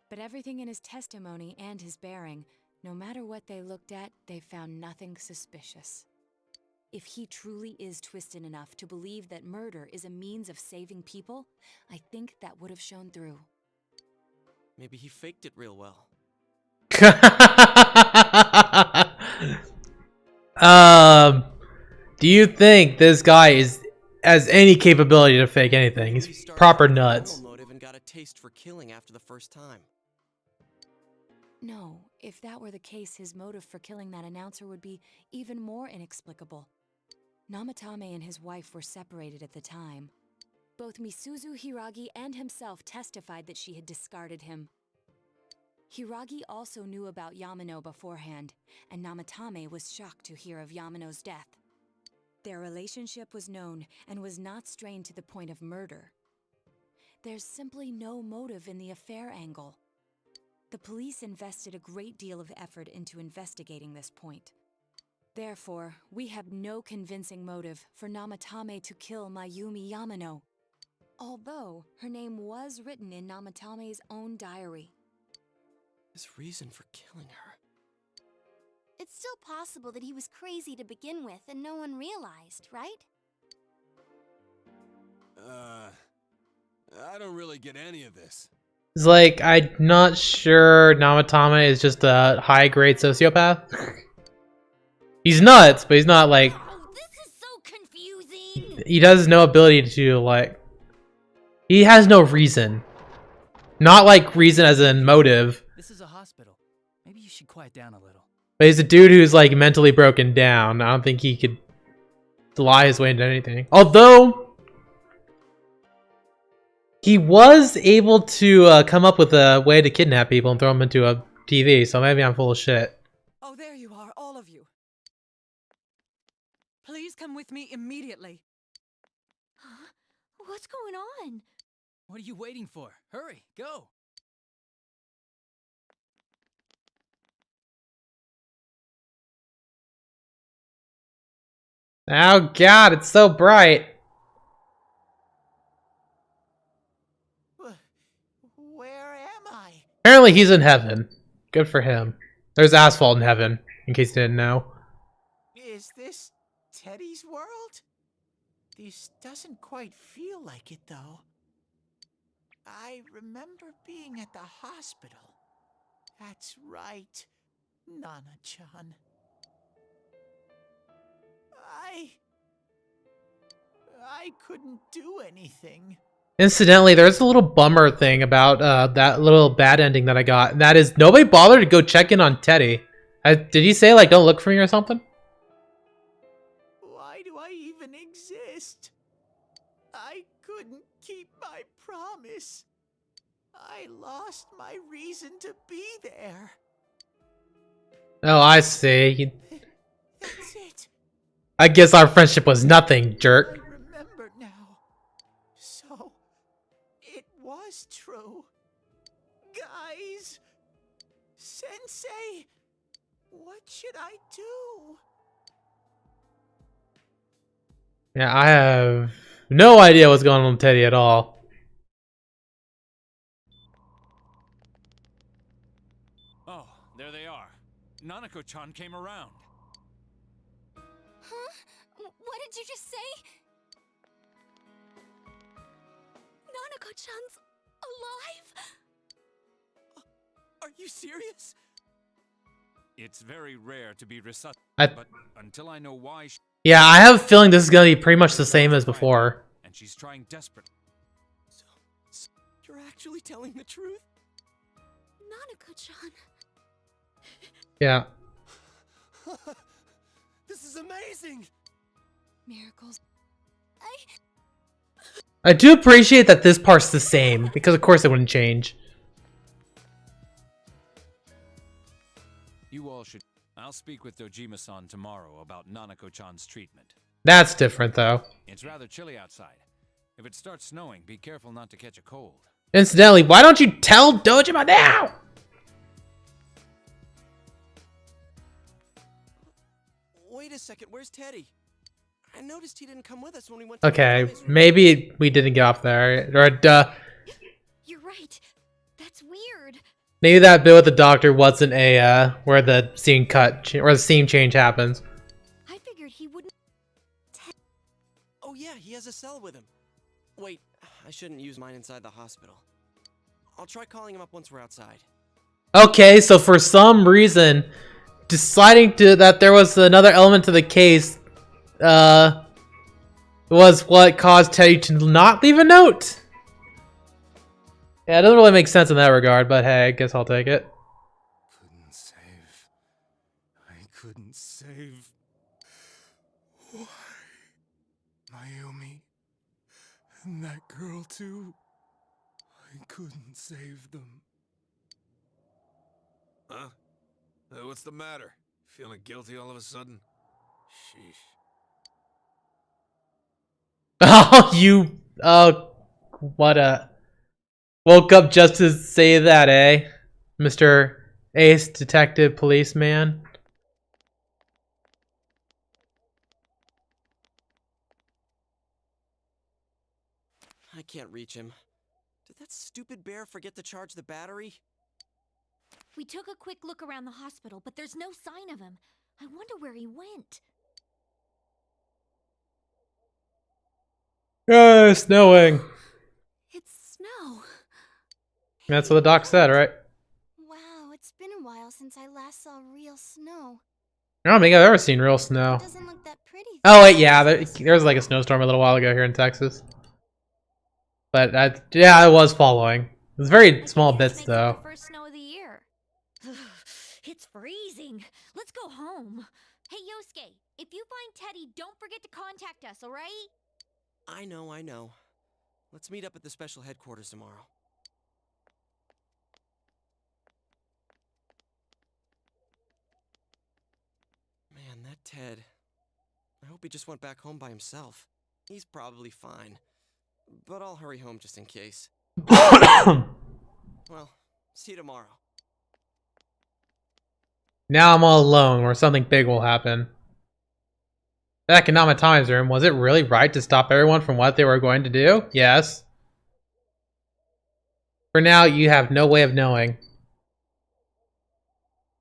But everything in his testimony and his bearing, no matter what they looked at, they found nothing suspicious. If he truly is twisted enough to believe that murder is a means of saving people, I think that would have shown through. Maybe he faked it real well. Do you think this guy has any capability to fake anything? He's proper nuts. Motive and got a taste for killing after the first time. No, if that were the case, his motive for killing that announcer would be even more inexplicable. Namatame and his wife were separated at the time. Both Misuzu Hiragi and himself testified that she had discarded him. Hiragi also knew about Yamano beforehand, and Namatame was shocked to hear of Yamano's death. Their relationship was known and was not strained to the point of murder. There's simply no motive in the affair angle. The police invested a great deal of effort into investigating this point. Therefore, we have no convincing motive for Namatame to kill Mayumi Yamano, although her name was written in Namatame's own diary. His reason for killing her. It's still possible that he was crazy to begin with and no one realized, right? I don't really get any of this. It's like, I'm not sure Namatame is just a high-grade sociopath. He's nuts, but he's not like... Oh, this is so confusing! He has no ability to, like... He has no reason. Not like reason as in motive. This is a hospital. Maybe you should quiet down a little. But he's a dude who's like mentally broken down. I don't think he could lie his way into anything. Although... he was able to come up with a way to kidnap people and throw them into a TV, so maybe I'm full of shit. Oh, there you are, all of you. Please come with me immediately. Huh? What's going on? What are you waiting for? Hurry, go! Oh god, it's so bright! Where am I? Apparently he's in heaven. Good for him. There's asphalt in heaven, in case you didn't know. Is this Teddy's world? This doesn't quite feel like it, though. I remember being at the hospital. That's right, Nana-chan. I couldn't do anything. Incidentally, there's a little bummer thing about that little bad ending that I got. And that is, nobody bothered to go check in on Teddy. Did he say, like, don't look for me or something? Why do I even exist? I couldn't keep my promise. I lost my reason to be there. Oh, I see. That's it. I guess our friendship was nothing, jerk. I remember now. So, it was true. Guys! Sensei! What should I do? Yeah, I have no idea what's going on with Teddy at all. Oh, there they are. Nanako-chan came around. Huh? What did you just say? Nanako-chan's alive? Are you serious? It's very rare to be resuscitated, But until I know why yeah, I have a feeling this is gonna be pretty much the same as before. and she's trying desperate. So you're actually telling the truth? Nanako-chan. Yeah. This is amazing! Miracles. I do appreciate that this part's the same, because of course it wouldn't change. You all should. I'll speak with Dojima-san tomorrow about Nanako-chan's treatment. That's different, though. It's rather chilly outside. If it starts snowing, be careful not to catch a cold. Incidentally, why don't you tell Dojima now? Wait a second, where's Teddy? I noticed he didn't come with us when we went to Okay, maybe we didn't get off there. Or, You're right. That's weird. maybe that bit with the doctor wasn't a, where the scene where the scene change happens. I figured he wouldn't. Oh yeah, he has a cell with him. Wait, I shouldn't use mine inside the hospital. I'll try calling him up once we're outside. Okay, so for some reason, deciding that there was another element to the case, was what caused Teddy to not leave a note. Yeah, it doesn't really make sense in that regard, but hey, I guess I'll take it. Couldn't save. I couldn't save. Why? Mayumi. And that girl too. I couldn't save them. Huh? What's the matter? Feeling guilty all of a sudden? Sheesh. Oh, you, what woke up just to say that, eh? Mr. Ace Detective Policeman. I can't reach him. Did that stupid bear forget to charge the battery? We took a quick look around the hospital, but there's no sign of him. I wonder where he went. Snowing. It's snow. That's what the doc said, right? Wow, it's been a while since I last saw real snow. I don't think I've ever seen real snow. It doesn't look that pretty. Oh wait, yeah, there was like a snowstorm a little while ago here in Texas. But yeah, I was following. It was very small bits though. First snow of the year. It's freezing. Let's go home. Hey, Yosuke, if you find Teddy, don't forget to contact us, all right? I know. Let's meet up at the special headquarters tomorrow. Man, that Ted. I hope he just went back home by himself. He's probably fine. But I'll hurry home just in case. Well, see you tomorrow. Now I'm all alone, or something big will happen. Back in Namatami's room, was it really right to stop everyone from what they were going to do? Yes. For now, you have no way of knowing.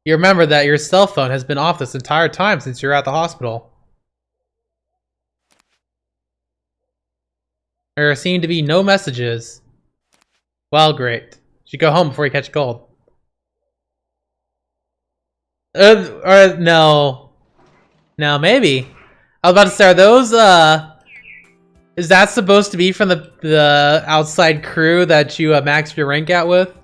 You remember that your cell phone has been off this entire time since you're at the hospital. There seem to be no messages. Well, great. You should go home before you catch a cold. No. No, maybe. I was about to say, are those, is that supposed to be from the outside crew that you maxed your rank out with?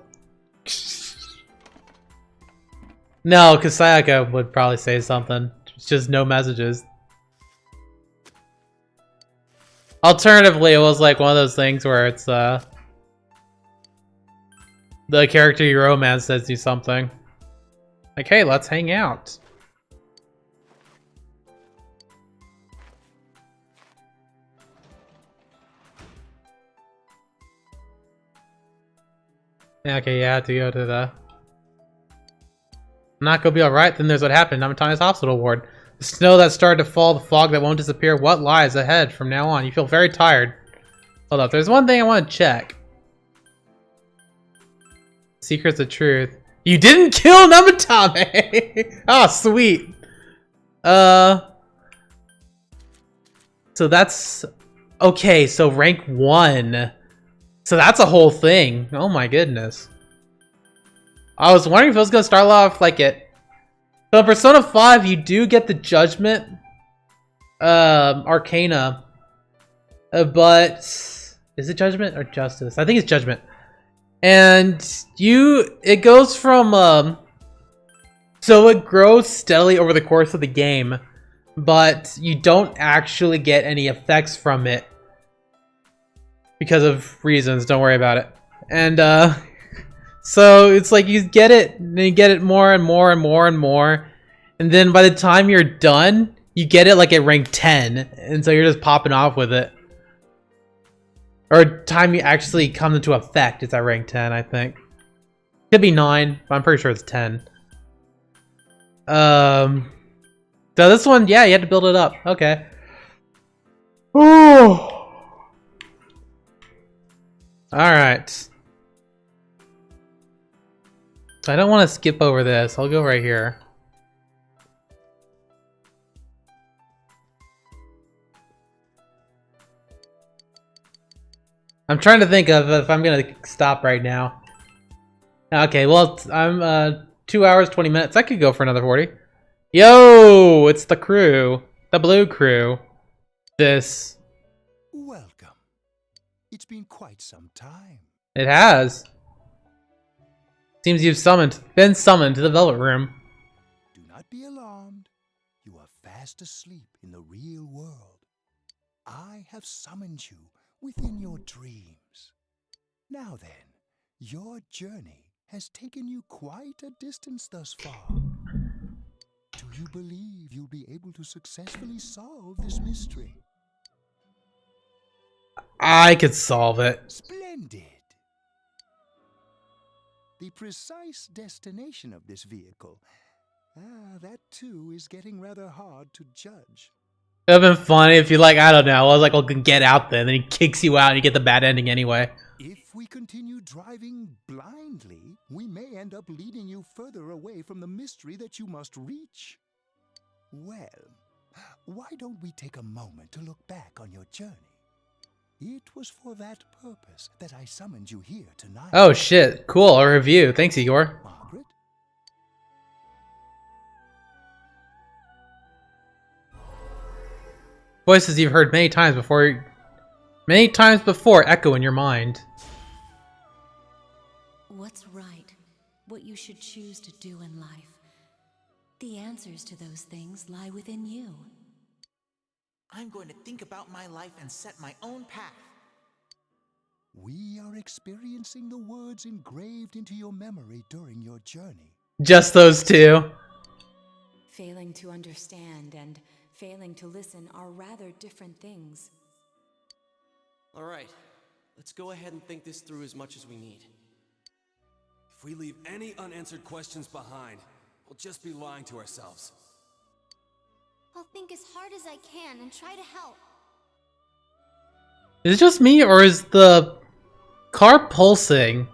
No, because Sayaka would probably say something. It's just no messages. Alternatively, it was like one of those things where it's, the character you romance says you something. Like, hey, let's hang out. Yeah, okay, yeah, I have to go to the... Not gonna be alright, then there's what happened in Namatani's hospital ward. The snow that started to fall, the fog that won't disappear, what lies ahead from now on? You feel very tired. Hold up, there's one thing I want to check. Secrets of truth. You didn't kill Namatame! Oh, sweet. So that's... Okay, so rank 1. So that's a whole thing. Oh my goodness. I was wondering if it was going to start off like it. So in Persona 5, you do get the Judgment Arcana. But... Is it Judgment or Justice? I think it's Judgment. And it goes from, so it grows steadily over the course of the game, but you don't actually get any effects from it because of reasons, don't worry about it. And, so it's like you get it, and you get it more and more and more and more, And then by the time you're done, you get it like at rank 10. And so you're just popping off with it. Or time you actually come into effect, it's at rank 10, I think. Could be 9, but I'm pretty sure it's 10. So this one, yeah, you had to build it up. Okay. Ooh. Alright. So I don't want to skip over this. I'll go right here. I'm trying to think of if I'm gonna stop right now. Okay, well, I'm 2 hours, 20 minutes. I could go for another 40. Yo, it's the crew. The blue crew. This. Welcome. It's been quite some time. It has. Seems you've been summoned to the Velvet Room. Do not be alarmed. You are fast asleep in the real world. I have summoned you within your dreams. Now then, your journey has taken you quite a distance thus far. Do you believe you'll be able to successfully solve this mystery? I could solve it. Splendid. The precise destination of this vehicle, that too is getting rather hard to judge. It would have been funny if you I don't know, I was like, well, get out then. And then he kicks you out and you get the bad ending anyway. If we continue driving blindly, we may end up leading you further away from the mystery that you must reach. Well, why don't we take a moment to look back on your journey? It was for that purpose that I summoned you here tonight. Oh shit, cool, a review. Thanks, Igor. Margaret? Voices you've heard many times before echo in your mind. What's right? What you should choose to do in life. The answers to those things lie within you. I'm going to think about my life and set my own path. We are experiencing the words engraved into your memory during your journey. Just those two. Failing to understand and failing to listen are rather different things. All right, let's go ahead and think this through as much as we need. If we leave any unanswered questions behind, we'll just be lying to ourselves. I'll think as hard as I can and try to help. Is it just me, or is the car pulsing?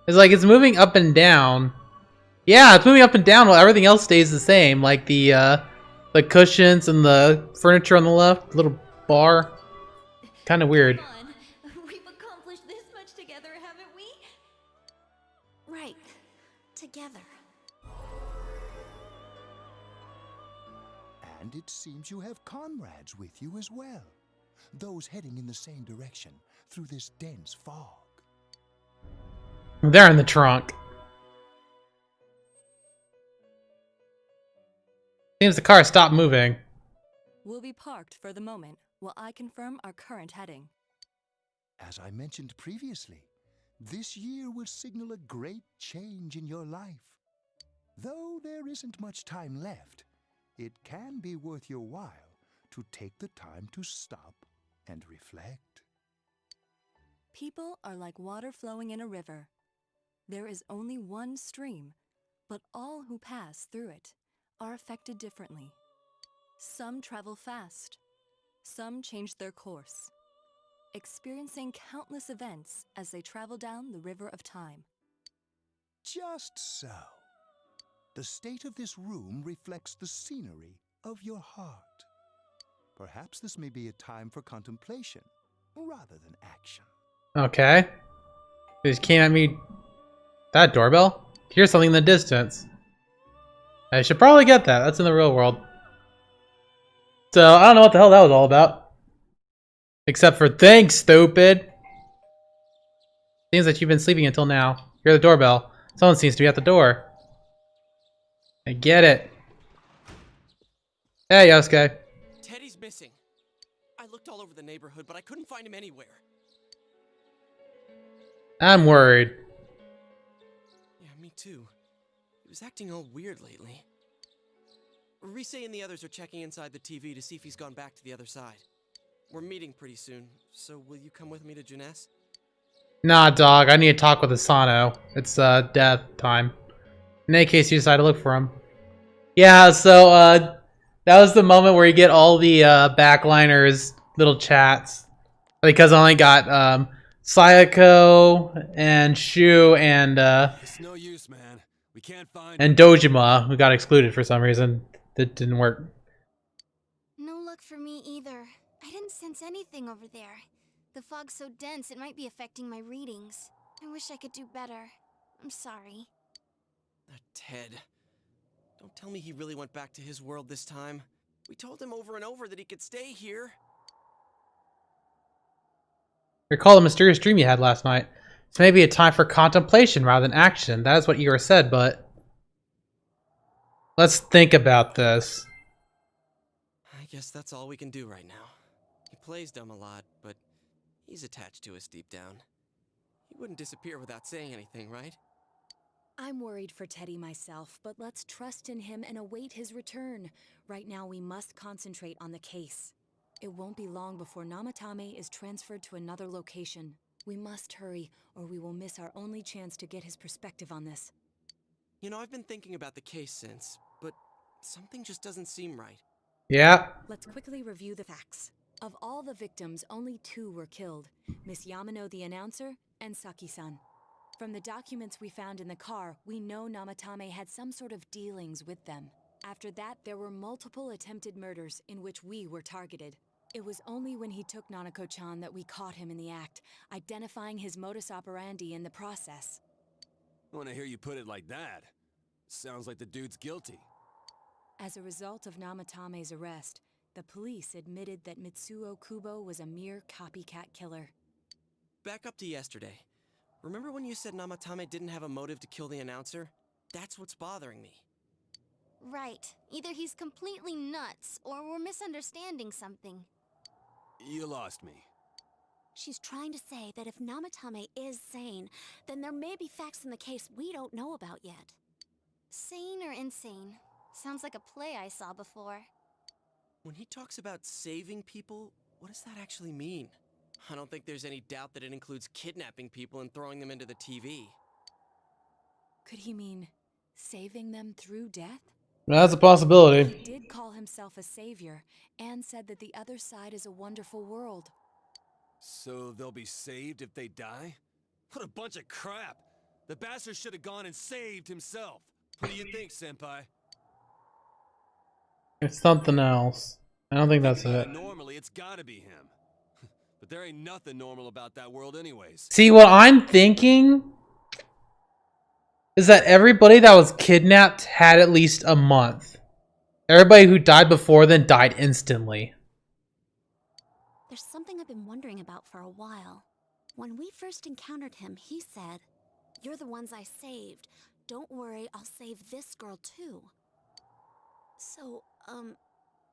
It's like it's moving up and down. Yeah, it's moving up and down while everything else stays the same, like the cushions and the furniture on the left, little bar. Kind of weird. We've accomplished this much together, haven't we? Right. Together. And it seems you have comrades with you as well. Those heading in the same direction through this dense fog. They're in the trunk. Seems the car stopped moving. We'll be parked for the moment while I confirm our current heading. As I mentioned previously, this year will signal a great change in your life. Though there isn't much time left, it can be worth your while to take the time to stop and reflect. People are like water flowing in a river. There is only one stream, but all who pass through it are affected differently. Some travel fast, some change their course, experiencing countless events as they travel down the river of time. Just so. The state of this room reflects the scenery of your heart. Perhaps this may be a time for contemplation rather than action. Okay. They just came at me. That doorbell? Here's something in the distance. I should probably get that. That's in the real world. So, I don't know what the hell that was all about. Except for thanks, stupid. Seems that you've been sleeping until now. Hear the doorbell. Someone seems to be at the door. I get it. Hey, Yosuke. Teddy's missing. I looked all over the neighborhood, but I couldn't find him anywhere. I'm worried. Yeah, me too. He was acting all weird lately. Rise and the others are checking inside the TV to see if he's gone back to the other side. We're meeting pretty soon, so will you come with me to Juness? Nah, dog. I need to talk with Asano. It's death time. In any case, you decide to look for him. Yeah. So that was the moment where you get all the backliners little chats because I only got Sayako and Shu and It's no use, man. We can't find and Dojima, who got excluded for some reason. That didn't work. No luck for me either. I didn't sense anything over there. The fog's so dense it might be affecting my readings. I wish I could do better. I'm sorry. That Ted. Don't tell me he really went back to his world this time. We told him over and over that he could stay here. Recall the mysterious dream you had last night. It's maybe a time for contemplation rather than action. That is what Igor said, but let's think about this. I guess that's all we can do right now. He plays dumb a lot, but he's attached to us deep down. He wouldn't disappear without saying anything, right? I'm worried for Teddy myself, but let's trust in him and await his return. Right now, we must concentrate on the case. It won't be long before Namatame is transferred to another location. We must hurry, or we will miss our only chance to get his perspective on this. You know, I've been thinking about the case since, but something just doesn't seem right. Yeah. Let's quickly review the facts. Of all the victims, only 2 were killed. Miss Yamano the announcer, and Saki-san. From the documents we found in the car, we know Namatame had some sort of dealings with them. After that, there were multiple attempted murders in which we were targeted. It was only when he took Nanako-chan that we caught him in the act, identifying his modus operandi in the process. When I hear you put it like that, sounds like the dude's guilty. As a result of Namatame's arrest, the police admitted that Mitsuo Kubo was a mere copycat killer. Back up to yesterday. Remember when you said Namatame didn't have a motive to kill the announcer? That's what's bothering me. Right. Either he's completely nuts, or we're misunderstanding something. You lost me. She's trying to say that if Namatame is sane, then there may be facts in the case we don't know about yet. Sane or insane? Sounds like a play I saw before. When he talks about saving people, what does that actually mean? I don't think there's any doubt that it includes kidnapping people and throwing them into the TV. Could he mean saving them through death? That's a possibility. He did call himself a savior and said that the other side is a wonderful world. So they'll be saved if they die? What a bunch of crap! The bastard should have gone and saved himself. What do you think, Senpai? It's something else. I don't think that's it. Normally, it's gotta be him. But there ain't nothing normal about that world anyways. See, what I'm thinking is that everybody that was kidnapped had at least a month. Everybody who died before then died instantly. There's something I've been wondering about for a while. When we first encountered him, he said, "You're the ones I saved. Don't worry, I'll save this girl too." So,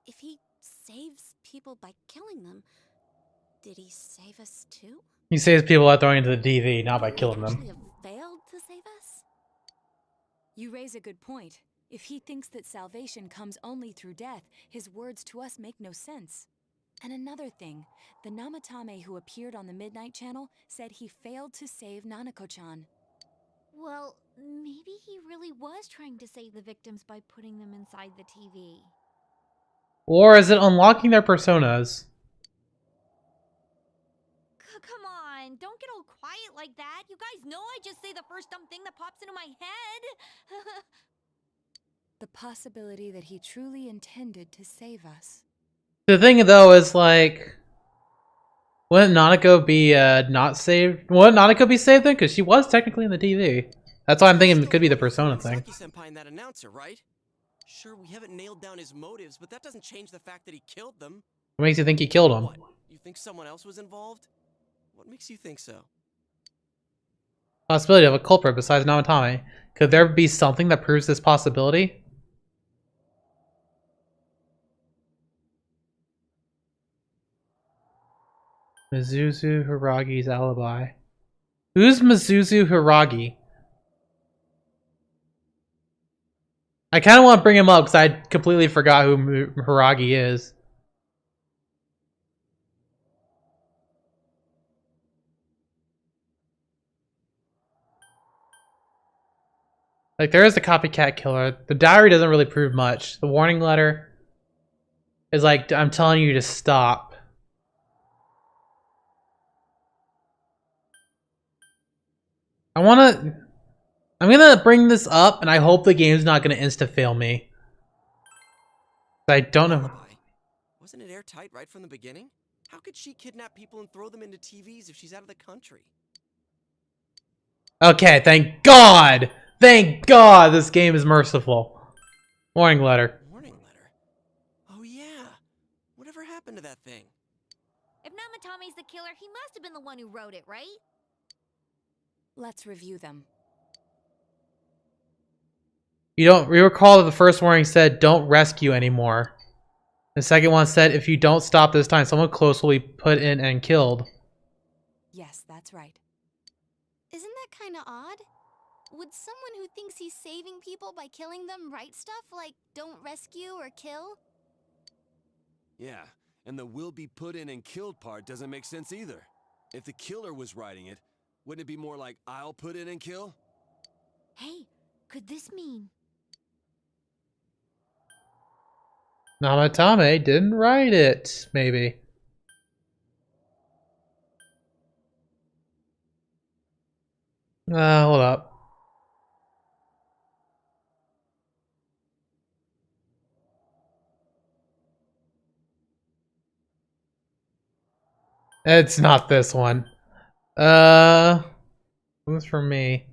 if he saves people by killing them, did he save us too? He saves people by throwing into the TV, not by killing them. Actually have failed to save us? You raise a good point. If he thinks that salvation comes only through death, his words to us make no sense. And another thing, the Namatame who appeared on the Midnight Channel said he failed to save Nanako-chan. Well, maybe he really was trying to save the victims by putting them inside the TV. Or is it unlocking their personas? Come on, don't get all quiet like that. You guys know I just say the first dumb thing that pops into my head. The possibility that he truly intended to save us. The thing though is like, wouldn't Nanako be not saved? Wouldn't Nanako be saved then? Because she was technically in the TV. That's why I'm thinking it could be the persona thing. Saki-senpai and that announcer, right? Sure, we haven't nailed down his motives, but that doesn't change the fact that he killed them. What makes you think he killed him? What? You think someone else was involved? What makes you think so? Possibility of a culprit besides Namatame. Could there be something that proves this possibility? Mizuzu Hiragi's alibi. Who's Mizuzu Hiragi? I kind of want to bring him up because I completely forgot who Hiragi is. Like, there is a copycat killer. The diary doesn't really prove much. The warning letter is like, I'm telling you to stop. I'm gonna bring this up, and I hope the game's not gonna insta-fail me. I don't know. Wasn't it airtight right from the beginning? How could she kidnap people and throw them into TVs if she's out of the country? Okay, thank God! Thank God this game is merciful. Warning letter. Warning letter? Oh yeah. Whatever happened to that thing? If Namatomi's the killer, he must have been the one who wrote it, right? Let's review them. You recall that the first warning said, don't rescue anymore. The second one said, if you don't stop this time, someone close will be put in and killed. Yes, that's right. Isn't that kind of odd? Would someone who thinks he's saving people by killing them write stuff like don't rescue or kill? Yeah, and the will be put in and killed part doesn't make sense either. If the killer was writing it, wouldn't it be more like I'll put in and kill? Hey, could this mean? Namatame didn't write it, maybe. Hold up. It's not this one. Who's for me?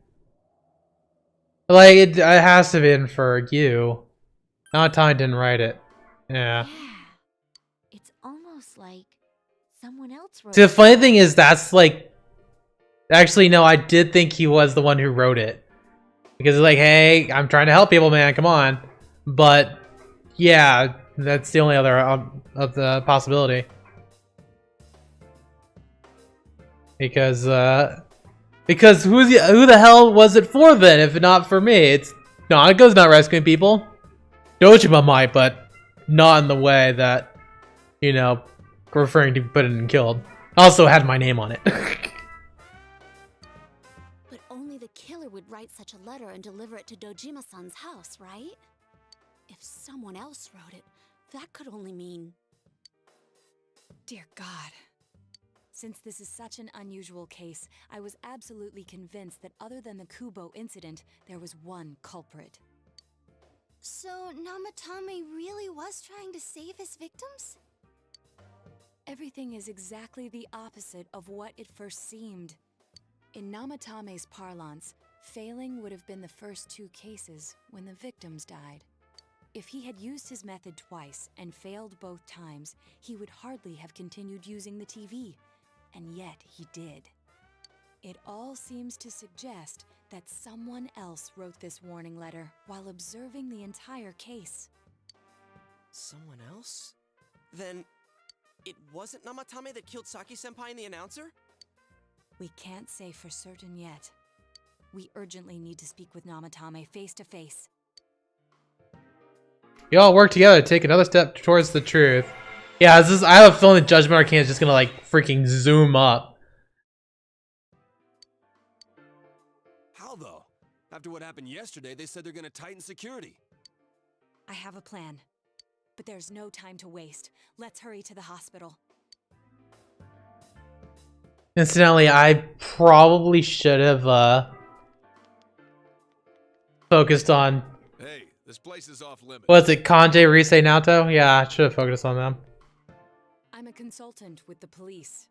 Like, it has to be for you. Namatame didn't write it. Yeah. It's almost like someone else wrote See, the it. funny thing is, that's like... Actually, no, I did think he was the one who wrote it. Because it's like, hey, I'm trying to help people, man, come on. But, yeah, that's the only other of the possibility. Because who the hell was it for then, if not for me? It's Nanako's not rescuing people. Dojima might, but not in the way that, you know, referring to put it and killed. Also had my name on it. But only the killer would write such a letter and deliver it to Dojima-san's house, right? If someone else wrote it, that could only mean... Dear God. Since this is such an unusual case, I was absolutely convinced that other than the Kubo incident, there was one culprit. So, Namatame really was trying to save his victims? Everything is exactly the opposite of what it first seemed. In Namatame's parlance, failing would have been the first two cases when the victims died. If he had used his method twice and failed both times, he would hardly have continued using the TV. And yet he did. It all seems to suggest that someone else wrote this warning letter while observing the entire case. Someone else? Then it wasn't Namatame that killed Saki-senpai and the announcer? We can't say for certain yet. We urgently need to speak with Namatame face to face. You all work together to take another step towards the truth. Yeah, I have a feeling Judgment Arcane is just gonna like freaking zoom up. How though? After what happened yesterday, they said they're gonna tighten security. I have a plan. But there's no time to waste. Let's hurry to the hospital. Incidentally, I probably should have focused on... Hey, this place is off limits. What's it, Kanji, Risei, Naoto? Yeah, I should have focused on them. I'm a consultant with the police.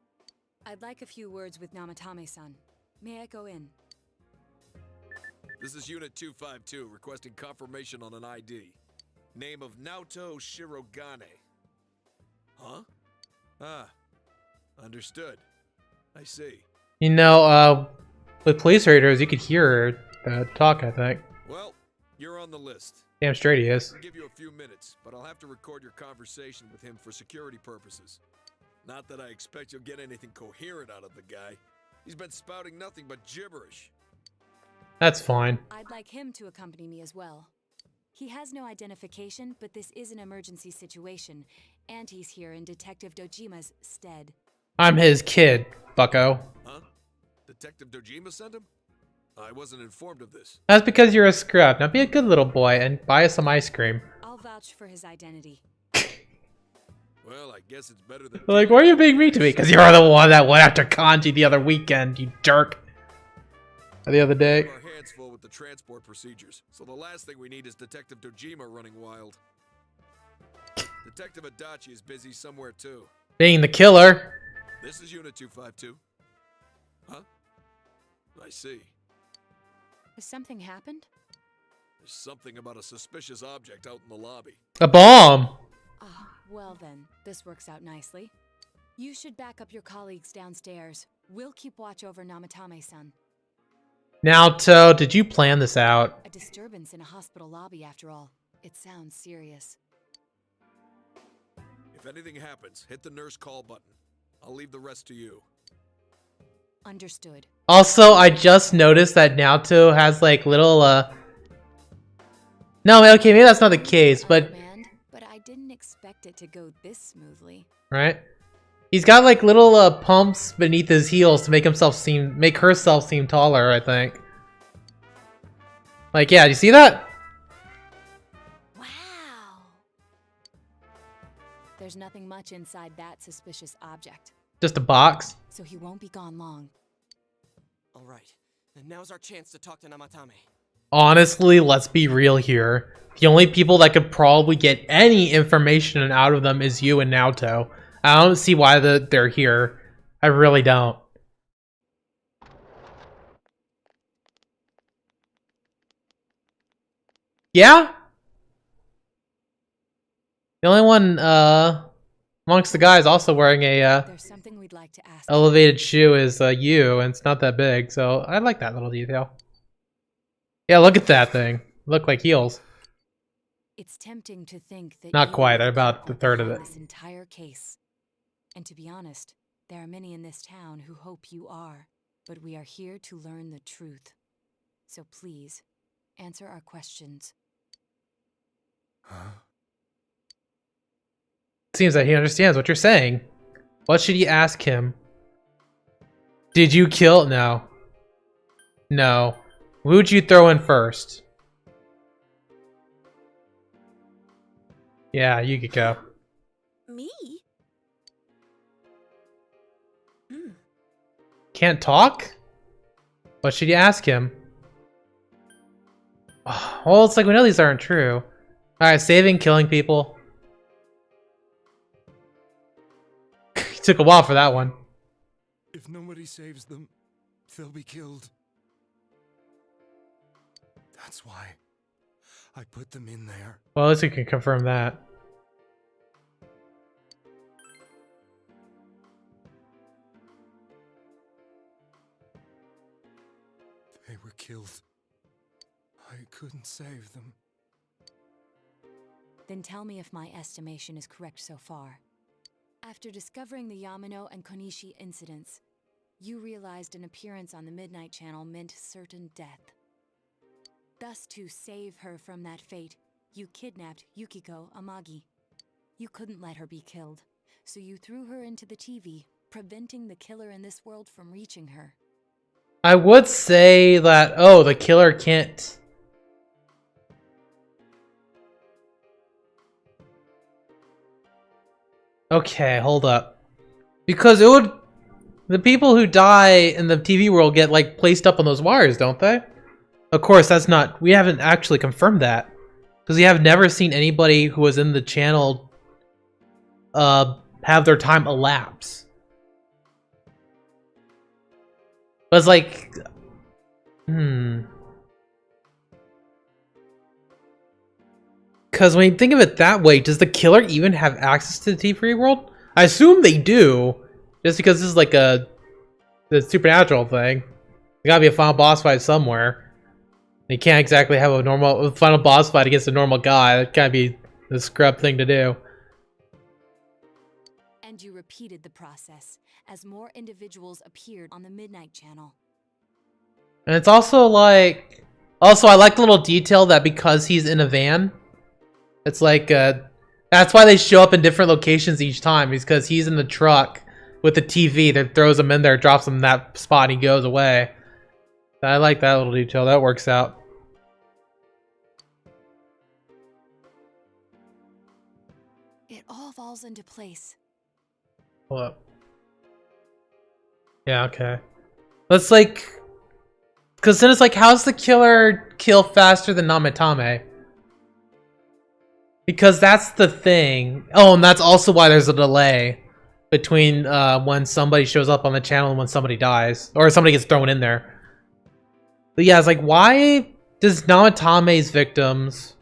I'd like a few words with Namatame-san. May I go in? This is Unit 252, requesting confirmation on an ID. Name of Naoto Shirogane. Huh? Ah, understood. I see. You know, with police radars, you could hear the talk, I think. Well, you're on the list. Damn straight he is. I'll give you a few minutes, but I'll have to record your conversation with him for security purposes. Not that I expect you'll get anything coherent out of the guy. He's been spouting nothing but gibberish. That's fine. I'd like him to accompany me as well. He has no identification, but this is an emergency situation, and he's here in Detective Dojima's stead. I'm his kid, bucko. Huh? Detective Dojima sent him? I wasn't informed of this. That's because you're a scrub. Now be a good little boy and buy us some ice cream. I'll vouch for his identity. Well, I guess it's better than... Like, why are you being mean to me? Because you're the one that went after Kanji the other weekend, you jerk. Or the other day. Our hands full with the transport procedures, so the last thing we need is Detective Dojima running wild. Detective Adachi is busy somewhere too. Being the killer. This is Unit 252. Huh? I see. Has something happened? There's something about a suspicious object out in the lobby. A bomb. Ah, well then, this works out nicely. You should back up your colleagues downstairs. We'll keep watch over Namatame-san. Naoto, did you plan this out? A disturbance in a hospital lobby, after all. It sounds serious. If anything happens, hit the nurse call button. I'll leave the rest to you. Understood. Also, I just noticed that Naoto has like little No, okay, maybe that's not the case, but I didn't expect it to go this smoothly. right? He's got like little pumps beneath his heels to make herself seem taller, I think. Like, yeah, do you see that? There's nothing much inside that suspicious object. Just a box. So he won't be gone long. All right, and now's our chance to talk to Namatame. Honestly, let's be real here. The only people that could probably get any information out of them is you and Naoto. I don't see why they're here. I really don't. Yeah? The only one amongst the guys also wearing a There's something we'd like to ask. elevated shoe is you, and it's not that big, so I like that little detail. Yeah, look at that thing. Look like heels. It's tempting to think that Not you quite, are the about culprit the third of behind it. This entire case. And to be honest, there are many in this town who hope you are, but we are here to learn the truth. So please, answer our questions. Huh? Seems that he understands what you're saying. What should he ask him? Did you kill? No. No. Who'd you throw in first? Yeah, you could go. Me? Can't talk? What should you ask him? Oh, well, it's like we know these aren't true. Alright, saving, killing people. Took a while for that one. If nobody saves them, they'll be killed. That's why I put them in there. Well, at least we can confirm that. They were killed. I couldn't save them. Then tell me if my estimation is correct so far. After discovering the Yamano and Konishi incidents, you realized an appearance on the Midnight Channel meant certain death. Thus, to save her from that fate, you kidnapped Yukiko Amagi. You couldn't let her be killed, so you threw her into the TV, preventing the killer in this world from reaching her. I would say that, oh, the killer can't... Okay, hold up. Because it would... The people who die in the TV world get, like, placed up on those wires, don't they? Of course, that's not... We haven't actually confirmed that. Because we have never seen anybody who was in the channel have their time elapse. But it's like... Because when you think of it that way, does the killer even have access to the TV world? I assume they do. Just because this is like the supernatural thing. There gotta be a final boss fight somewhere. You can't exactly have a final boss fight against a normal guy. That can't be the scrub thing to do. And you repeated the process, as more individuals appeared on the Midnight Channel. And it's also like... Also, I like the little detail that because he's in a van, it's like, that's why they show up in different locations each time, is because he's in the truck with the TV that throws him in there, drops him in that spot, and he goes away. I like that little detail. That works out. It all falls into place. Hold up. Yeah, okay. Let's like... Because then it's like, how's the killer kill faster than Namatame? Because that's the thing. Oh, and that's also why there's a delay between when somebody shows up on the channel and when somebody dies. Or somebody gets thrown in there. But yeah, it's like, why does Namatame's victims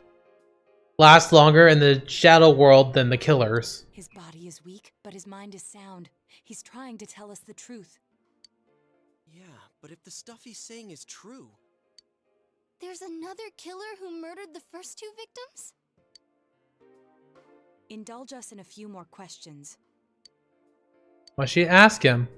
last longer in the shadow world than the killers? His body is weak, but his mind is sound. He's trying to tell us the truth. Yeah, but if the stuff he's saying is true... There's another killer who murdered the first two victims? Indulge us in a few more questions. Why'd she ask him?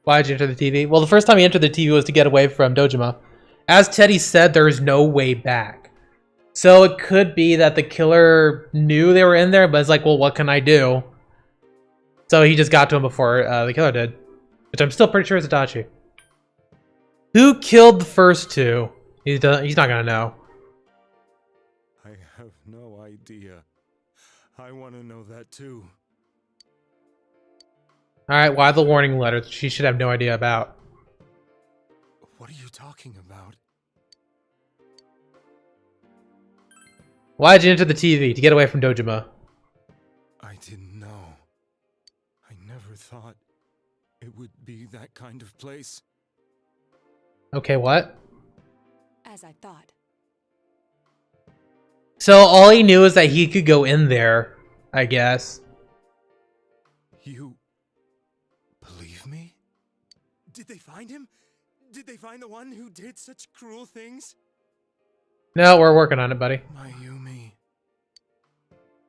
Why'd you enter the TV? Well, the first time he entered the TV was to get away from Dojima. As Teddy said, there is no way back. So it could be that the killer knew they were in there, but it's like, well, what can I do? So he just got to him before the killer did. Which I'm still pretty sure is Itachi. Who killed the first two? He's not gonna know. I have no idea. I want to know that too. Alright, why the warning letter she should have no idea about? What are you talking about? Why'd you enter the TV? To get away from Dojima. I didn't know. I never thought it would be that kind of place. Okay, what? As I thought. So all he knew is that he could go in there, I guess. You believe me? Did they find him? Did they find the one who did such cruel things? No, we're working on it, buddy. Mayumi.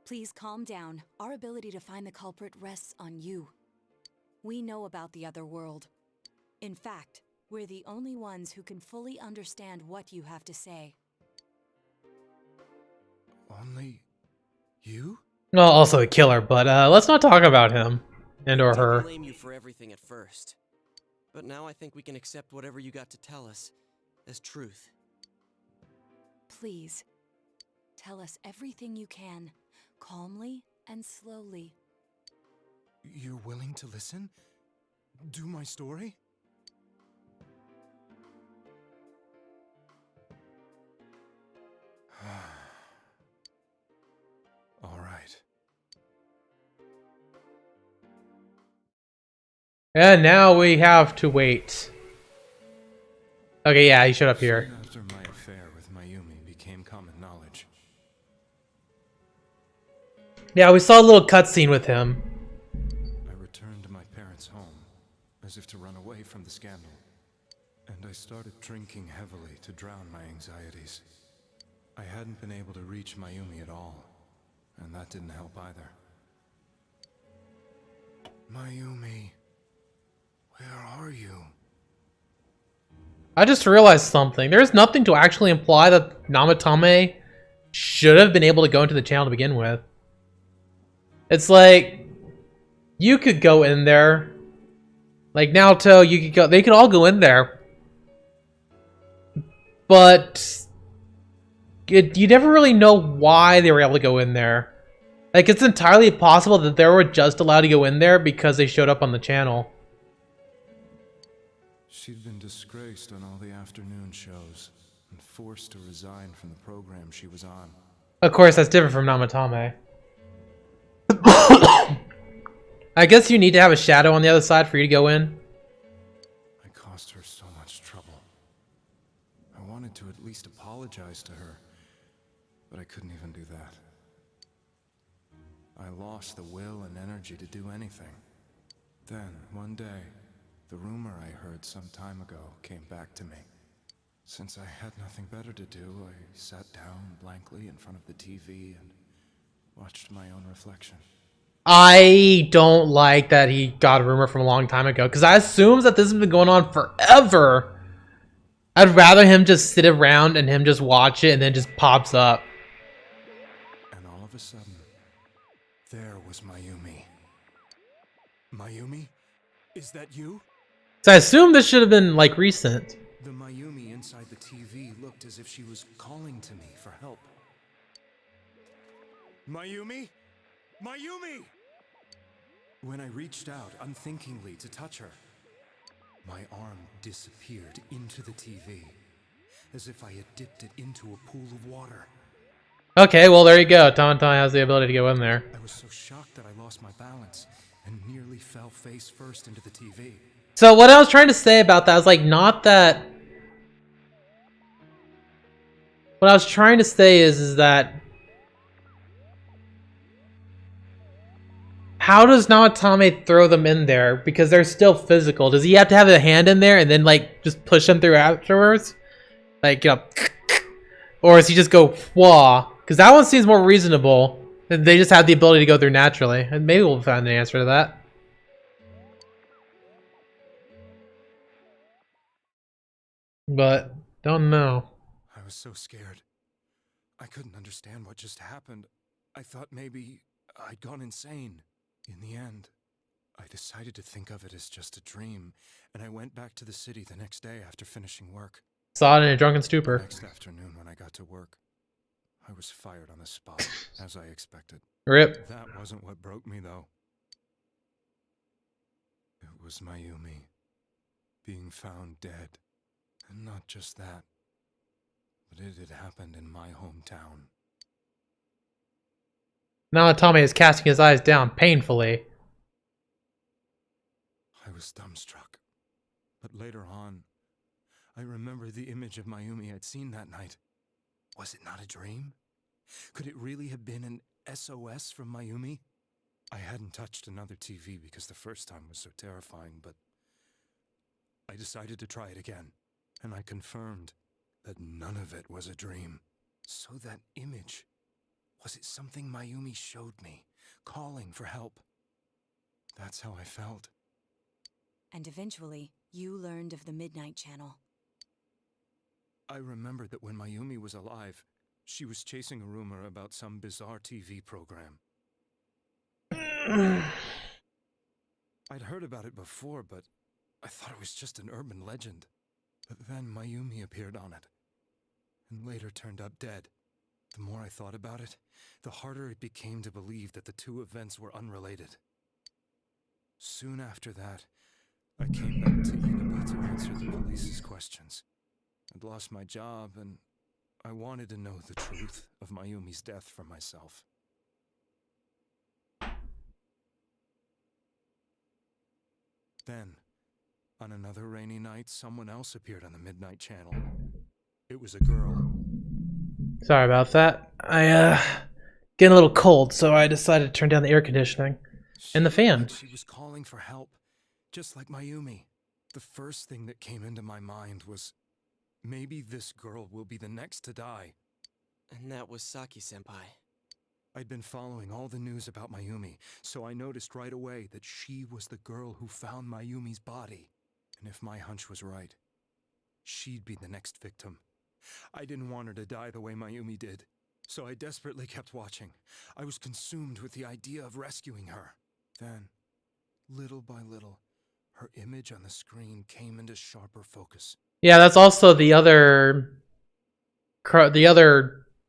Please calm down. Our ability to find the culprit rests on you. We know about the other world. In fact, we're the only ones who can fully understand what you have to say. Only you? Well, also a killer, but let's not talk about him and or her. I blame you for everything at first, but now I think we can accept whatever you got to tell us as truth. Please, tell us everything you can, calmly and slowly. You're willing to listen? Do my story? All right. And now we have to wait. Okay, yeah, he showed up here. Soon after my affair with Mayumi became common knowledge. Yeah, we saw a little cutscene with him. I returned to my parents' home, as if to run away from the scandal. And I started drinking heavily to drown my anxieties. I hadn't been able to reach Mayumi at all, and that didn't help either. Mayumi, where are you? I just realized something. There's nothing to actually imply that Namatame should have been able to go into the channel to begin with. It's like, you could go in there. Like Naoto, you could go. They could all go in there. But you never really know why they were able to go in there. Like, it's entirely possible that they were just allowed to go in there because they showed up on the channel. She'd been disgraced on all the afternoon shows and forced to resign from the program she was on. Of course, that's different from Namatame. I guess you need to have a shadow on the other side for you to go in. I caused her so much trouble. I wanted to at least apologize to her, but I couldn't even do that. I lost the will and energy to do anything. Then, one day, the rumor I heard some time ago came back to me. Since I had nothing better to do, I sat down blankly in front of the TV and watched my own reflection. I don't like that he got a rumor from a long time ago, because I assume that this has been going on forever. I'd rather him just sit around and him just watch it and then just pops up. And all of a sudden, there was Mayumi. Mayumi? Is that you? So I assume this should have been, like, recent. The Mayumi inside the TV looked as if she was calling to me for help. Mayumi? Mayumi! When I reached out unthinkingly to touch her, my arm disappeared into the TV, as if I had dipped it into a pool of water. Okay, well, there you go. Tauntaun has the ability to go in there. I was so shocked that I lost my balance and nearly fell face first into the TV. So what I was trying to say about that is, like, not that... What I was trying to say is that... How does Naotame throw them in there? Because they're still physical. Does he have to have a hand in there and then, like, just push them through afterwards? Like, you know... Or does he just go, wah? Because that one seems more reasonable. They just have the ability to go through naturally. And maybe we'll find an answer to that. But, don't know. I was so scared. I couldn't understand what just happened. I thought maybe I'd gone insane. In the end, I decided to think of it as just a dream, and I went back to the city the next day after finishing work. Saw it in a drunken stupor. The next afternoon when I got to work, I was fired on the spot, as I expected. Rip. That wasn't what broke me, though. It was Mayumi being found dead. And not just that, but it had happened in my hometown. Naotame is casting his eyes down painfully. I was dumbstruck. But later on, I remembered the image of Mayumi I'd seen that night. Was it not a dream? Could it really have been an SOS from Mayumi? I hadn't touched another TV because the first time was so terrifying, but I decided to try it again. And I confirmed that none of it was a dream. So that image, was it something Mayumi showed me, calling for help? That's how I felt. And eventually, you learned of the Midnight Channel. I remembered that when Mayumi was alive, she was chasing a rumor about some bizarre TV program. I'd heard about it before, but I thought it was just an urban legend. But then Mayumi appeared on it, and later turned up dead. The more I thought about it, the harder it became to believe that the two events were unrelated. Soon after that, I came back to Inaba to answer the police's questions. I'd lost my job, and I wanted to know the truth of Mayumi's death for myself. Then, on another rainy night, someone else appeared on the Midnight Channel. It was a girl. Sorry about that. I, getting a little cold, so I decided to turn down the air conditioning. And the fan. She was calling for help, just like Mayumi. The first thing that came into my mind was, maybe this girl will be the next to die. And that was Saki-senpai. I'd been following all the news about Mayumi, so I noticed right away that she was the girl who found Mayumi's body. And if my hunch was right, she'd be the next victim. I didn't want her to die the way Mayumi did, so I desperately kept watching. I was consumed with the idea of rescuing her. Then, little by little, her image on the screen came into sharper focus. Yeah, that's also the other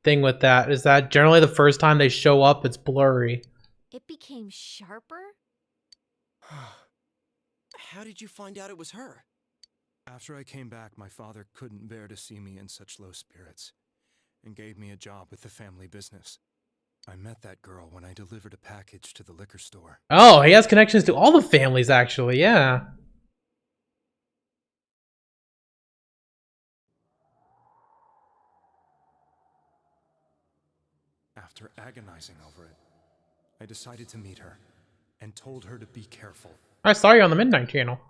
thing with that, is that generally the first time they show up, it's blurry. It became sharper? How did you find out it was her? After I came back, my father couldn't bear to see me in such low spirits, and gave me a job with the family business. I met that girl when I delivered a package to the liquor store. Oh, he has connections to all the families, actually, yeah. After agonizing over it, I decided to meet her, and told her to be careful. I saw you on the Midnight Channel.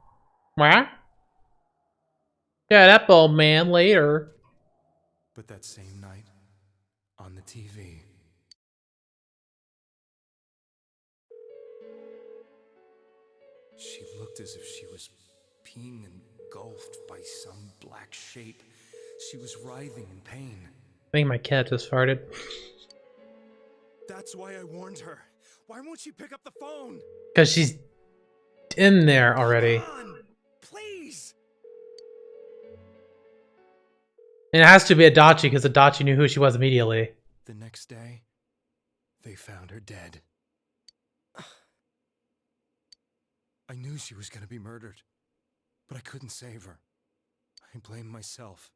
What? Shut up, old man, later. But that same night, on the TV... She looked as if she was being engulfed by some black shape. She was writhing in pain. I think my cat just farted. That's why I warned her. Why won't she pick up the phone? Because she's in there already. Come on, please. And it has to be Adachi because Adachi knew who she was immediately. The next day, they found her dead. I knew she was going to be murdered, but I couldn't save her. I blamed myself,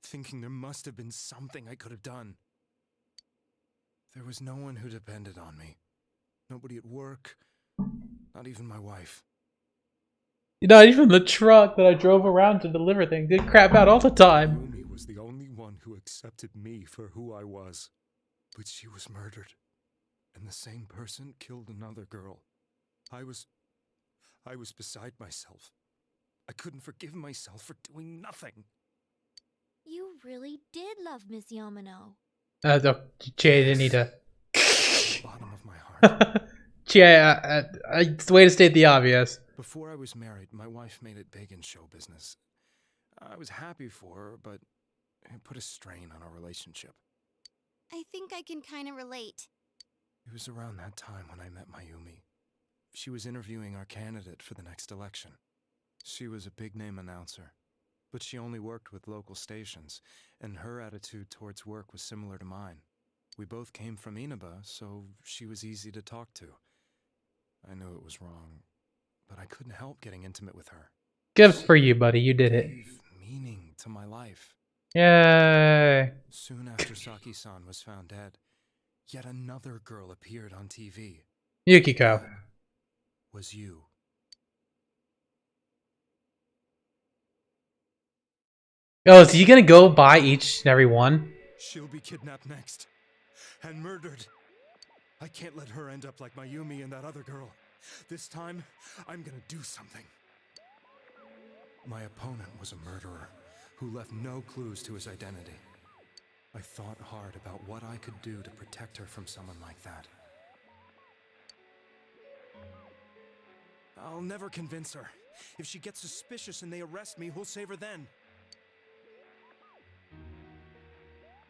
thinking there must have been something I could have done. There was no one who depended on me. Nobody at work, not even my wife. Not even the truck that I drove around to deliver things did crap out all the time. Yumi was the only one who accepted me for who I was. But she was murdered, and the same person killed another girl. I was beside myself. I couldn't forgive myself for doing nothing. You really did love Miss Yamano. Jay didn't need to. Bottom of my heart. Jay, it's a way to state the obvious. Before I was married, my wife made it big in show business. I was happy for her, but it put a strain on our relationship. I think I can kind of relate. It was around that time when I met Mayumi. She was interviewing our candidate for the next election. She was a big-name announcer, but she only worked with local stations, and her attitude towards work was similar to mine. We both came from Inaba, so she was easy to talk to. I knew it was wrong, but I couldn't help getting intimate with her. Good for you, buddy. You did it. Gave meaning to my life. Yay. Soon after Saki-san was found dead, yet another girl appeared on TV. Yukiko. Was you. Oh, is he gonna go by each and every one? She'll be kidnapped next. And murdered. I can't let her end up like Mayumi and that other girl. This time, I'm gonna do something. My opponent was a murderer who left no clues to his identity. I thought hard about what I could do to protect her from someone like that. I'll never convince her. If she gets suspicious and they arrest me, who'll save her then?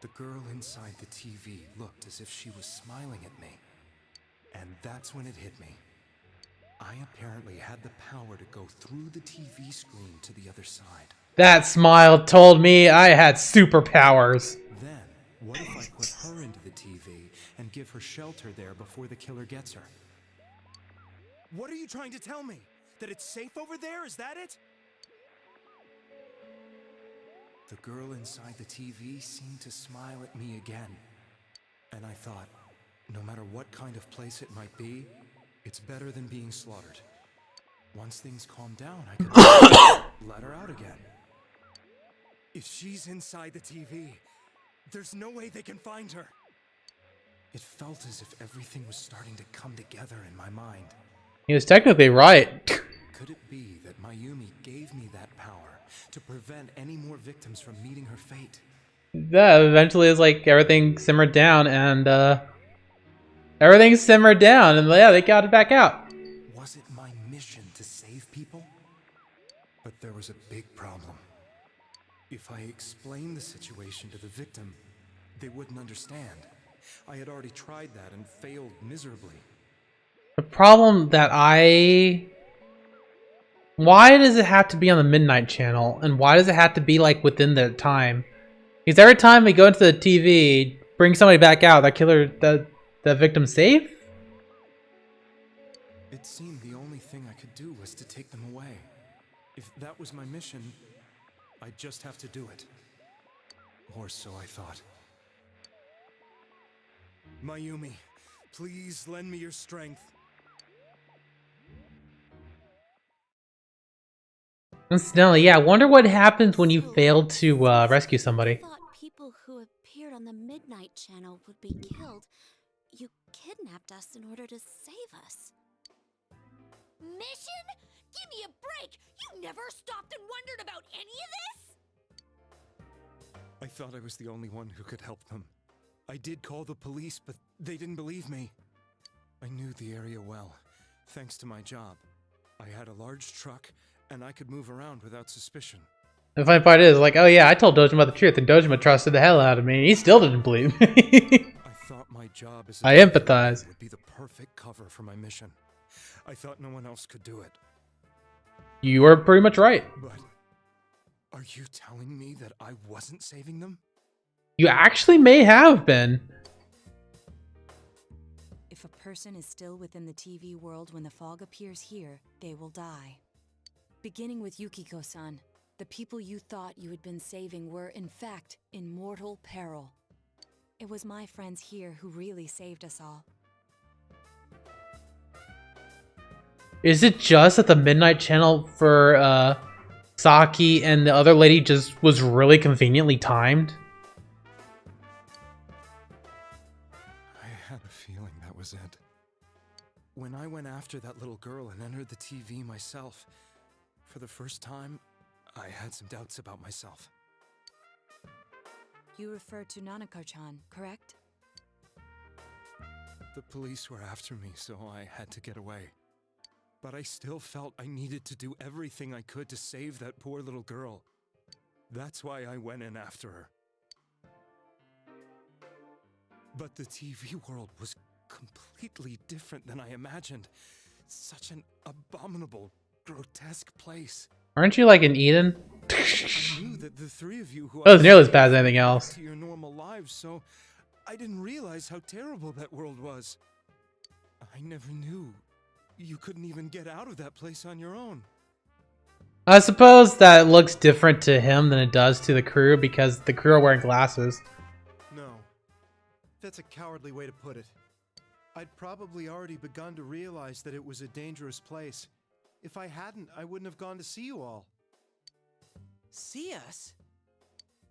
The girl inside the TV looked as if she was smiling at me. And that's when it hit me. I apparently had the power to go through the TV screen to the other side. That smile told me I had superpowers. Then, what if I put her into the TV and give her shelter there before the killer gets her? What are you trying to tell me? That it's safe over there? Is that it? The girl inside the TV seemed to smile at me again. And I thought, no matter what kind of place it might be, it's better than being slaughtered. Once things calm down, I could let her out again. If she's inside the TV, there's no way they can find her. It felt as if everything was starting to come together in my mind. He was technically right. Could it be that Mayumi gave me that power to prevent any more victims from meeting her fate? That eventually is like everything simmered down and everything simmered down and yeah, they got it back out. Was it my mission to save people? But there was a big problem. If I explained the situation to the victim, they wouldn't understand. I had already tried that and failed miserably. The problem that why does it have to be on the Midnight Channel? And why does it have to be like within the time? Because every time we go into the TV, bring somebody back out, that killer, the victim safe? It seemed the only thing I could do was to take them away. If that was my mission, I'd just have to do it. Or so I thought. Mayumi, please lend me your strength. Incidentally, yeah, I wonder what happens when you fail to rescue somebody. I thought people who appeared on the Midnight Channel would be killed. You kidnapped us in order to save us. Mission? Give me a break! You never stopped and wondered about any of this? I thought I was the only one who could help them. I did call the police, but they didn't believe me. I knew the area well, thanks to my job. I had a large truck, and I could move around without suspicion. The funny part is, like, oh yeah, I told Dojima the truth, and Dojima trusted the hell out of me, and he still didn't believe me. I thought my job as I a detective empathize. would be the perfect cover for my mission. I thought no one else could do it. You were pretty much right. But are you telling me that I wasn't saving them? You actually may have been. If a person is still within the TV world when the fog appears here, they will die. Beginning with Yukiko-san, the people you thought you had been saving were, in fact, in mortal peril. It was my friends here who really saved us all. Is it just that the Midnight Channel for Saki and the other lady just was really conveniently timed? I had a feeling that was it. When I went after that little girl and entered the TV myself, for the first time, I had some doubts about myself. You refer to Nanako-chan, correct? The police were after me, so I had to get away. But I still felt I needed to do everything I could to save that poor little girl. That's why I went in after her. But the TV world was completely different than I imagined. Such an abominable, grotesque place. Aren't you like in Eden? I knew that the three of you who That was nearly as bad as anything else. to your normal lives, so I didn't realize how terrible that world was. I never knew you couldn't even get out of that place on your own. I suppose that looks different to him than it does to the crew because the crew are wearing glasses. No. That's a cowardly way to put it. I'd probably already begun to realize that it was a dangerous place. If I hadn't, I wouldn't have gone to see you all. See us?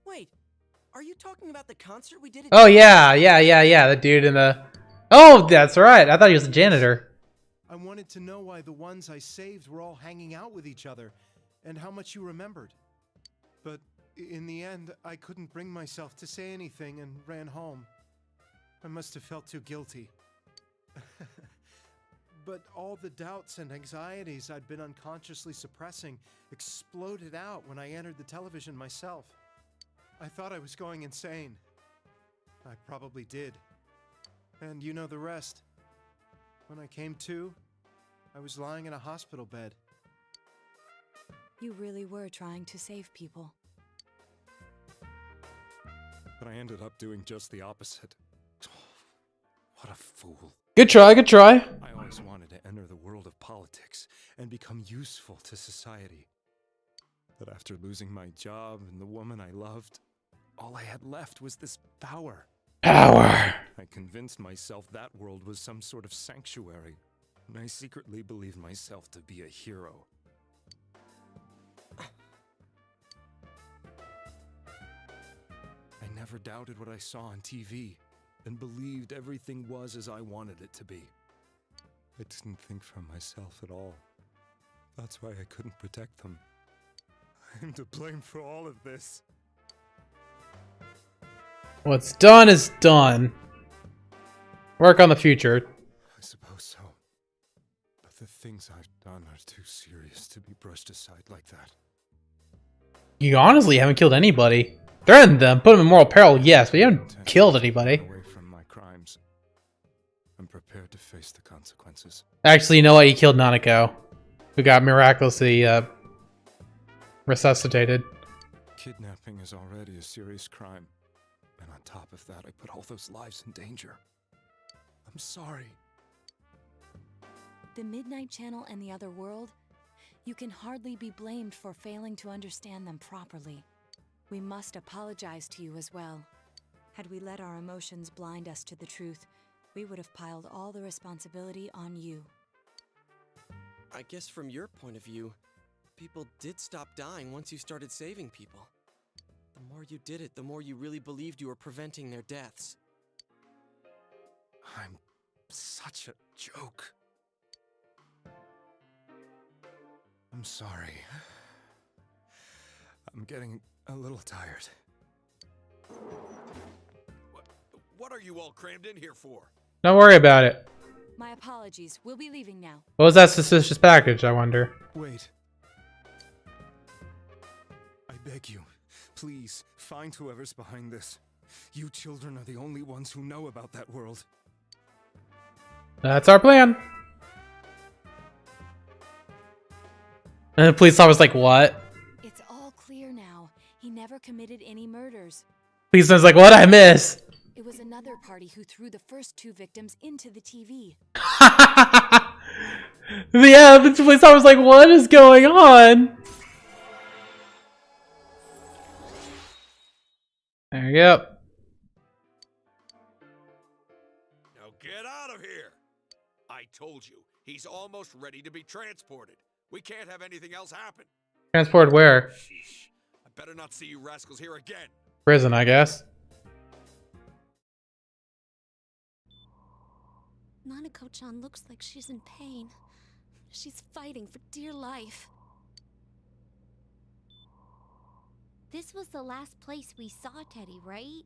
Wait, are you talking about the concert we did at— Oh yeah, the dude in the... Oh, that's right. I thought he was a janitor. I wanted to know why the ones I saved were all hanging out with each other, and how much you remembered. But in the end, I couldn't bring myself to say anything and ran home. I must have felt too guilty. But all the doubts and anxieties I'd been unconsciously suppressing exploded out when I entered the television myself. I thought I was going insane. I probably did. And you know the rest. When I came to, I was lying in a hospital bed. You really were trying to save people. But I ended up doing just the opposite. What a fool. Good try, good try. I always wanted to enter the world of politics and become useful to society. But after losing my job and the woman I loved, all I had left was this power. Power. I convinced myself that world was some sort of sanctuary, and I secretly believed myself to be a hero. I never doubted what I saw on TV, and believed everything was as I wanted it to be. I didn't think for myself at all. That's why I couldn't protect them. I'm to blame for all of this. What's done is done. Work on the future. I suppose so. But the things I've done are too serious to be brushed aside like that. You honestly haven't killed anybody. Threatened them, put them in moral peril, yes, but you haven't killed anybody. Away from my crimes. I'm prepared to face the consequences. Actually, you know what? You killed Nanako, who got miraculously resuscitated. Kidnapping is already a serious crime. And on top of that, I put all those lives in danger. I'm sorry. The Midnight Channel and the other world? You can hardly be blamed for failing to understand them properly. We must apologize to you as well. Had we let our emotions blind us to the truth, we would have piled all the responsibility on you. I guess from your point of view, people did stop dying once you started saving people. The more you did it, the more you really believed you were preventing their deaths. I'm such a joke. I'm sorry. I'm getting a little tired. What are you all crammed in here for? Don't worry about it. My apologies. We'll be leaving now. What was that suspicious package, I wonder? Wait. I beg you, please, find whoever's behind this. You children are the only ones who know about that world. That's our plan. And the police officer's like, what? It's all clear now. He never committed any murders. Policeman's like, what I miss? It was another party who threw the first 2 victims into the TV. Yeah, the police officer's like, what is going on? There you go. Now get out of here! I told you, he's almost ready to be transported. We can't have anything else happen. Transport where? Sheesh. I better not see you rascals here again. Prison, I guess. Nanako-chan looks like she's in pain. She's fighting for dear life. This was the last place we saw Teddy, right?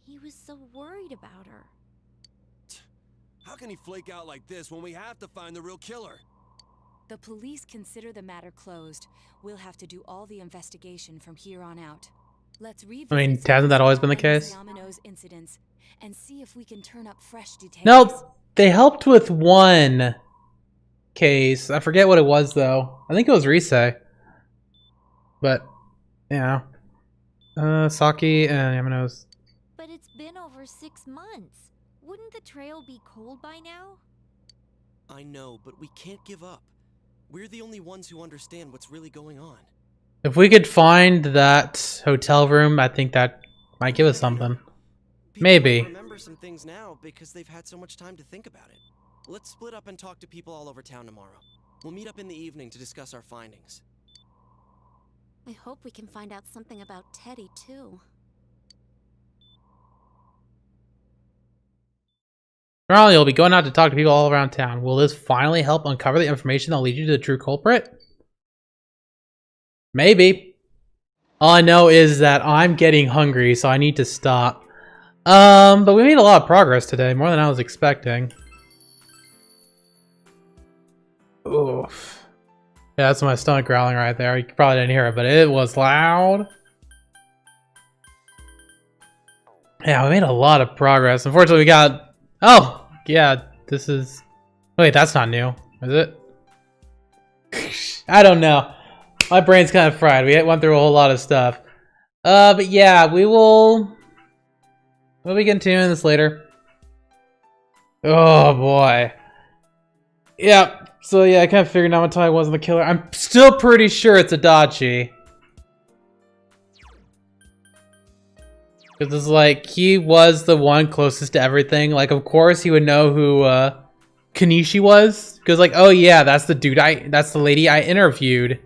He was so worried about her. How can he flake out like this when we have to find the real killer? The police consider the matter closed. We'll have to do all the investigation from here on out. Let's revisit. I mean, hasn't that always been the case? Yamano's incidents and see if we can turn up fresh details. No, they helped with one case. I forget what it was though. I think it was Risei. But yeah. Saki and Yamano's. But it's been over 6 months. Wouldn't the trail be cold by now? I know, but we can't give up. We're the only ones who understand what's really going on. If we could find that hotel room, I think that might give us something. Maybe. Remember some things now because they've had so much time to think about it. Let's split up and talk to people all over town tomorrow. We'll meet up in the evening to discuss our findings. I hope we can find out something about Teddy, too. Tomorrow you'll be going out to talk to people all around town. Will this finally help uncover the information that'll lead you to the true culprit? Maybe. All I know is that I'm getting hungry, so I need to stop. But we made a lot of progress today, more than I was expecting. Oof. Yeah, that's my stomach growling right there. You probably didn't hear it, but it was loud. Yeah, we made a lot of progress. Unfortunately, we got... Oh! Yeah, this is... Wait, that's not new, is it? I don't know. My brain's kind of fried. We went through a whole lot of stuff. But yeah, we'll be continuing this later. Oh boy. Yeah, so yeah, I kind of figured Namatani wasn't the killer. I'm still pretty sure it's Adachi. Because it's like, he was the one closest to everything. Like, of course he would know who Kanishi was. Because like, oh yeah, that's the dude that's the lady I interviewed.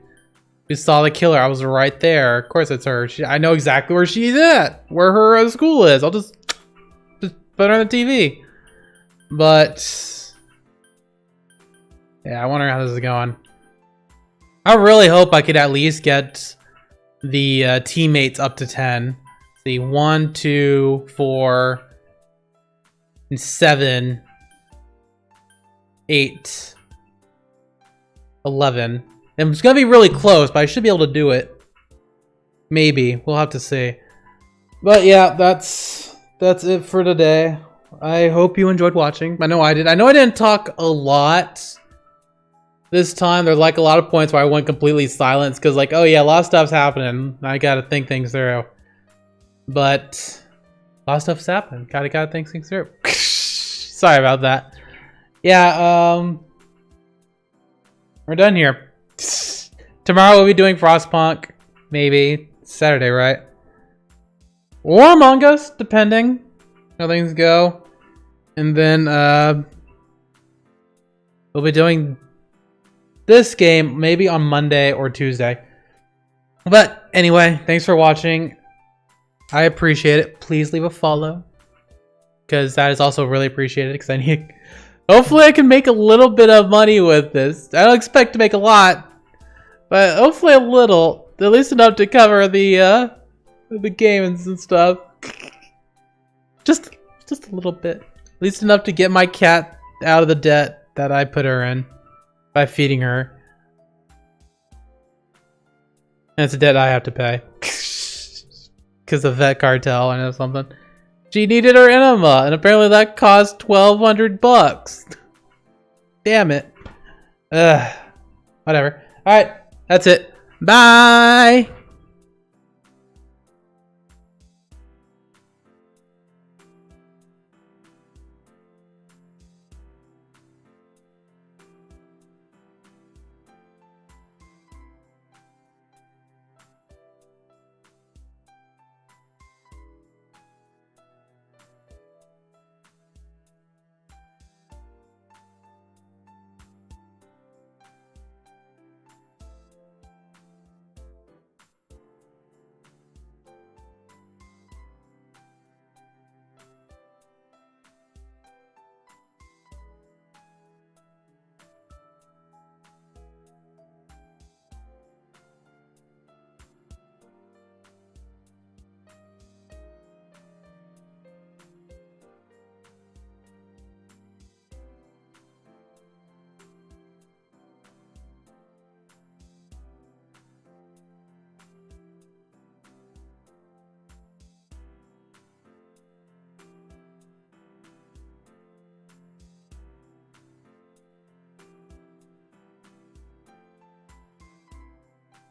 Who saw the killer. I was right there. Of course it's her. I know exactly where she's at. Where her school is. I'll just put her on the TV. But yeah, I wonder how this is going. I really hope I could at least get the teammates up to 10. See, 1, 2, 4, and 7, 8, 11. And it's gonna be really close, but I should be able to do it. Maybe. We'll have to see. But yeah, that's it for today. I hope you enjoyed watching. I know I did. I know I didn't talk a lot this time. There's like a lot of points where I went completely silent because like, oh yeah, a lot of stuff's happening. I gotta think things through. But a lot of stuff's happening. Gotta think things through. Sorry about that. Yeah, we're done here. Tomorrow we'll be doing Frostpunk. Maybe. Saturday, right? Or Among Us, depending how things go. And then, we'll be doing this game maybe on Monday or Tuesday. But anyway, thanks for watching. I appreciate it. Please leave a follow. Because that is also really appreciated. Because I need... Hopefully I can make a little bit of money with this. I don't expect to make a lot. But hopefully a little. At least enough to cover the games and stuff. Just a little bit. At least enough to get my cat out of the debt that I put her in by feeding her. And it's a debt I have to pay. Because of vet cartel or something. She needed her enema, and apparently that cost $1,200. Damn it. Ugh. Whatever. Alright, that's it. Bye!